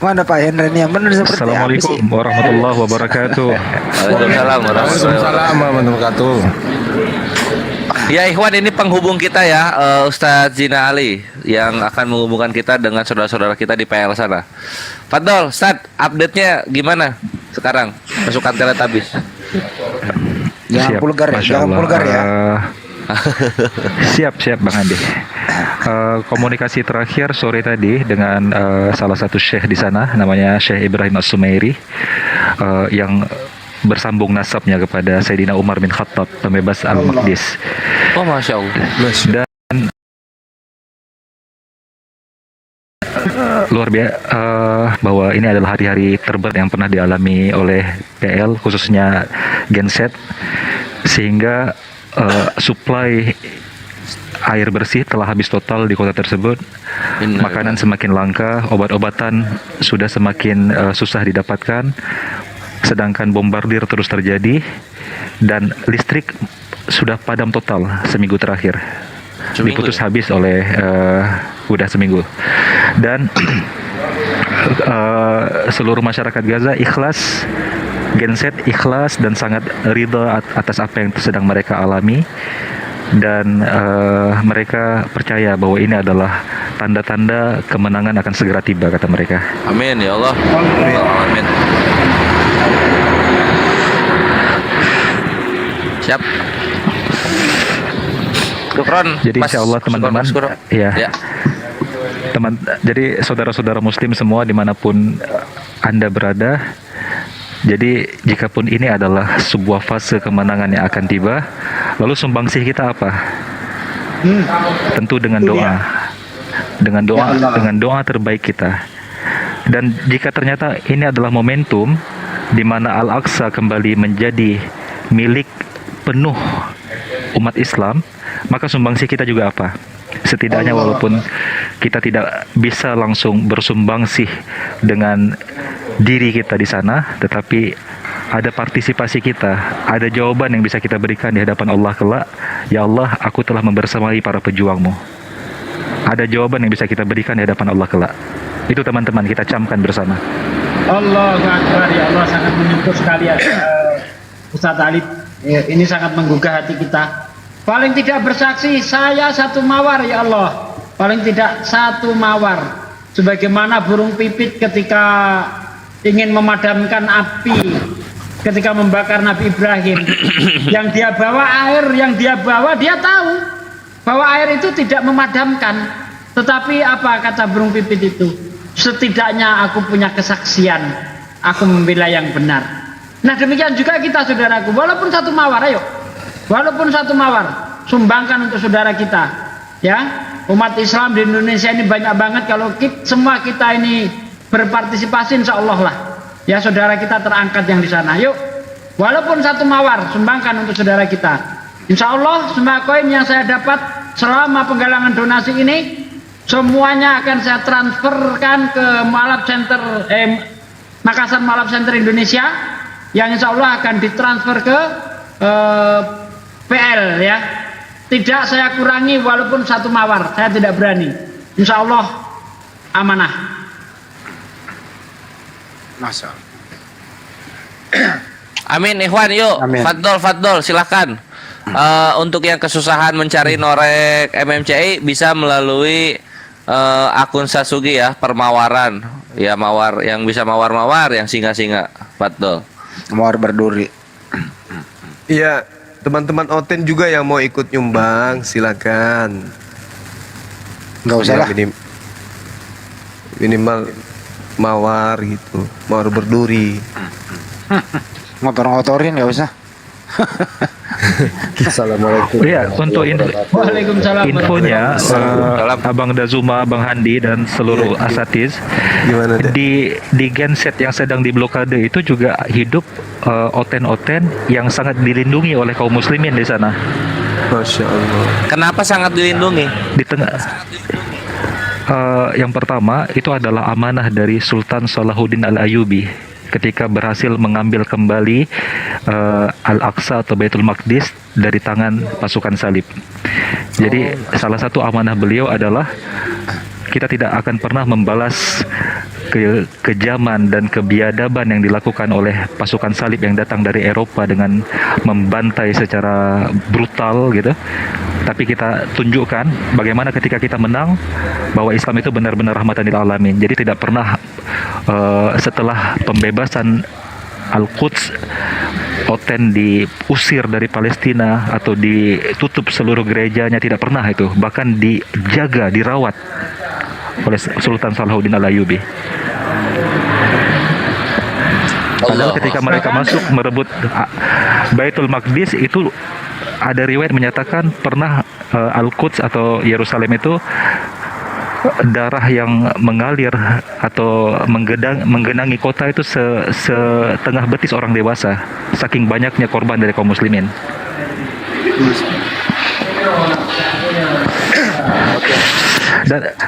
Mana Pak Hendra ini yang bener seperti
Assalamualaikum warahmatullahi wabarakatuh.
Waalaikumsalam
warahmatullahi wabarakatuh.
Ya Ikhwan, ini penghubung kita ya, Ustadz Zina Ali yang akan menghubungkan kita dengan saudara-saudara kita di PL sana. Fadol, Ustadz, update-nya gimana sekarang pasukan Teletubbies?
Jangan vulgar ya, jangan vulgar ya.
Siap Bang Andi. Komunikasi terakhir sore tadi dengan salah satu syekh di sana, namanya Syekh Ibrahim As-Sumairi, yang bersambung nasabnya kepada Sayyidina Umar bin Khattab, pembebas Al-Maqdis.
Oh, Masya Allah.
Dan luar biasa bahwa ini adalah hari-hari terberat yang pernah dialami oleh PL, khususnya Genset, sehingga suplai air bersih telah habis total di kota tersebut. Makanan semakin langka, obat-obatan sudah semakin susah didapatkan, sedangkan bombardir terus terjadi, dan listrik sudah padam total seminggu terakhir. Diputus habis oleh udah seminggu. Dan seluruh masyarakat Gaza ikhlas, Genset ikhlas dan sangat ridha atas apa yang sedang mereka alami, dan mereka percaya bahwa ini adalah tanda-tanda kemenangan akan segera tiba, kata mereka.
Amin ya Allah. Amin. Siap. Syukron.
Jadi insya Allah teman-teman, ya. Jadi saudara-saudara Muslim semua dimanapun Anda berada, jadi jikapun ini adalah sebuah fase kemenangan yang akan tiba, lalu sumbangsih kita apa? Tentu dengan doa, dengan doa terbaik kita. Dan jika ternyata ini adalah momentum di mana Al-Aqsa kembali menjadi milik penuh umat Islam, maka sumbangsih kita juga apa? Setidaknya walaupun kita tidak bisa langsung bersumbangsi dengan diri kita di sana, tetapi ada partisipasi kita, ada jawaban yang bisa kita berikan di hadapan Allah kelak. Ya Allah, aku telah membersamai para pejuangmu. Ada jawaban yang bisa kita berikan di hadapan Allah kelak. Itu teman-teman, kita camkan bersama.
Allahu Akbar, ya Allah, sangat menyentuh sekali ya, Ustadz Ali. Ini sangat menggugah hati kita. Paling tidak bersaksi, saya satu mawar ya Allah. Paling tidak satu mawar. Sebagaimana burung pipit ketika ingin memadamkan api, ketika membakar Nabi Ibrahim. Yang dia bawa air, yang dia bawa, dia tahu bahwa air itu tidak memadamkan. Tetapi apa kata burung pipit itu? Setidaknya aku punya kesaksian, aku membela yang benar. Nah demikian juga kita, saudaraku, walaupun satu mawar, ayo, walaupun satu mawar, sumbangkan untuk saudara kita, ya. Umat Islam di Indonesia ini banyak banget. Kalau semua kita ini berpartisipasi, insya Allah lah, ya, saudara kita terangkat yang di sana. Yuk, walaupun satu mawar, sumbangkan untuk saudara kita. Insya Allah semua koin yang saya dapat selama penggalangan donasi ini, semuanya akan saya transferkan ke Malab Center, Makassar Malab Center Indonesia, yang insya Allah akan ditransfer ke PL, ya. Tidak saya kurangi walaupun satu mawar, saya tidak berani. Insya Allah amanah.
Masa.
Amin, Ikhwan, yuk. Amin. Fadol, silakan. Untuk yang kesusahan mencari norek MMCI bisa melalui akun Sasugi ya, permawaran. Ya, mawar yang bisa mawar-mawar, yang singa-singa. Fadol.
Mawar berduri.
Iya, teman-teman Oten juga yang mau ikut nyumbang, silakan.
Nggak usah lah.
Minimal mawar gitu, mawar berduri.
Ngotor-ngotorin nggak usah.
Assalamualaikum.
Iya, untuk
Waalaikumsalam.
infonya Abang Dazuma, Abang Handi dan seluruh asatiz di genset yang sedang diblokade itu juga hidup oten-oten yang sangat dilindungi oleh kaum muslimin di sana.
Masya Allah.
Kenapa sangat dilindungi?
Di tengah yang pertama itu adalah amanah dari Sultan Salahuddin Al-Ayyubi ketika berhasil mengambil kembali Al-Aqsa atau Baitul Maqdis dari tangan pasukan salib. Jadi salah satu amanah beliau adalah kita tidak akan pernah membalas kejaman dan kebiadaban yang dilakukan oleh pasukan salib yang datang dari Eropa dengan membantai secara brutal gitu. Tapi kita tunjukkan bagaimana ketika kita menang bahwa Islam itu benar-benar rahmatan lil alamin. Jadi tidak pernah setelah pembebasan Al-Quds Oten diusir dari Palestina atau ditutup seluruh gerejanya, tidak pernah itu. Bahkan dijaga, dirawat oleh Sultan Salahuddin Al-Ayyubi. Padahal ketika mereka masuk merebut Baitul Maqdis itu ada riwayat menyatakan pernah Al-Quds atau Yerusalem itu darah yang mengalir atau menggenangi kota itu setengah betis orang dewasa, saking banyaknya korban dari kaum muslimin.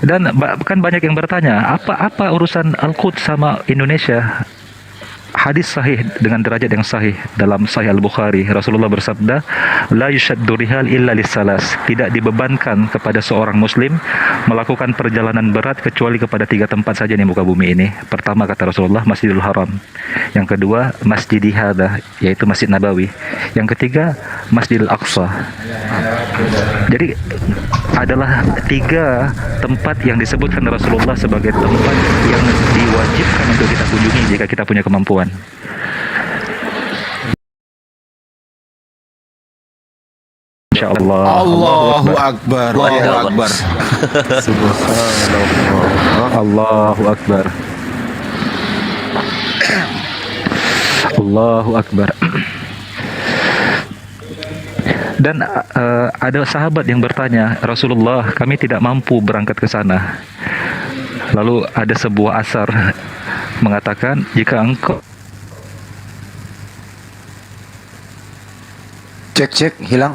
Dan kan banyak yang bertanya, apa urusan Al-Quds sama Indonesia? Hadis sahih dengan derajat yang sahih dalam Sahih Al-Bukhari, Rasulullah bersabda, la yushaddu rihal illa lissalas, tidak dibebankan kepada seorang muslim melakukan perjalanan berat kecuali kepada 3 tempat saja di muka bumi ini. Pertama kata Rasulullah, Masjidil Haram. Yang kedua, Masjidi Hadza, yaitu Masjid Nabawi. Yang ketiga, Masjidil Aqsa. Jadi adalah 3 tempat yang disebutkan Rasulullah sebagai tempat yang diwajibkan untuk kita kunjungi jika kita punya kemampuan. Insyaallah.
Allahu Akbar. Allahu Akbar.
Subhanallah. Allahu Akbar. Allahu Akbar. Dan ada sahabat yang bertanya, Rasulullah, kami tidak mampu berangkat ke sana. Lalu ada sebuah asar mengatakan, jika engkau
cek hilang.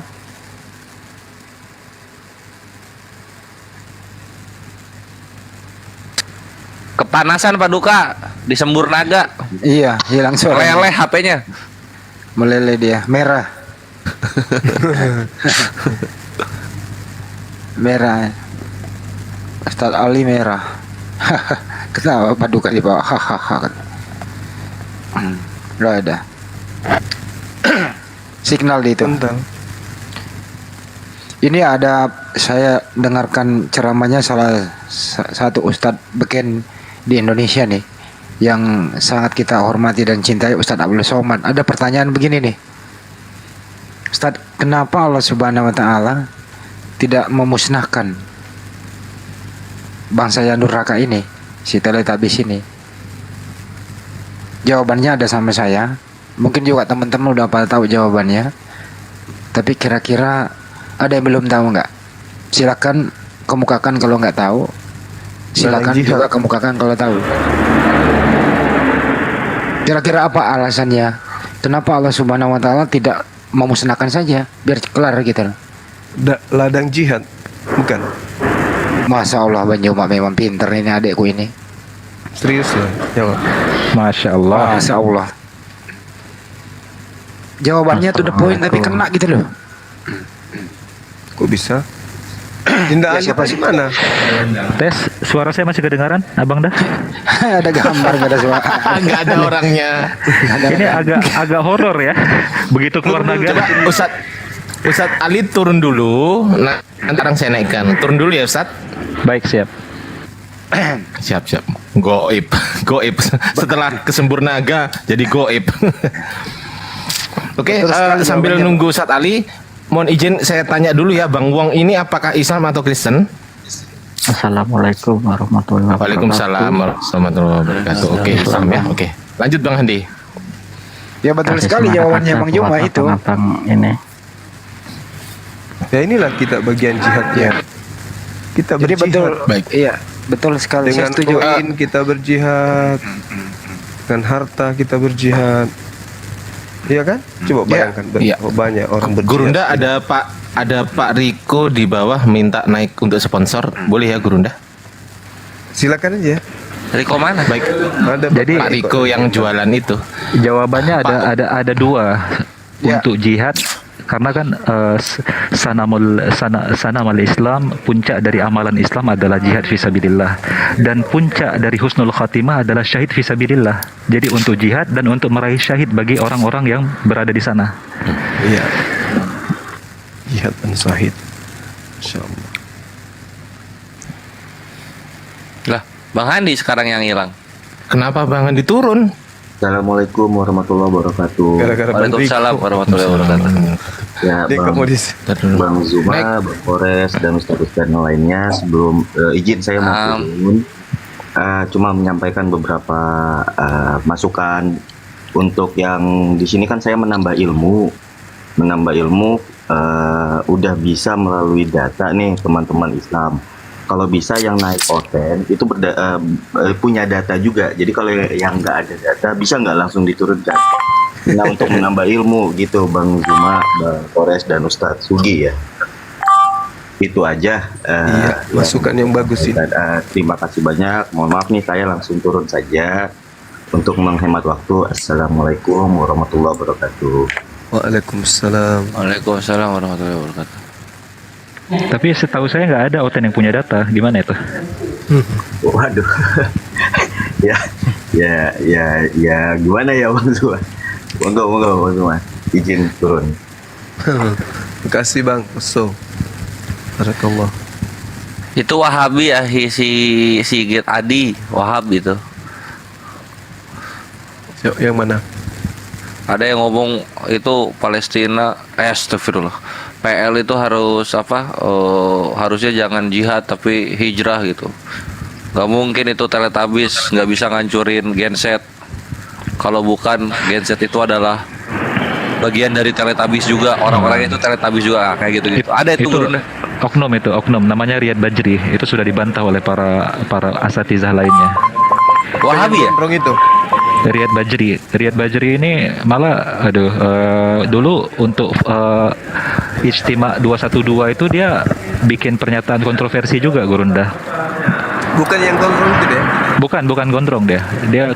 Kepanasan Pak Duka di Sembur Naga.
Iya, hilang suara.
Meleleh HP-nya.
Meleleh dia, merah. Merah. Ustaz Ali merah. Kenapa Pak Duka di bawah? Hahaha. Udah ada. Signal di itu. Ini ada, saya dengarkan ceramahnya salah satu Ustadz beken di Indonesia nih, yang sangat kita hormati dan cintai, Ustadz Abdul Somad. Ada pertanyaan begini nih, Ustadz, kenapa Allah Subhanahu Wa Taala tidak memusnahkan bangsa yang durhaka ini, si Teletubbies ini? Jawabannya ada sama saya. Mungkin juga teman-teman udah pada tahu jawabannya. Tapi kira-kira ada yang belum tahu nggak? Silakan kemukakan kalau nggak tahu. Silakan juga kemukakan kalau tahu. Kira-kira apa alasannya? Kenapa Allah Subhanahu Wa Taala tidak memusnahkan saja, biar kelar gitu?
Ladang jihad, bukan?
Masya Allah, Banjuma memang pinter ini adekku ini.
Serius loh, jawab.
Masya Allah.
Masya Allah. Jawabannya to the point tapi kena gitu loh.
Kok bisa? Indah ya, siapa sih mana?
Tes, suara saya masih kedengaran, Abang dah?
Ada gambar, gak ada suara.
Enggak ada orangnya.
Ini agak horor ya. Begitu keluar naga.
Ustadz Ali turun dulu. Nah, antara saya naikkan. Turun dulu ya Ustadz.
Baik, siap.
Siap. Goib. Setelah kesembur naga jadi goib. Oke, sambil nunggu Ustadz Ali, mohon izin saya tanya dulu ya, Bang Wong ini apakah Islam atau Kristen?
Assalamualaikum warahmatullahi wabarakatuh.
Waalaikumsalam warahmatullahi wabarakatuh. Oke, Islam ya. Oke. Lanjut Bang Handi.
Ya betul sekali jawabannya Bang Juma itu.
Abang ini.
Ya inilah kita bagian jihadnya. Kita
Jadi
berjihad.
betul, iya, betul sekali.
Dengan
Saya setuju.
koin kita berjihad, dengan harta kita berjihad. Iya kan? Coba bayangkan berapa banyak orang berjihad.
Gurunda ada Pak Riko di bawah minta naik untuk sponsor. Boleh ya Gurunda?
Silakan aja.
Riko mana?
Baik.
Jadi
Pak Riko yang jualan itu.
jawabannya ada dua untuk jihad, karena kan sanamul Islam, puncak dari amalan Islam adalah jihad fisabilillah, dan puncak dari husnul khatimah adalah syahid fisabilillah. Jadi untuk jihad dan untuk meraih syahid bagi orang-orang yang berada di sana.
Iya. Jihad dan syahid. Insyaallah.
Lah, Bang Handi sekarang yang hilang.
Kenapa Bang Handi turun?
Assalamualaikum warahmatullahi wabarakatuh.
Waalaikumsalam warahmatullahi wabarakatuh.
Ya, Bang Zuma, Bang Kores, dan Ustaz-Ustaz lainnya, sebelum izin saya mau turun, cuma menyampaikan beberapa masukan untuk yang di sini. Kan saya menambah ilmu, udah bisa melalui data nih teman-teman Islam. Kalau bisa yang naik oten itu punya data juga. Jadi kalau yang nggak ada data bisa nggak langsung diturunkan. Nah, untuk menambah ilmu gitu, Bang Zuma, Bang Kores, dan Ustadz Sugi ya. Itu aja.
Masukan yang bagus sih.
Terima kasih banyak. Mohon maaf nih saya langsung turun saja untuk menghemat waktu. Assalamualaikum warahmatullahi wabarakatuh.
Waalaikumsalam.
Waalaikumsalam warahmatullahi wabarakatuh.
Tapi setahu saya nggak ada Oten yang punya data. Gimana itu?
Waduh. ya gimana ya Bang Zuma? Monggo Bang Zuma, izin turun.
Terima kasih Bang Uso. Barakallah.
Itu Wahabi ya, si Sigit Adi Wahab itu.
Yang mana?
Ada yang ngomong itu Palestina, astagfirullah. PL itu harus harusnya jangan jihad tapi hijrah gitu. Gak mungkin itu Teletubbies nggak bisa ngancurin genset. Kalau bukan genset itu adalah bagian dari Teletubbies juga. Orang-orang itu Teletubbies juga kayak gitu. Ada itu
oknum namanya Riyad Bajri. Itu sudah dibantah oleh para asatizah lainnya.
Wahabi ya?
Itu.
Riyad Bajri ini malah dulu untuk Ijtima 212 itu dia bikin pernyataan kontroversi juga, Gurunda.
Bukan yang gondrong itu deh.
Bukan gondrong dia. Dia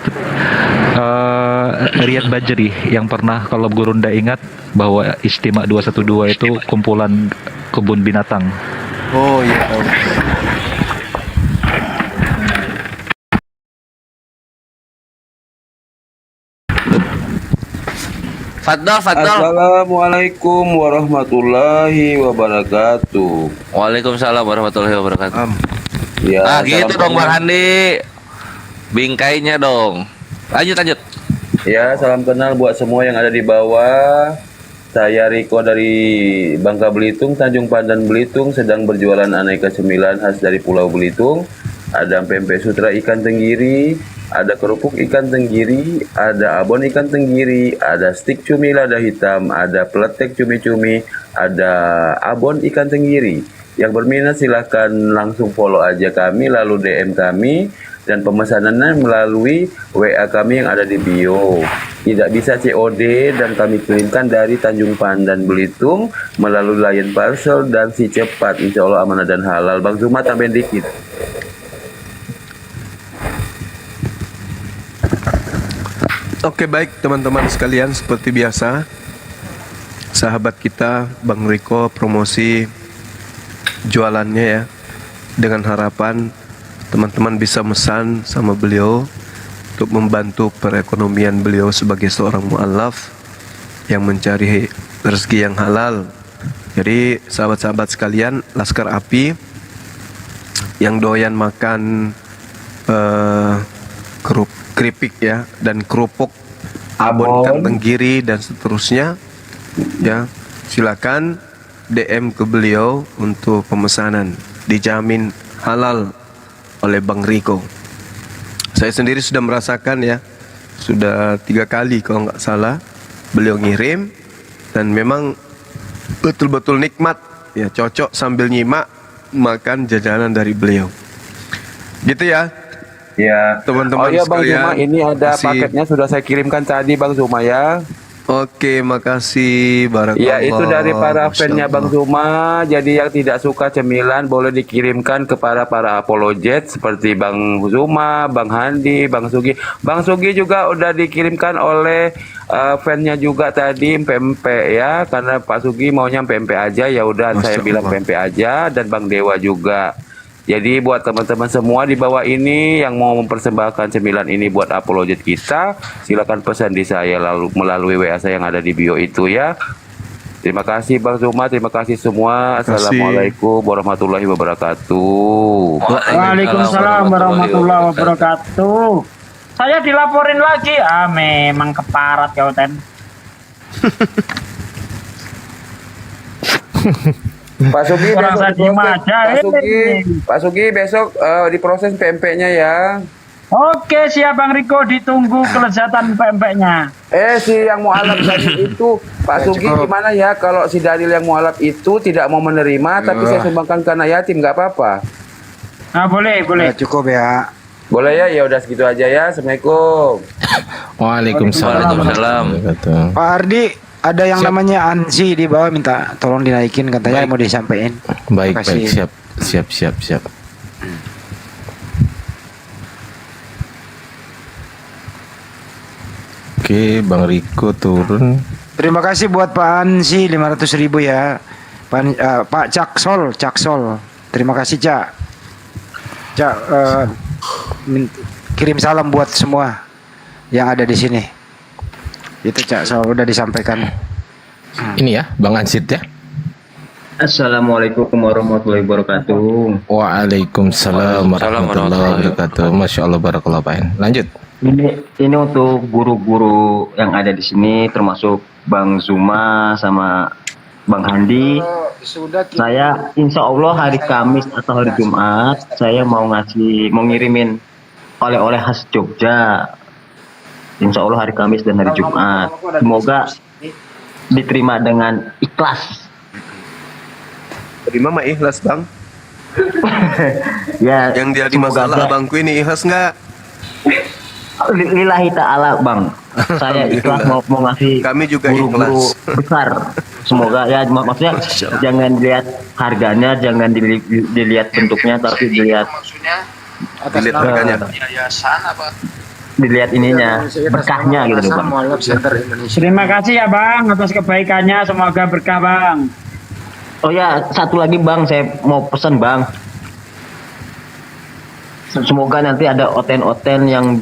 Riyad Bajri yang pernah, kalau Gurunda ingat, bahwa Ijtima 212 itu kumpulan kebun binatang.
Oh iya tahu.
Fadol.
Assalamualaikum warahmatullahi wabarakatuh.
Waalaikumsalam warahmatullahi wabarakatuh.
Ya,
gitu dong Bang Handi. Bingkainya dong. Lanjut.
Ya, salam kenal buat semua yang ada di bawah. Saya Riko dari Bangka Belitung, Tanjung Pandan Belitung, sedang berjualan aneka cemilan khas dari Pulau Belitung. Ada pempek sutra ikan tenggiri, ada kerupuk ikan tenggiri, ada abon ikan tenggiri, ada stik cumi lada hitam, ada peletek cumi-cumi, ada abon ikan tenggiri. Yang berminat silahkan langsung follow aja kami, lalu DM kami, dan pemesanannya melalui WA kami yang ada di bio. Tidak bisa COD dan kami kirimkan dari Tanjung Pandan Belitung melalui Lion Parcel dan si cepat. Insya Allah amanah dan halal. Bang Zuma tambahin dikit.
Oke, baik teman-teman sekalian, seperti biasa sahabat kita Bang Riko promosi jualannya ya, dengan harapan teman-teman bisa mesan sama beliau untuk membantu perekonomian beliau sebagai seorang mu'allaf yang mencari rezeki yang halal. Jadi sahabat-sahabat sekalian, Laskar Api yang doyan makan keripik ya, dan kerupuk, abon ikan tenggiri dan seterusnya ya, silakan DM ke beliau untuk pemesanan, dijamin halal oleh Bang Riko. Saya sendiri sudah merasakan ya, sudah 3 kali kalau nggak salah beliau ngirim, dan memang betul-betul nikmat ya cocok sambil nyimak makan jajanan dari beliau. Gitu ya.
Ya.
Teman-teman
oh iya Bang
sekalian,
Zuma, ini ada
kasih.
paketnya sudah saya kirimkan tadi Bang Zuma ya.
Oke, makasih. Barakallah.
Ya itu dari para
Masya
fansnya Bang
Allah.
Zuma. Jadi yang tidak suka cemilan boleh dikirimkan kepada para apologet seperti Bang Zuma, Bang Handi, Bang Sugi. Bang Sugi juga udah dikirimkan oleh fansnya juga tadi pempek ya, karena Pak Sugi maunya pempek aja, ya udah saya bilang pempek aja, dan Bang Dewa juga. Jadi buat teman-teman semua di bawah ini yang mau mempersembahkan cemilan ini buat apologet kita, silakan pesan di saya lalu melalui WA saya yang ada di bio itu ya. Terima kasih Bang Zuma, terima kasih semua. Assalamualaikum warahmatullahi wabarakatuh.
Waalaikumsalam warahmatullahi wabarakatuh. Saya dilaporin lagi. Memang keparat kau Ten.
Pak Sugi
Orang
besok
saya diem aja,
Pak Sugi besok diproses pempeknya ya.
Oke, siap Bang Riko, ditunggu kelezatan pempeknya.
Si yang mualaf tadi itu Pak Sugi gimana ya kalau si Daniel yang mualaf itu tidak mau menerima tapi saya sumbangkan ke anak yatim, nggak apa-apa?
Nah, boleh.
Cukup ya.
Boleh ya udah segitu aja ya. Assalamualaikum.
Waalaikumsalam.
Pak Ardi, ada yang namanya Ansi di bawah, minta tolong dinaikin, katanya mau disampaikan.
Baik,
Makasih.
siap. Oke, Bang Riko turun.
Terima kasih buat Pak Ansi 500.000 ya. Pak Caksol. Terima kasih Cak. Kirim salam buat semua yang ada di sini. Itu Cak, udah disampaikan.
Ini ya, Bang Ansit ya.
Assalamualaikum warahmatullahi wabarakatuh.
Waalaikumsalam warahmatullahi wabarakatuh. Masya Allah, barakallah Pak. Lanjut.
Ini untuk guru-guru yang ada di sini, termasuk Bang Zuma sama Bang Handi. Saya insya Allah hari Kamis atau hari Jumat saya mau ngirimin oleh-oleh khas Jogja. Insya Allah hari Kamis dan hari Jumat. Semoga diterima dengan ikhlas.
Terima mah ikhlas Bang.
Ya.
Yang jadi masalah abangku ini ikhlas nggak?
Lillahi ta'ala Bang. Saya ikhlas mau ngasih
kami juga
guru-guru besar. Semoga ya maksudnya jangan dilihat harganya, jangan dilihat bentuknya, tapi dilihat harganya. Dilihat ininya, berkahnya gitu Bang.
Terima kasih ya Bang atas kebaikannya, semoga berkah Bang.
Oh ya, satu lagi Bang, saya mau pesan Bang. Semoga nanti ada oten-oten yang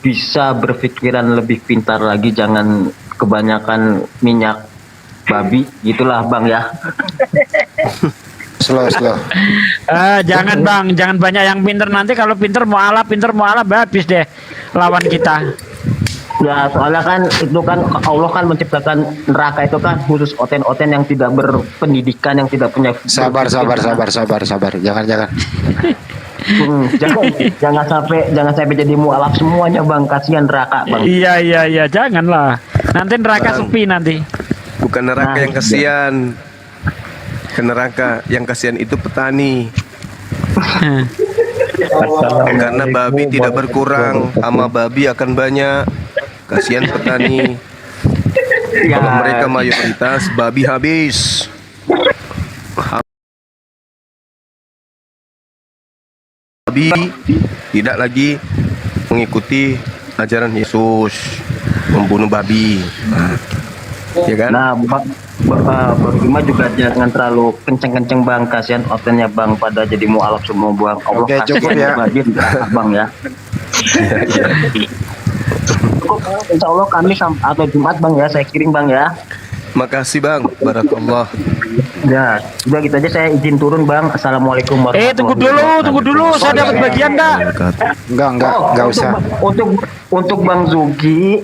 bisa berpikiran lebih pintar lagi, jangan kebanyakan minyak babi, gitulah Bang ya.
Slow.
Jangan Bang, jangan banyak yang pinter, nanti kalau pinter mualaf habis deh lawan kita.
Ya soalnya kan itu kan Allah kan menciptakan neraka itu kan khusus oten-oten yang tidak berpendidikan, yang tidak punya.
Sabar. Jangan.
Jangan sampai jadi mualaf semuanya Bang, kasihan neraka Bang.
Iya, janganlah. Nanti neraka sepi nanti.
Bukan neraka yang kasihan. Ke neraka yang kasihan itu petani. Karena babi tidak berkurang, hama babi akan banyak. Kasihan petani. Kalau mereka mayoritas, babi habis. Babi tidak lagi mengikuti ajaran Yesus, membunuh babi. Ya kan?
Nah, Bang Bima juga jangan terlalu kenceng-kenceng Bang, kasihan otennya Bang pada jadi mualaf semua Bang. Allah
Oke, cukup ya.
Bang ya. Cukup insya Allah Kamis atau Jumat Bang ya, saya kirim Bang ya.
Makasih Bang, barakallah.
Ya, udah gitu aja saya izin turun Bang. Assalamualaikum warahmatullahi
Tunggu dulu, saya dapat bagian enggak?
Enggak usah.
Untuk Bang Zugi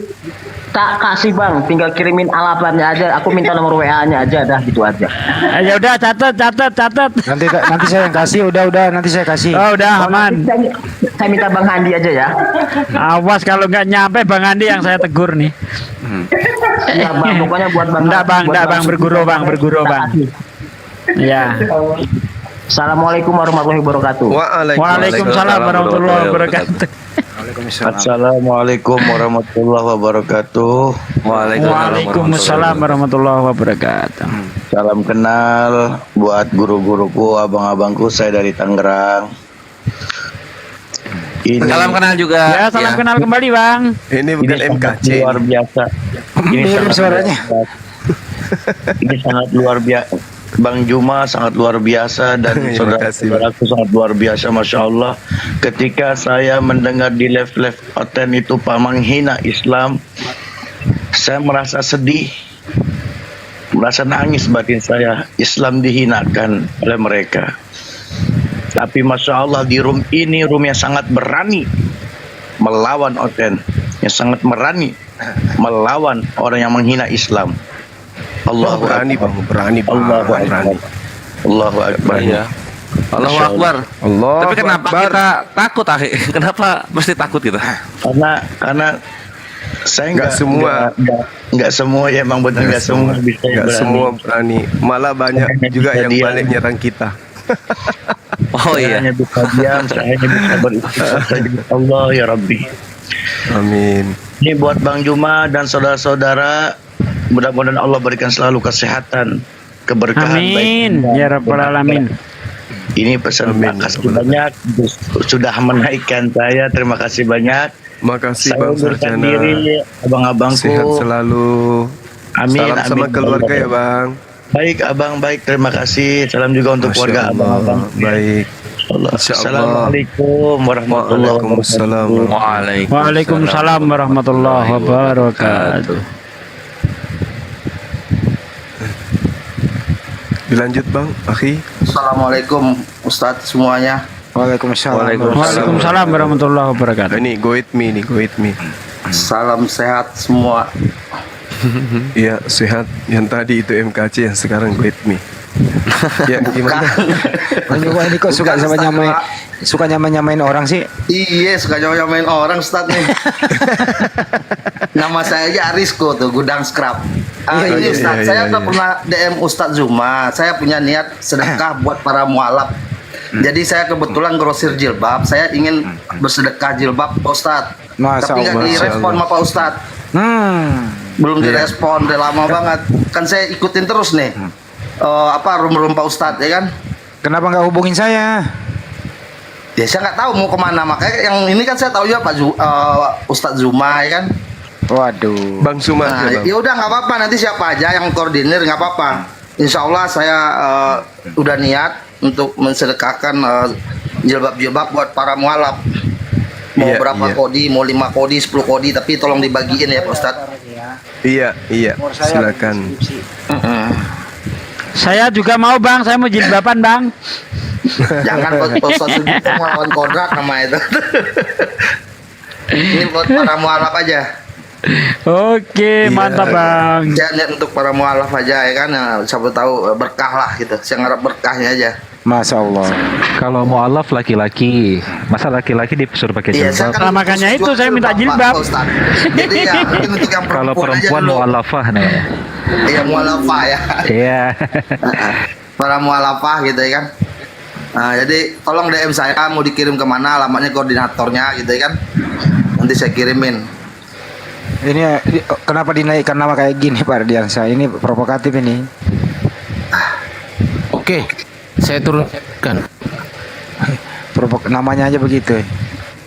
tak kasih Bang, tinggal kirimin alamatnya aja. Aku minta nomor WA-nya aja, dah gitu aja.
Ya udah, catat.
Nanti saya yang kasih, udah nanti saya kasih.
Oh, udah aman.
Saya minta Bang Handi aja ya.
Awas kalau nggak nyampe Bang Handi yang saya tegur nih.
Ya Bang, pokoknya buat Bang.
Enggak Bang, berguru Bang.
Ya.
Assalamualaikum warahmatullahi wabarakatuh.
Waalaikumsalam warahmatullahi wabarakatuh.
Assalamualaikum warahmatullahi wabarakatuh.
Waalaikumsalam warahmatullahi wabarakatuh.
Salam kenal buat guru-guruku, abang-abangku, saya dari Tangerang. Ini
Salam kenal juga.
Ya, salam kenal kembali, Bang.
Ini bukan MKC.
luar biasa. Ini
Mirip
sangat
suaranya.
luar biasa. Ini sangat luar biasa. Bang Juma sangat luar biasa dan saudara-saudaraku sangat luar biasa, Masya Allah. Ketika saya mendengar di live Oten itu Pak menghina Islam, saya merasa sedih, merasa nangis batin saya. Islam dihinakan oleh mereka. Tapi Masya Allah di room ini room yang sangat berani melawan Oten, yang sangat berani melawan orang yang menghina Islam. Allahu
berani,
Akbar.
Bang, berani, Bang.
Allahu Akbar. Allahu Akbar.
Iya. Allahu Akbar.
Allahu
Tapi kenapa
Akbar.
kita takut, Akhi? Kenapa mesti takut kita?
Karena saya
Nggak semua.
nggak semua ya, emang benar nggak semua bisa
Nggak
berani.
semua berani. Malah banyak juga yang
diam.
balik nyerang kita.
Oh
Saya
iya.
hanya bisa diam, saya hanya bisa beristighfar saja. Allah ya Rabbi.
Amin.
Ini buat Bang Juma dan saudara-saudara, mudah-mudahan Allah berikan selalu kesehatan, keberkahan.
Amin.
baik.
Ya Rabbal Alamin.
Ini pesan terima kasih banyak sudah menaikkan saya. Terima kasih banyak.
Makasih
Saya
Bang
undurkan
Sarjana.
diri, abang-abangku.
Sehat selalu.
Amin,
Salam sama
amin.
keluarga ya, Bang.
Baik abang, baik, terima kasih. Salam juga untuk
Masya
keluarga
Allah.
abang-abang.
Baik.
Allah.
Insya Allah.
Assalamualaikum warahmatullahi
Waalaikumsalam.
wabarakatuh.
Waalaikumsalam warahmatullahi wabarakatuh.
Dilanjut Bang, Akhi.
Assalamualaikum Ustadz semuanya.
Waalaikumsalam.
Waalaikumsalam warahmatullahi wabarakatuh.
Ini go with me nih, go with me.
Salam sehat semua.
Iya, sehat. Yang tadi itu MKC, yang sekarang go with me. Ya, gimana?
Bang Juma ini kok suka sama nyamain, suka nyamain orang sih?
Iya, suka nyamain orang Ustadz nih. Nama saya aja Arisko tuh, Gudang Scrap. Ini Ustadz, saya tak pernah DM Ustadz Zuma. Saya punya niat sedekah buat para mualaf. Jadi saya kebetulan grosir jilbab. Saya ingin bersedekah jilbab Pak Ustadz.
Masya
Tapi nggak
Allah.
direspon sama Pak Ustadz. Belum direspon, udah lama banget. Kan saya ikutin terus nih. Room Pak Ustadz ya kan?
Kenapa nggak hubungin saya?
Ya saya nggak tahu mau kemana, makanya yang ini kan saya tahu ya Ustadz Zuma ya kan.
Waduh.
Bang Suma.
Nah, ya udah nggak apa-apa, nanti siapa aja yang koordinir nggak apa-apa. Insya Allah saya udah niat untuk mensedekahkan jilbab-jilbab buat para mualaf. Mau
Iya,
berapa
iya.
kodi, mau 5 kodi, 10 kodi, tapi tolong dibagiin ya Pak Ustadz.
Iya, iya. Silakan.
Saya juga mau Bang, saya mau jilbaban Bang.
Jangan Pak Ustadz itu melawan kodrat nama itu. Ini buat para mualaf aja.
Oke, mantap Bang.
Saya niat untuk para mualaf aja ya kan, siapa tahu berkah lah gitu. Saya ngarep berkahnya aja.
Masya Allah.
Kalau mualaf laki-laki, masa laki-laki disuruh pakai
Iya, saya
jilbab?
kan
makanya itu saya minta
Bapak,
jilbab.
Pak Ustadz. Jadi ya mungkin untuk yang
Kalau
perempuan aja
perempuan
dulu.
mualafah namanya.
Iya mualafah ya.
Iya.
Para mualafah gitu ya kan. Nah, jadi tolong DM saya mau dikirim kemana, alamatnya koordinatornya gitu ya kan. Nanti saya kirimin.
Ini kenapa dinaikkan nama kayak gini Pak Ardiansa? Ini provokatif ini.
Oke, saya turunkan.
Namanya aja begitu.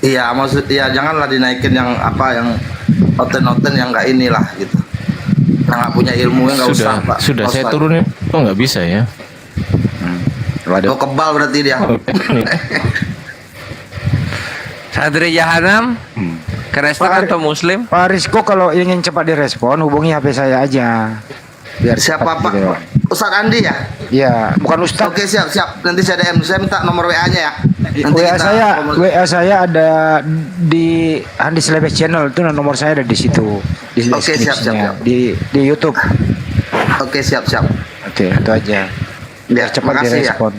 Iya, maksud ya janganlah dinaikin yang apa yang oten-oten yang nggak inilah gitu. Yang nggak punya ilmunya nggak usah Pak.
Sudah
Nggak
saya
usah.
turunin. Oh nggak bisa ya?
Oh kebal berarti dia.
Santri Jahanam, Kristen atau Muslim?
Pak Rizko kalau ingin cepat direspon hubungi HP saya aja. Biar
Siapa
cepat
Pak?
gitu.
Ustadz Andi ya?
Iya, bukan Ustadz.
Oke siap siap. Nanti saya DM. Saya minta nomor WA-nya ya. Nanti
WA saya ada di Andi Slebes Channel, itu nomor saya ada di situ. Di
Oke, siap,
deskripsinya.
siap.
Di YouTube.
Oke siap siap.
Oke, itu aja. Biar cepat
makasih ya.
direspon.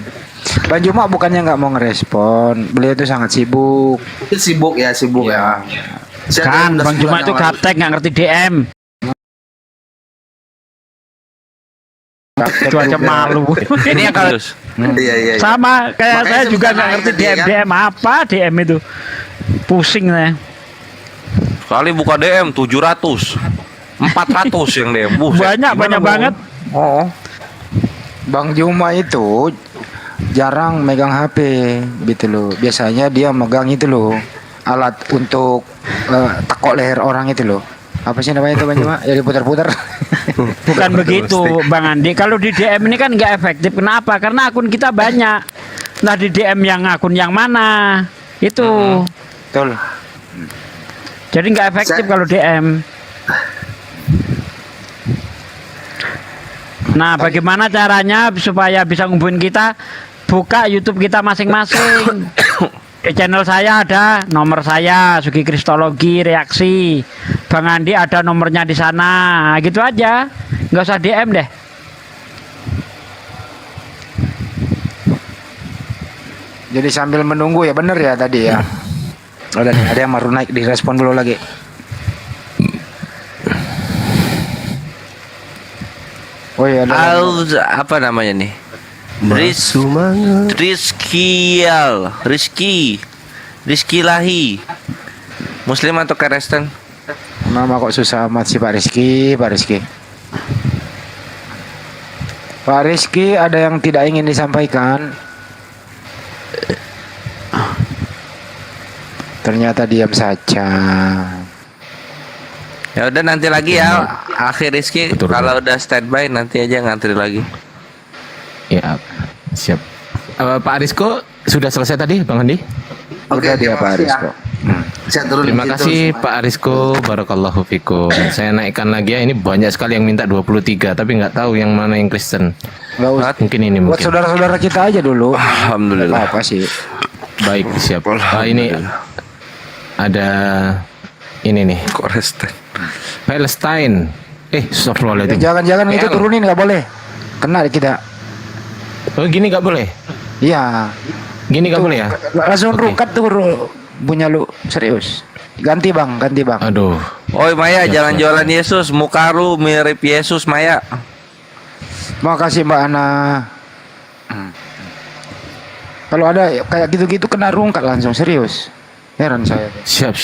Bang Juma bukannya nggak mau ngerespon, beliau itu sangat sibuk.
Sibuk ya, sibuk ya. Saya
Kan
udah
Bang Juma
sebulan
itu
yang lalu.
gaptek nggak ngerti DM. Cuaca malu.
Ini yang kalau
Iya.
Sama kayak
Makanya
saya juga
sebentar
nggak ngerti
tadi ya kan?
DM apa DM itu. Pusing saya.
sekali buka DM 700, 400 yang DM. Buset.
Banyak
Gimana, Bang?
banget.
Oh, Bang Juma itu jarang megang HP gitu loh. Biasanya dia megang itu loh, alat untuk tekok leher orang itu loh. Apa sih namanya itu Bang Juma? Jadi putar-putar.
Bukan begitu Bang Andi. Kalau di DM ini kan nggak efektif. Kenapa? Karena akun kita banyak. Nah di DM yang akun yang mana itu.
Betul.
Jadi nggak efektif kalau DM. Nah, bagaimana caranya supaya bisa ngumpulin kita? Buka YouTube kita masing-masing. Di channel saya ada nomor saya, Sugi Kristologi Reaksi. Bang Andi ada nomornya di sana. Nah, gitu aja. Nggak usah DM deh.
Jadi sambil menunggu ya, bener ya tadi ya. Ada yang baru naik, direspon dulu lagi. Oh iya,
Apa namanya nih? Rizky Lahi. Muslim atau Kristen?
Nama kok susah amat sih Pak Rizky. Pak Rizky ada yang tidak ingin disampaikan. Ternyata diam saja.
Ya udah nanti lagi ya. Akhir Rizky kalau udah standby nanti aja ngantri lagi.
Ya, siap. Pak Arisko sudah selesai tadi, Bang Andi?
Oke,
dia Pak Arisko.
Saya turun
Terima
di situ
kasih
semua.
Pak Arisko, barakallahu fikum. Saya naikkan lagi ya. Ini banyak sekali yang minta 23, tapi nggak tahu yang mana yang Kristen.
Nggak usah.
Mungkin ini
Buat
mungkin.
saudara-saudara kita aja dulu.
Alhamdulillah.
Apa sih?
Baik, siap. Ini ada ini nih.
Kristen.
Palestine. Astagfirullahaladzim.
Jangan-jangan itu turunin, nggak boleh. Kena kita.
Oh gini nggak boleh?
Iya.
Gini nggak boleh ya?
Langsung rukat tuh punya lu, serius. Ganti bang.
Aduh.
Oi Maya, jangan jualan Yesus. Muka lu mirip Yesus Maya.
Makasih Mbak Ana. Kalau ada kayak gitu-gitu kena rungkat langsung, serius. Heran saya.
Siap.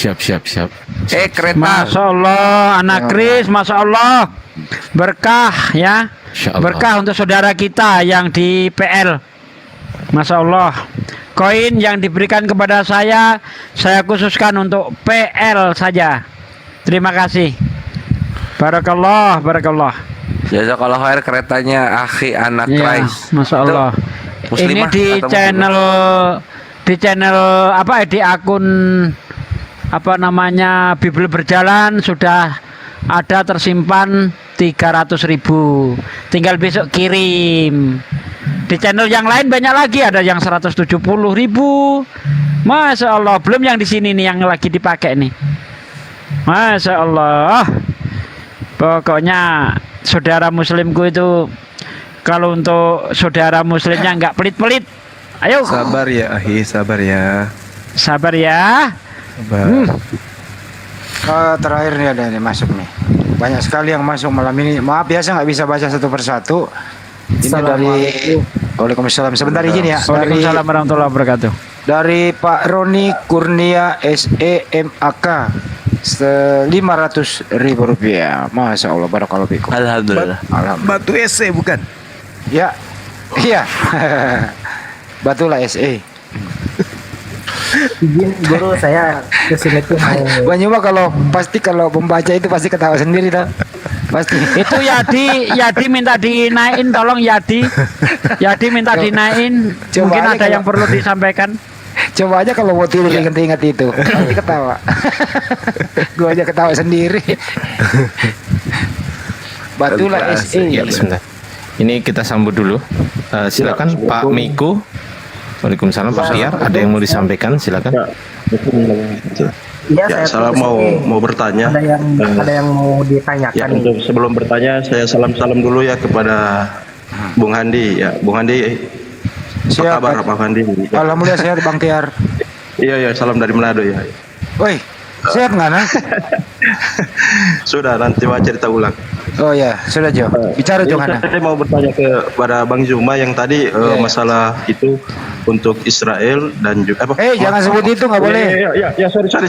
Kereta.
Masya Allah, anak Kris, Masya Allah. Berkah ya.
Insya Allah.
Berkah untuk saudara kita yang di PL. Masya Allah. Koin yang diberikan kepada saya khususkan untuk PL saja. Terima kasih. Barakallah.
Jazakallah khair keretanya akhi anak
Ya,
Christ.
Masya Allah.
Itu
Ini
muslimah
di
atau
channel apa di akun apa namanya Bible Berjalan sudah ada tersimpan 300.000. Tinggal besok kirim. Di channel yang lain banyak lagi, ada yang 170.000. Masya Allah, belum yang di sini nih yang lagi dipakai nih. Masya Allah. Pokoknya saudara muslimku itu kalau untuk saudara muslimnya nggak pelit-pelit. Ayo.
Sabar ya, Ahi, sabar ya.
Sabar ya.
Terakhir nih ada nih masuk nih. Banyak sekali yang masuk malam ini. Maaf biasa nggak bisa baca satu persatu. Ini dari Waalaikumsalam. Sebentar izin ya.
Waalaikumsalam warahmatullahi wabarakatuh.
Dari Pak Roni Kurnia SEMAK 500.000 rupiah. Masya Allah, barakallahu fikum.
Alhamdulillah.
Batu SE bukan?
Ya, iya. Batulah SE.
Izin guru, saya kesini tuh mau.
Banyak kalau pembaca itu pasti ketawa sendiri dah. Pasti.
Itu Yadi minta dinaikin, tolong Yadi minta dinaikin.
Coba
Mungkin
aja
ada yang
kalau-
perlu disampaikan.
Coba aja kalau mau tidur ingat-ingat itu, pasti ketawa. Gua aja ketawa sendiri. Batulah SE.
Ya, bismillah. Ini kita sambut dulu. Silakan Pak Miku. Waalaikumsalam Pak Tiar. Ada yang mau disampaikan? Silakan.
Iya,
Ya, saya mau bertanya.
Ada yang mau ditanyakan
Ya,
nih.
untuk sebelum bertanya, saya salam dulu ya kepada Bung Handi. Ya, Bung Handi, apa kabar Pak Handi?
Alhamdulillah sehat Bang Tiar.
Iya, salam dari Manado ya.
Woi, sehat nggak nah?
Sudah, nanti coba cerita ulang.
Oh ya, sudah Jo. Bicara Jo Hana.
Saya mau bertanya kepada Bang Zuma yang tadi masalah itu untuk Israel dan juga apa?
Jangan sebut itu, nggak boleh.
Ya, sorry. Kan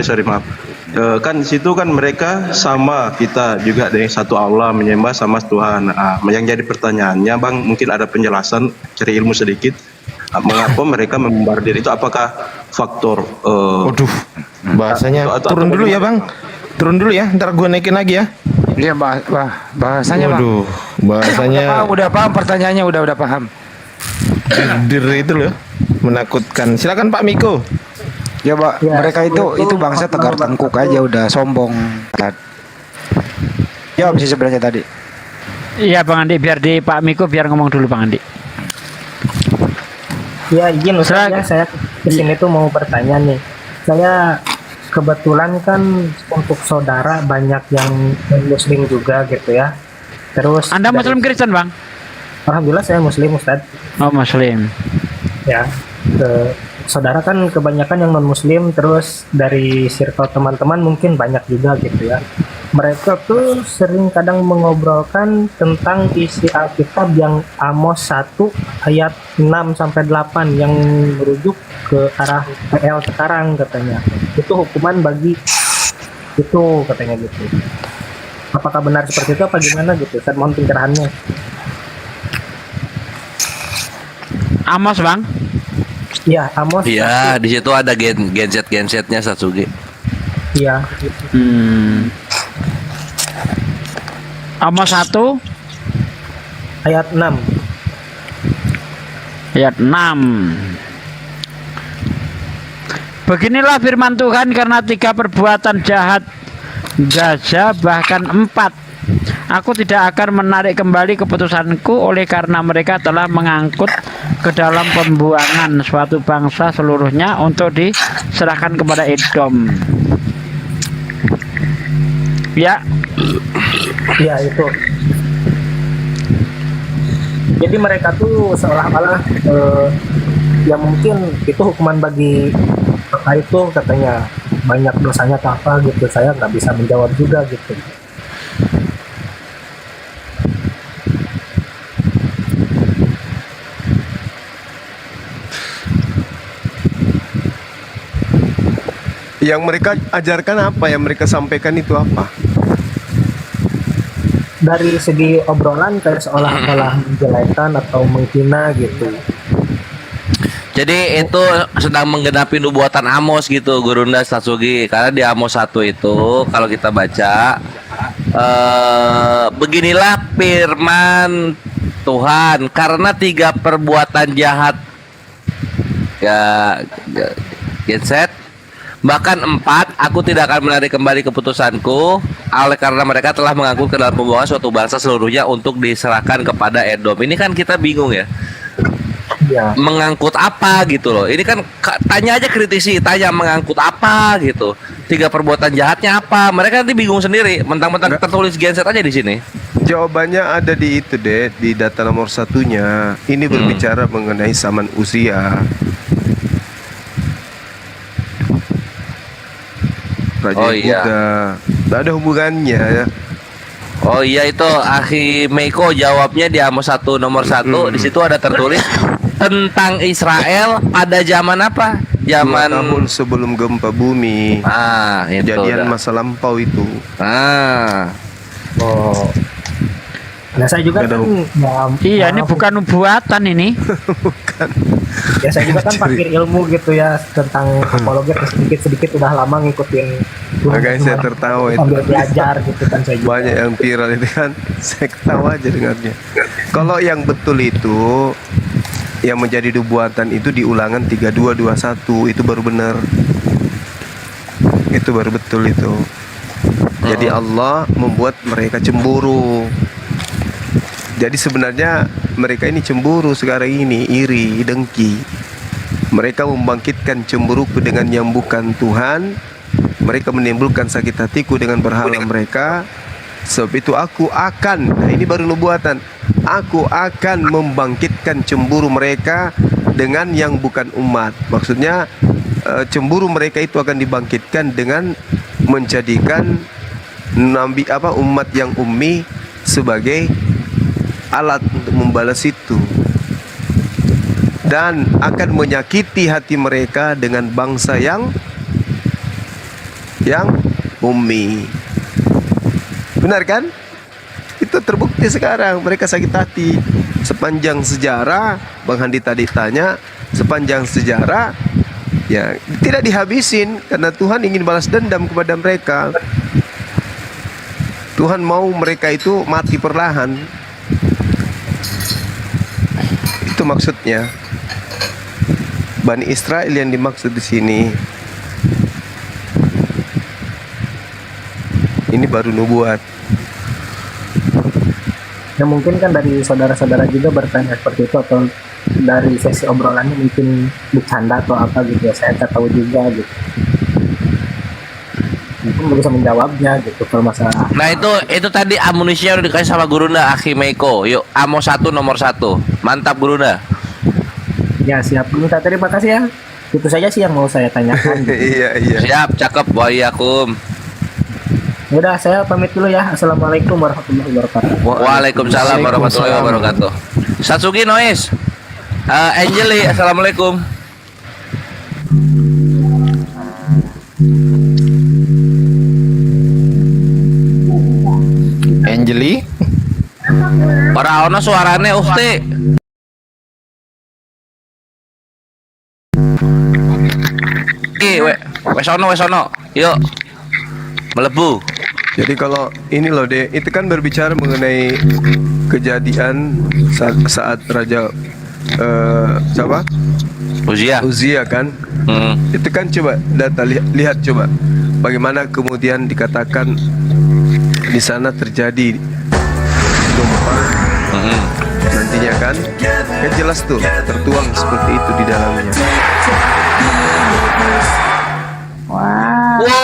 sorry maaf. Kan di situ kan mereka sama kita juga dengan satu Allah, menyembah sama Tuhan. Yang jadi pertanyaannya Bang, mungkin ada penjelasan, cari ilmu sedikit. Mengapa mereka membombardir itu? Apakah faktor
bahasanya turun dulu ya Bang, turun dulu ya, ntar gue naikin lagi ya.
Iya bahasanya Bang.
Bahasanya
udah paham pertanyaannya, udah paham.
Dir itu loh, menakutkan. Silakan Pak Miko.
Ya Pak,
Mereka itu bangsa tegar tengkuk aja, udah sombong. Jawab sih sebenarnya tadi.
Iya Bang Andi, biar di Pak Miko biar ngomong dulu Bang Andi.
Ya izin Ustaz ya, saya kesini tuh mau bertanya nih. Saya kebetulan kan untuk saudara banyak yang muslim juga gitu ya. Terus
Anda Muslim Kristen Bang?
Alhamdulillah saya Muslim Ustaz.
Oh Muslim.
Ya, saudara kan kebanyakan yang non Muslim, terus dari circle teman-teman mungkin banyak juga gitu ya. Mereka tuh sering kadang mengobrolkan tentang isi Alkitab yang Amos 1 ayat 6 sampai 8 yang merujuk ke arah PL sekarang katanya. Itu hukuman bagi itu katanya gitu. Apakah benar seperti itu apa gimana gitu? Saya mohon pencerahannya.
Amos Bang?
Iya, Amos.
Iya, di situ ada gensetnya Satsugi.
Iya.
Amos 1
ayat 6.
Ayat 6. Beginilah firman Tuhan, karena 3 perbuatan jahat Gaza, bahkan 4, aku tidak akan menarik kembali keputusanku, oleh karena mereka telah mengangkut ke dalam pembuangan suatu bangsa seluruhnya untuk diserahkan kepada Edom. Ya.
Ya itu. Jadi mereka tuh seolah-olah ya mungkin itu hukuman bagi apa itu katanya, banyak dosanya apa gitu. Saya nggak bisa menjawab juga gitu.
Yang mereka ajarkan apa? Yang mereka sampaikan itu apa?
Dari segi obrolan kayak seolah-olah menjelekan atau menghina gitu.
Jadi itu sedang menggenapi nubuatan Amos gitu, Gurunda Satsugi. Karena di Amos 1 itu kalau kita baca, beginilah firman Tuhan, karena 3 perbuatan jahat genset, bahkan 4, aku tidak akan menarik kembali keputusanku, oleh karena mereka telah mengangkut ke dalam pembuangan suatu bangsa seluruhnya untuk diserahkan kepada Edom. Ini kan kita bingung ya.
Ya.
Mengangkut apa gitu loh. Ini kan tanya aja, kritisi, tanya mengangkut apa gitu. 3 perbuatan jahatnya apa? Mereka nanti bingung sendiri. Mentang-mentang tertulis genset aja di sini.
Jawabannya ada di itu deh, di data nomor 1-nya. Ini berbicara mengenai zaman usia. Raja Yehuda. Nggak ada hubungannya ya.
Oh iya, itu Akhi Meiko jawabnya di Amos 1 nomor 1. Di situ ada tertulis tentang Israel pada zaman apa? Zaman
2 tahun sebelum gempa bumi.
Itu
kejadian
dah.
masa lampau itu.
Oh. Nah saya juga kan
iya, ini bukan nubuatan ini.
Ya saya juga kan pakir ilmu gitu ya tentang apologet, sedikit udah lama ngikutin.
Makanya saya tertawa itu.
Sambil belajar gitu kan saya juga.
Banyak yang viral itu kan. Saya ketawa aja dengarnya. Kalau yang betul itu, yang menjadi nubuatan itu di Ulangan 32:21, itu baru benar. Itu baru betul itu. Jadi Allah membuat mereka cemburu. Jadi sebenarnya mereka ini cemburu sekarang ini, iri, dengki. Mereka membangkitkan cemburuku dengan yang bukan Tuhan. Mereka menimbulkan sakit hatiku dengan berhala mereka. Sebab itu aku akan, nah ini baru nubuatan, aku akan membangkitkan cemburu mereka dengan yang bukan umat. Maksudnya cemburu mereka itu akan dibangkitkan dengan menjadikan nabi umat yang ummi sebagai alat untuk membalas itu, dan akan menyakiti hati mereka dengan bangsa yang ummi. Benar kan? Itu terbukti sekarang mereka sakit hati. Sepanjang sejarah, Bang Handi tadi tanya, sepanjang sejarah ya tidak dihabisin karena Tuhan ingin balas dendam kepada mereka. Tuhan mau mereka itu mati perlahan. Itu maksudnya. Bani Israel yang dimaksud di sini. Ini baru nubuat.
Ya mungkin kan dari saudara-saudara juga bertanya seperti itu, atau dari sesi obrolannya mungkin bercanda atau apa gitu ya, saya tak tahu juga gitu. Mungkin bisa menjawabnya gitu kalau masalah.
Nah itu tadi amunisinya udah dikasih sama Gurunda Akhi Meiko. Yuk Amo 1 nomor 1. Mantap Gurunda.
Ya siap, minta terima kasih ya. Itu saja sih yang mau saya tanyakan.
Iya.
Siap, cakep. Waalaikum.
Udah, saya pamit dulu ya. Assalamualaikum warahmatullahi wabarakatuh.
Waalaikumsalam warahmatullahi wabarakatuh. Satsuki Nois. Angeli, assalamualaikum.
Angeli.
Ora ono suarane ukti. Wes ono. Yuk. Melebu.
Jadi kalau ini loh deh, itu kan berbicara mengenai kejadian saat Raja siapa? Uzia kan? Itu kan coba data lihat coba bagaimana kemudian dikatakan di sana terjadi gempa nantinya kan? Kan jelas tuh tertuang seperti itu di dalamnya.
Wow.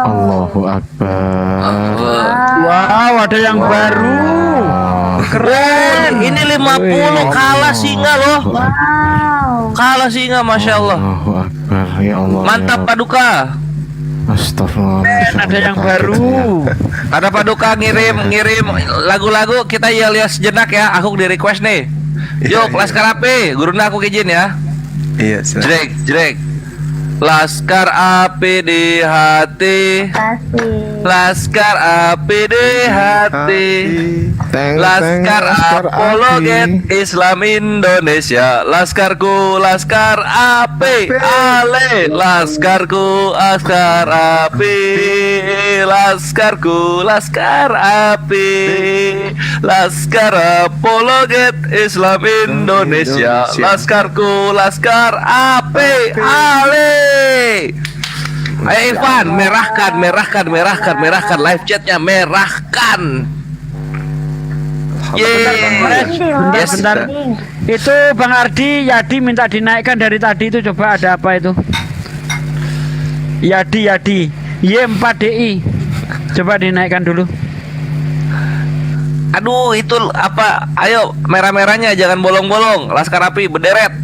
Allahu Akbar.
Wow, ada yang baru.
Keren. Ini 50 kalah singa loh. Wow. Kalah singa, masya Allah.
Allahu Akbar. Ya Allah.
Mantap Paduka.
Astagfirullah.
Ada yang baru.
Ada Paduka ngirim lagu-lagu, kita ya lihat sejenak ya. Aku di request nih. Yuk, Laskar AP, Gurunda aku izin ya.
Iya,
Jrek. Laskar api di hati, Laskar api di hati, Laskar Apologet Islam Indonesia, Laskarku Laskar api, ale Laskarku Laskar api, Laskarku Laskar api, Laskar Apologet Islam Indonesia, Laskarku Laskar api, ale. Ayo Ivan, merahkan live chatnya, merahkan.
Bentar. Itu Bang Ardi, Yadi minta dinaikkan dari tadi itu, coba ada apa itu? Yadi, Y4DI, coba dinaikkan dulu.
Aduh, itu apa? Ayo, merah-merahnya jangan bolong-bolong. Laskar Api berderet.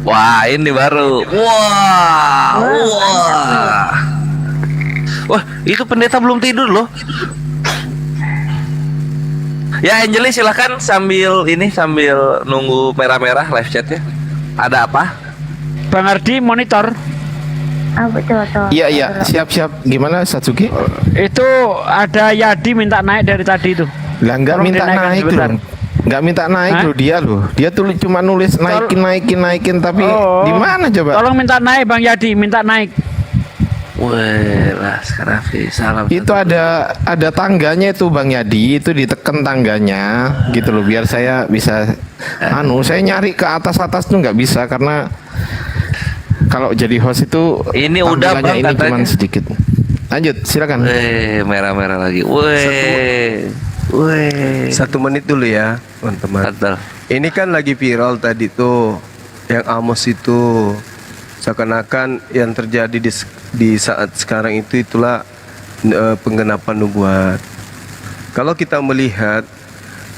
Wah, ini baru. Wah, itu pendeta belum tidur loh. Ya, Angeli silahkan sambil nunggu merah-merah live chatnya. Ada apa?
Bang Ardi monitor.
Betul. Iya, siap. Gimana Satsuki?
Itu ada Yadi minta naik dari tadi itu.
Lah enggak minta naik dong. Nggak minta naik loh dia loh. Dia cuma nulis naikin tapi di mana coba?
Tolong minta naik Bang Yadi, minta naik.
Weh, Laskar Api, salam.
Itu ada tangganya itu Bang Yadi, itu ditekan tangganya gitu loh biar saya bisa saya nyari ke atas tuh nggak bisa karena kalau jadi host itu
ini udah Bang,
ini cuma sedikit. Lanjut, silakan.
Merah-merah lagi.
Satu menit dulu ya teman-teman. Ini kan lagi viral tadi tuh yang Amos itu, seakan-akan yang terjadi di saat sekarang itulah penggenapan nubuat. Kalau kita melihat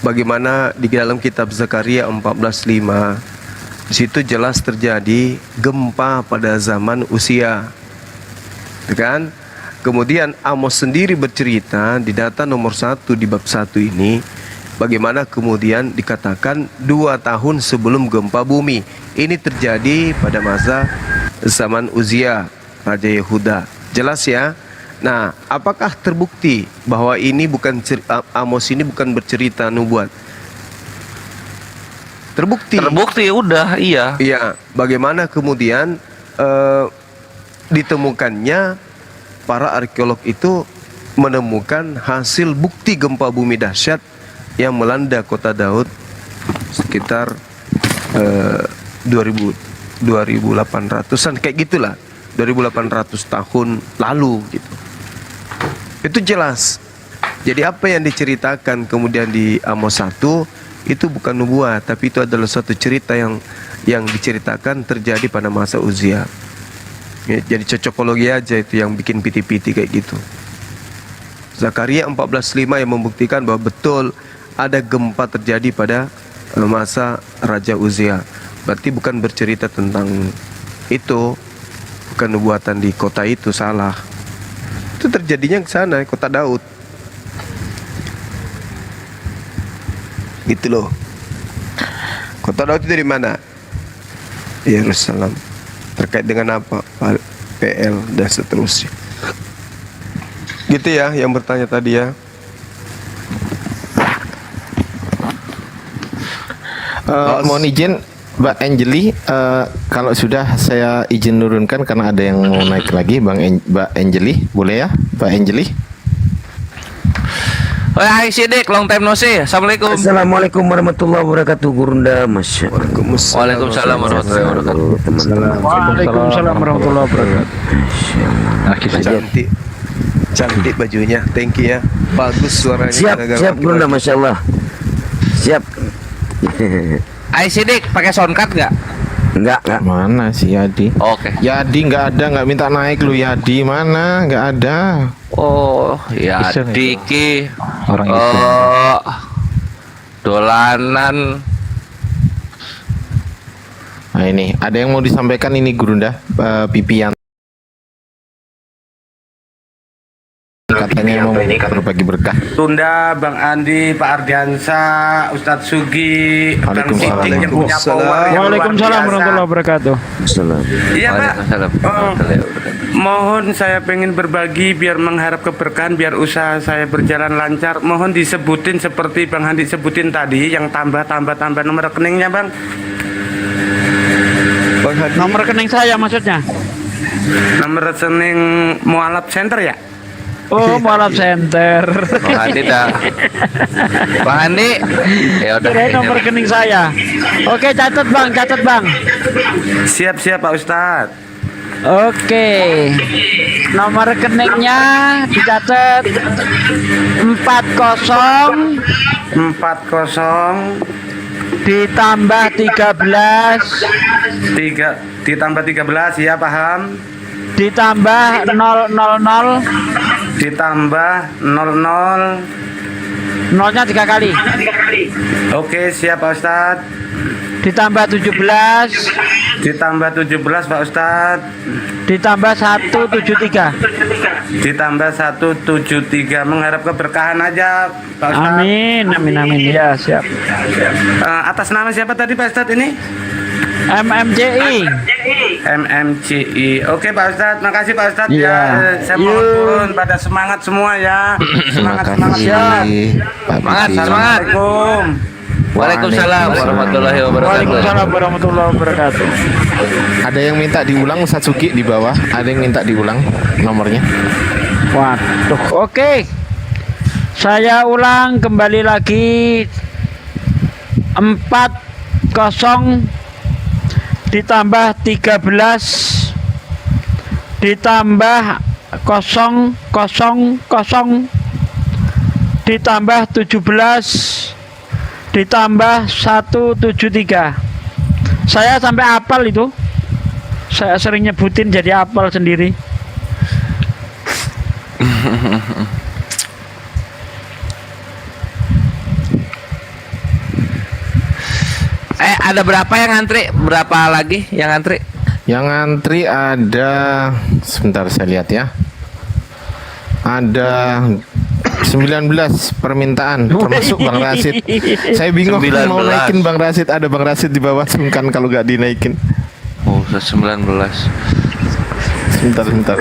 bagaimana di dalam kitab Zakaria 14:5 Di situ jelas terjadi gempa pada zaman Uzia, kan? Kemudian Amos sendiri bercerita di data nomor 1 di bab 1 ini, bagaimana kemudian dikatakan 2 tahun sebelum gempa bumi. Ini terjadi pada masa zaman Uzia, Raja Yehuda. Jelas ya? Nah, apakah terbukti bahwa ini bukan Amos ini bukan bercerita nubuat? Terbukti.
Terbukti udah, iya.
Iya, bagaimana kemudian ditemukannya para arkeolog itu menemukan hasil bukti gempa bumi dahsyat yang melanda kota Daud sekitar 2800-an kayak gitulah. 2800 tahun lalu gitu. Itu jelas. Jadi apa yang diceritakan kemudian di Amos 1 itu bukan nubuat, tapi itu adalah suatu cerita yang diceritakan terjadi pada masa Uzia. Ya, jadi cocokologi aja itu yang bikin piti-piti kayak gitu. Zakaria 14:5 yang membuktikan bahwa betul ada gempa terjadi pada masa Raja Uzia. Berarti bukan bercerita tentang itu, bukan nubuatan di kota itu, salah. Itu terjadinya ke sana, kota Daud. Gitu loh. Kota Daud itu dari mana? Yerusalem. Terkait dengan apa? PL dan seterusnya. Gitu ya yang bertanya tadi ya.
Mohon izin Mbak Angeli, kalau sudah saya izin nurunkan karena ada yang mau naik lagi, Mbak Angeli, boleh ya, Mbak Angeli?
Hai Sidik, long time no see. Assalamualaikum.
Assalamualaikum warahmatullahi wabarakatuh, Gurunda. Masya Allah.
Waalaikumsalam warahmatullahi wabarakatuh.
Waalaikumsalam warahmatullahi wabarakatuh.
Cantik, cantik bajunya. Thank you ya. Bagus suaranya.
Siap, Gurunda. Masya Allah. Siap.
Hai Sidik, pakai soundcard nggak?
Enggak.
Mana sih Yadi?
Oke.
Yadi nggak ada, nggak minta naik lu Yadi, mana? Nggak ada.
Oh, Yadi ki
orang itu.
Dolanan.
Nah ini, ada yang mau disampaikan ini Gurunda, Pipian. Katanya mau berbagi berkah.
Tunda, Bang Andi, Pak Ardiansa, Ustadz Sugi, Bang Sidik yang punya power yang
Waalaikumsalam warahmatullahi wabarakatuh.
Iya Pak, mohon saya pengen berbagi biar mengharap keberkahan, biar usaha saya berjalan lancar. Mohon disebutin seperti Bang Andi sebutin tadi, yang tambah nomor rekeningnya Bang.
Nomor rekening saya maksudnya?
Nomor rekening Mualaf Center ya?
Oh, Mualaf Center.
Bang Andi dah. Bang Andi, ya udah.
Kirain nomor rekening saya. Oke, catat Bang, catat Bang.
Siap Pak Ustadz.
Oke. Nomor rekeningnya dicatat 40 ditambah 13
ditambah 13 ya paham,
ditambah 000
ditambah 00
nolnya 3 kali.
Oke siap Pak Ustadz.
Ditambah 17
Pak Ustadz.
ditambah 173
ditambah 173. Mengharap keberkahan aja Pak Ustadz.
Amin ya, siap.
Atas nama siapa tadi Pak Ustadz ini?
MMCI.
Oke Pak Ustadz, makasih Pak Ustadz
ya.
Saya mohon turun pada semangat semua ya. Semangat ya. Assalamualaikum.
Waalaikumsalam warahmatullahi wabarakatuh.
Waalaikumsalam warahmatullahi wabarakatuh.
Ada yang minta diulang Satsuki di bawah, ada yang minta diulang nomornya.
Waduh, oke. Saya ulang kembali lagi 40 ditambah 13 ditambah 000 ditambah 17 ditambah 173. Saya sampai hafal itu. Saya sering nyebutin jadi hafal sendiri.
ada berapa yang ngantri? Berapa lagi yang ngantri?
Yang ngantri ada, sebentar saya lihat ya. Ada 19 permintaan termasuk Bang Rasid. Saya bingung
19.
mau naikin Bang Rasid, ada Bang Rasid di bawah sungkan kalau nggak dinaikin.
Oh, 19.
Sebentar.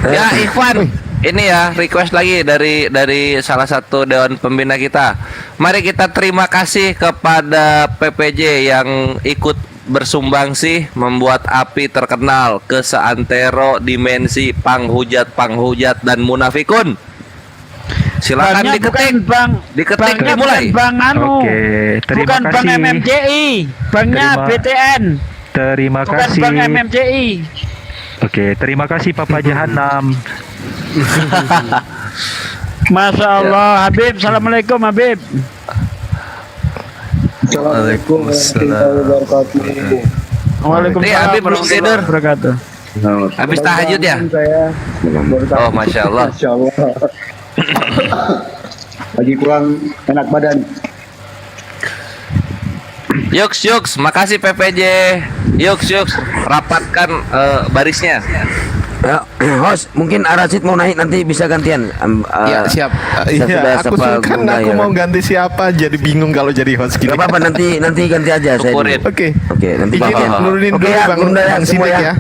Ya, Ikhwan, ini ya request lagi dari salah satu dewan pembina kita. Mari kita terima kasih kepada PPJ yang ikut bersumbangsi membuat API terkenal ke seantero dimensi panghujat dan munafikun. Silakan
Bannya
diketik, diketik
banknya
dimulai.
bukan bank anu,
Oke, terima
bukan bank
kasih.
MMCI, banknya BTN,
Terima
bukan
kasih.
bank MMCI.
Oke, terima kasih Papa Jahanam.
Masya Allah, Habib, assalamualaikum Habib.
Assalamualaikum warahmatullahi wabarakatuh.
Waalaikumsalam
Habib belum tidur.
wabarakatuh.
Habis tahajud ya? Oh, Masya Allah.
Masya Allah. Lagi kurang enak badan.
Yuks, makasih PPJ. Yuks, rapatkan barisnya.
Ya, host, mungkin Arasid mau naik nanti bisa gantian.
Ya siap. Iya, aku sungkan aku mau ganti siapa, jadi bingung kalau jadi host gini.
Gak apa-apa, nanti ganti aja saya.
Syukurin.
Oke.
Nanti
Izin nurunin
Oke
dulu
ya,
Bang
Gurunda ya,
Bang
semua
Sidik
ya.
ya.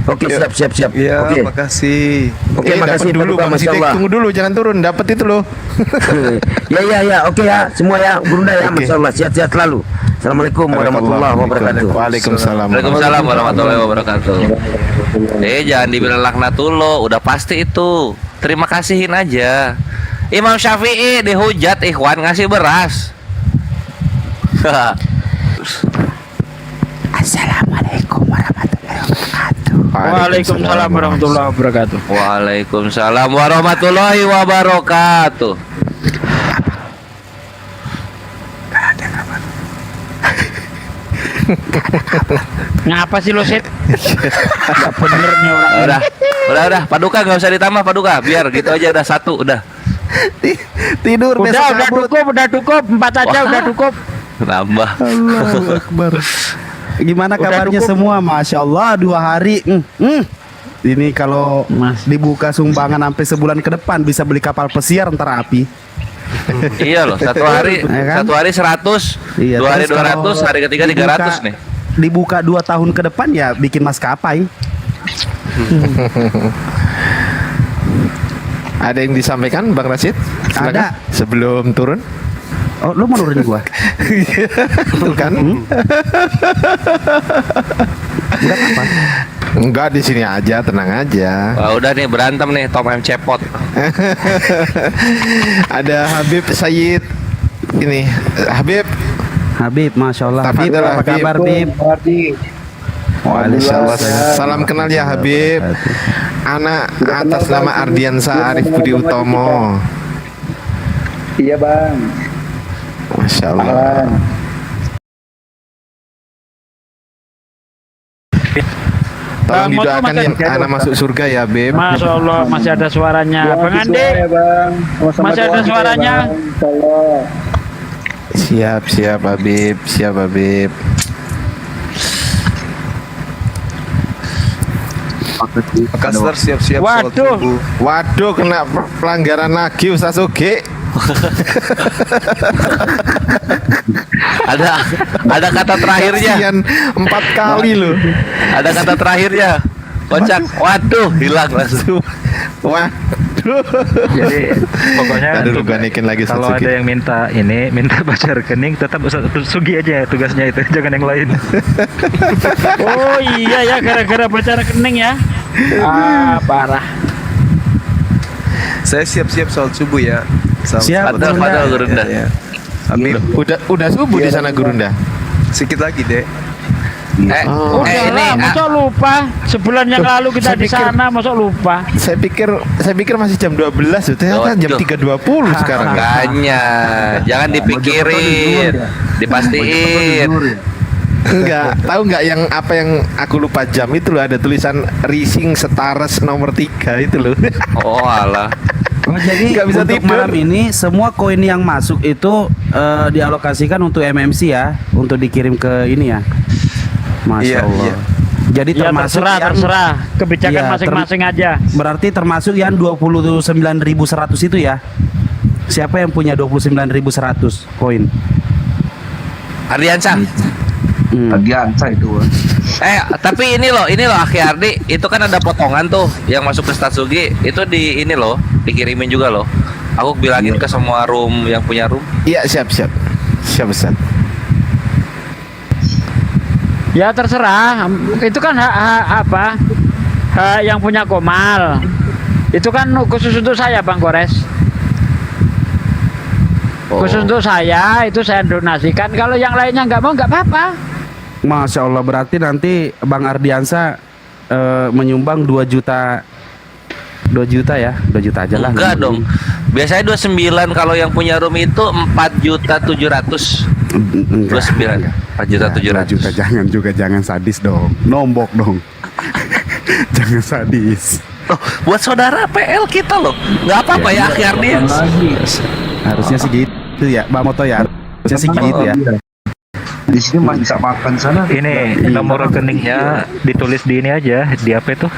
Oke, siap.
Ya,
Oke.
makasih.
Oke, makasih
dapat dulu
Paduka,
Bang
Masya
Sidik,
Allah.
tunggu dulu jangan turun, dapat itu loh.
Ya, oke ya, semua ya, Gurunda ya, Masya Allah, sehat-sehat selalu. Assalamualaikum warahmatullahi wabarakatuh.
Waalaikumsalam.
Waalaikumsalam warahmatullahi wabarakatuh. Jangan dibilang laknatullah, udah pasti itu. Terima kasihin aja. Imam Syafi'i dihujat Ikhwan ngasih beras.
Assalamualaikum warahmatullahi wabarakatuh.
Waalaikumsalam warahmatullahi wabarakatuh.
Waalaikumsalam warahmatullahi wabarakatuh.
Ngapa sih lo Sid? Gak bener nih orang.
Udah, Paduka nggak usah ditambah Paduka, biar gitu aja udah satu, udah.
Tidur
Udah cukup, 4 aja udah cukup.
Nambah.
Allahu Akbar. Gimana kabarnya semua? Masya Allah 2 hari. Ini kalau dibuka sumbangan sampai sebulan ke depan bisa beli kapal pesiar ntar api.
Iya loh, satu hari 100,
Iya,
2 hari
terus kalau
200, hari ketiga 300 nih.
Dibuka 2 tahun ke depan ya bikin maskapai.
Ada yang disampaikan Bang Rasid? Silakan.
Ada.
Sebelum turun.
Oh, lu mau nurunin gua?
Tuh kan?
Enggak apa.
Enggak, di sini aja, tenang aja.
Wah, udah nih berantem nih Tom M Cepot.
Ada Habib Sayyid. Ini Habib,
Masya Allah. Habib,
Tafadhol,
apa
Habib.
kabar, Habib?
Waalaikumsalam. Salam kenal ya Habib. Anak atas nama Ardiansa Arif Budi Utomo.
Iya, Bang.
Masya Allah. Tolong didoakan ya anak masuk surga ya Habib.
Masya Allah, masih ada suaranya. Bang Andi, masih ada suaranya.
Siap Habib,
Kasar siap-siap sholat subuh.
Waduh, kena pelanggaran lagi Ustaz Oge.
Ada kata terakhirnya.
Kasihan 4 kali loh.
Ada kata terakhirnya. Kocak, waduh, hilang langsung.
Waduh.
Jadi pokoknya
Aduh, gua naikin lagi
kalau
Ustaz Sugi.
ada yang minta baca rekening, tetap Ustaz Sugi aja tugasnya itu, jangan yang lain.
Oh iya ya, gara-gara baca rekening ya. Parah.
Saya siap-siap sholat subuh ya.
Siap,
Padahal Gurunda.
Ya. Habib,
Udah subuh di sana Gurunda.
sedikit lagi deh.
Udah lah, masa lupa. Sebulan yang lalu kita di sana, masa lupa.
Saya pikir masih jam 12, ternyata jam 3.20 sekarang.
Makanya, jangan dipikirin, dipastiin.
Enggak, tahu enggak yang apa yang aku lupa jam itu loh, ada tulisan Rising Stars nomor 3 itu loh.
Oh alah.
Oh, jadi
Nggak bisa
untuk
tidur.
malam ini semua koin yang masuk itu dialokasikan untuk MMC ya, untuk dikirim ke ini ya. Masya
Iya,
Allah.
iya.
Jadi
Ya
termasuk
terserah kebijakan
Iya,
masing-masing aja.
Berarti termasuk yang 29.100 itu ya. Siapa yang punya 29.100 koin?
Ardiansyah.
Ardiansyah itu.
Tapi ini loh Akhi Ardi, itu kan ada potongan tuh yang masuk ke Statsugi, itu di ini loh, dikirimin juga loh. Aku bilangin ke semua room yang punya room.
Iya, siap Ustaz.
Ya terserah, itu kan hak yang punya Komal. Itu kan khusus untuk saya Bang Kores. Khusus untuk saya, itu saya donasikan. Kalau yang lainnya nggak mau, nggak apa-apa.
Masya Allah, berarti nanti Bang Ardiansa menyumbang 2 juta ya, 2 juta aja lah.
Enggak dong. Biasanya 29, kalau yang punya room itu 4.700.000. 29. 4.700.000.
Jangan sadis dong. Nombok dong. Jangan sadis.
Oh, buat saudara PL kita loh. Nggak apa-apa ya, Akhi Ardi.
Harusnya sih gitu ya, Bang Moto ya. Harusnya sih gitu ya.
Di sini masih bisa makan sana.
Ini nomor rekeningnya ditulis di ini aja, di apa itu?